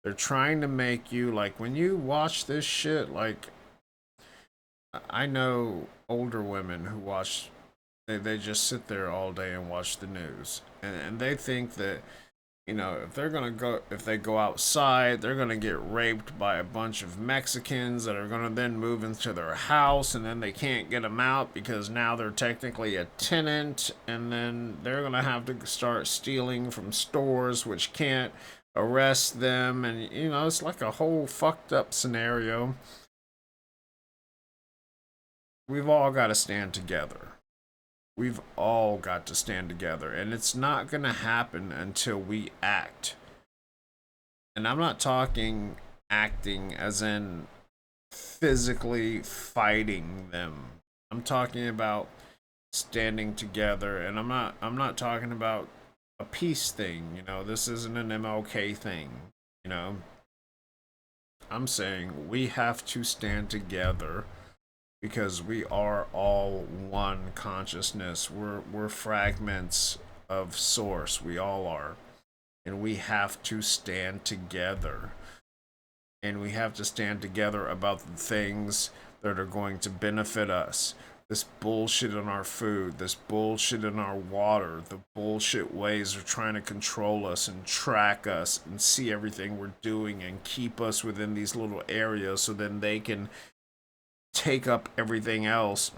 They're trying to make you, like, when you watch this shit, like, I know older women who watch, they just sit there all day and watch the news. And they think that, if they go outside, they're gonna get raped by a bunch of Mexicans that are gonna then move into their house, and then they can't get them out because now they're technically a tenant, and then they're gonna have to start stealing from stores which can't arrest them, and it's like a whole fucked up scenario. We've all got to stand together. We've all got to stand together, and it's not going to happen until we act. And I'm not talking acting as in physically fighting them. I'm talking about standing together, and I'm not talking about a peace thing. This isn't an MLK thing. I'm saying we have to stand together because we are all one consciousness. We're fragments of source. We all are. And we have to stand together. And we have to stand together about the things that are going to benefit us. This bullshit in our food, this bullshit in our water, the bullshit ways they're trying to control us and track us and see everything we're doing and keep us within these little areas so then they can take up everything else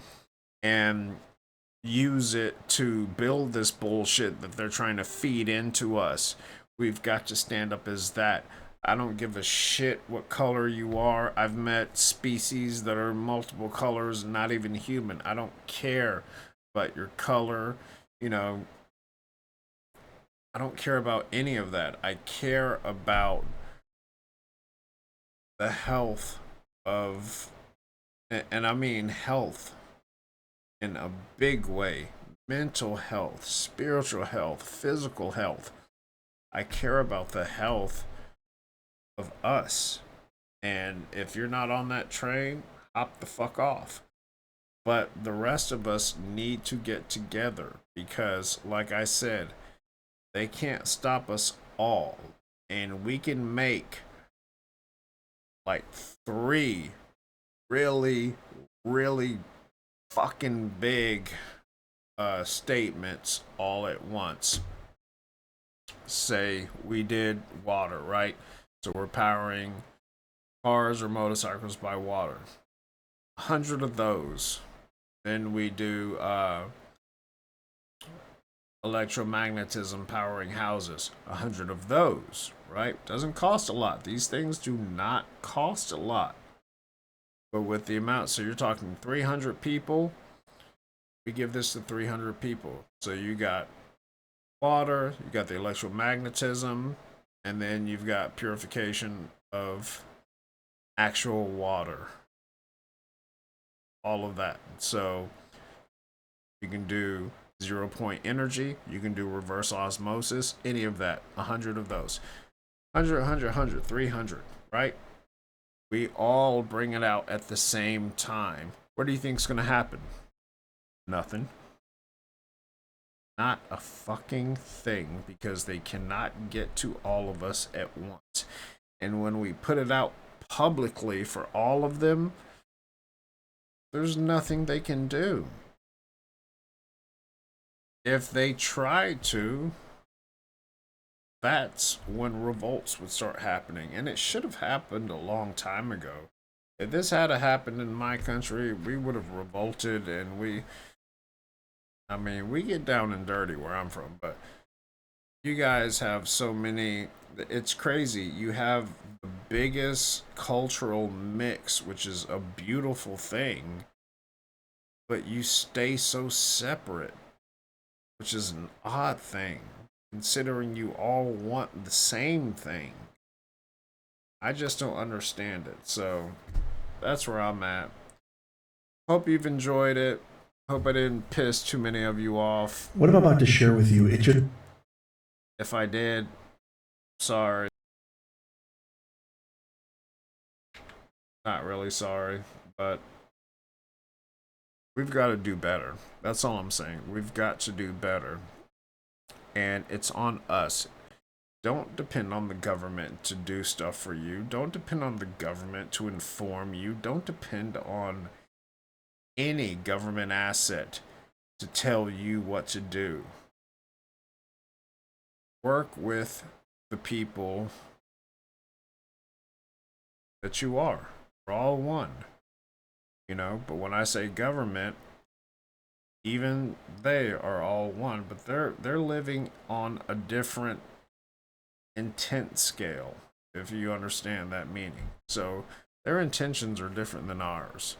and use it to build this bullshit that they're trying to feed into us. We've got to stand up as that. I don't give a shit what color you are. I've met species that are multiple colors, not even human. I don't care about your color. You know, I don't care about any of that. I care about the health of, and I mean health in a big way. Mental health, spiritual health, physical health. I care about the health of us. And if you're not on that train, hop the fuck off. But the rest of us need to get together because, like I said, they can't stop us all. And we can make like 3 really, really fucking big statements all at once. Say we did water, right? So we're powering cars or motorcycles by water. 100 of those. Then we do electromagnetism powering houses. 100 of those, right? Doesn't cost a lot. These things do not cost a lot. But with the amount, so you're talking 300 people, we give this to 300 people. So you got water, you got the electromagnetism, and then you've got purification of actual water. All of that. So you can do 0-point energy, you can do reverse osmosis, any of that. 100 of those. 100, 300, right? We all bring it out at the same time. What do you think's going to happen? Nothing. Not a fucking thing, because they cannot get to all of us at once. And when we put it out publicly for all of them, there's nothing they can do. If they try to, that's when revolts would start happening. And it should have happened a long time ago. If this had happened in my country, we would have revolted. And we get down and dirty where I'm from, but you guys have so many, it's crazy. You have the biggest cultural mix, which is a beautiful thing, but you stay so separate, which is an odd thing, considering you all want the same thing. I just don't understand it. So that's where I'm at. Hope you've enjoyed it. Hope I didn't piss too many of you off. What I'm about to share with you, it just... If I did, sorry. Not really sorry, but we've got to do better. That's all I'm saying. We've got to do better. And it's on us. Don't depend on the government to do stuff for you. Don't depend on the government to inform you. Don't depend on any government asset to tell you what to do. Work with the people that you are. We're all one. You know, but when I say government, even they are all one, but they're living on a different intent scale, if you understand that meaning. So their intentions are different than ours.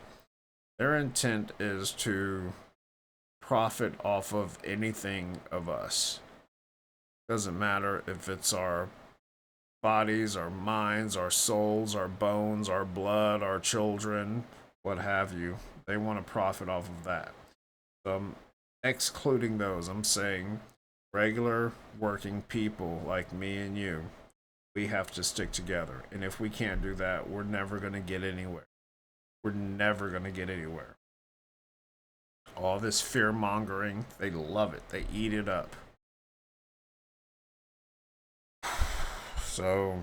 Their intent is to profit off of anything of us. Doesn't matter if it's our bodies, our minds, our souls, our bones, our blood, our children, what have you. They want to profit off of that. So I'm excluding those. I'm saying regular working people like me and you, we have to stick together. And if we can't do that, we're never going to get anywhere. We're never going to get anywhere. All this fear mongering, they love it. They eat it up. So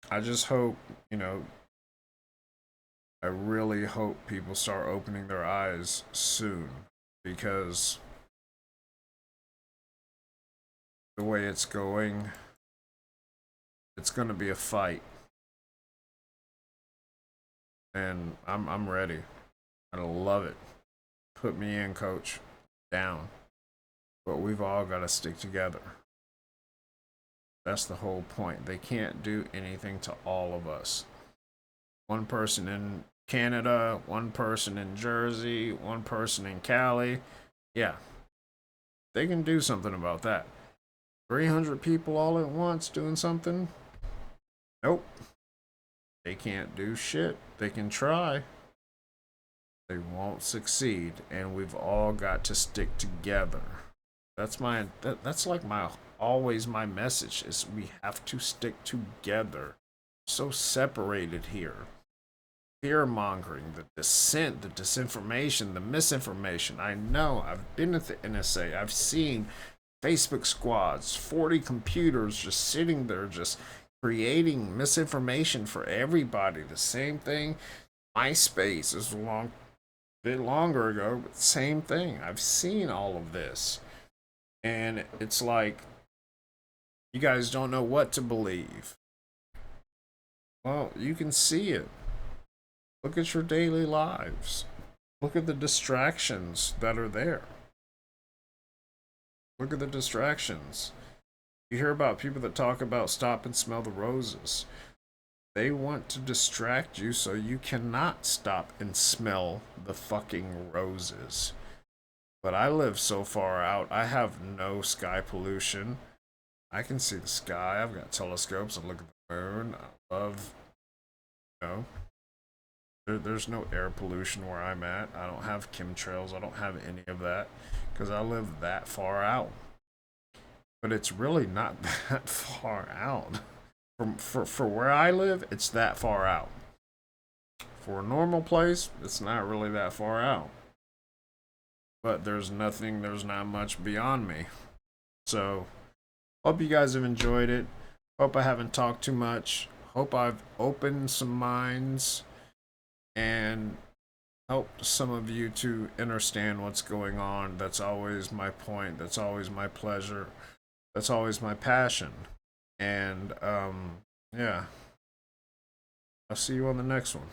I just hope, you know, I really hope people start opening their eyes soon, because the way it's going, it's going to be a fight. And I'm ready. I love it. Put me in, coach. Down. But we've all got to stick together. That's the whole point. They can't do anything to all of us. One person in Canada, one person in Jersey, one person in Cali. Yeah. They can do something about that. 300 people all at once doing something? Nope. They can't do shit. They can try. They won't succeed, and we've all got to stick together. That's that's like always my message is we have to stick together. So separated here. Fear mongering, the dissent, the disinformation, the misinformation. I know, I've been at the NSA. I've seen Facebook squads, 40 computers just sitting there, just creating misinformation for everybody. The same thing. MySpace is a bit longer ago, but same thing. I've seen all of this. And it's like, you guys don't know what to believe. Well, you can see it. Look at your daily lives. Look at the distractions that are there. Look at the distractions. You hear about people that talk about stop and smell the roses. They want to distract you so you cannot stop and smell the fucking roses. But I live so far out, I have no sky pollution. I can see the sky. I've got telescopes. I look at the moon. I love, there's no air pollution where I'm at. I don't have chemtrails. I don't have any of that because I live that far out. But it's really not that far out. For where I live, it's that far out. For a normal place, it's not really that far out. But there's not much beyond me. So, hope you guys have enjoyed it. Hope I haven't talked too much. Hope I've opened some minds and helped some of you to understand what's going on. That's always my point. That's always my pleasure. That's always my passion. And, yeah. I'll see you on the next one.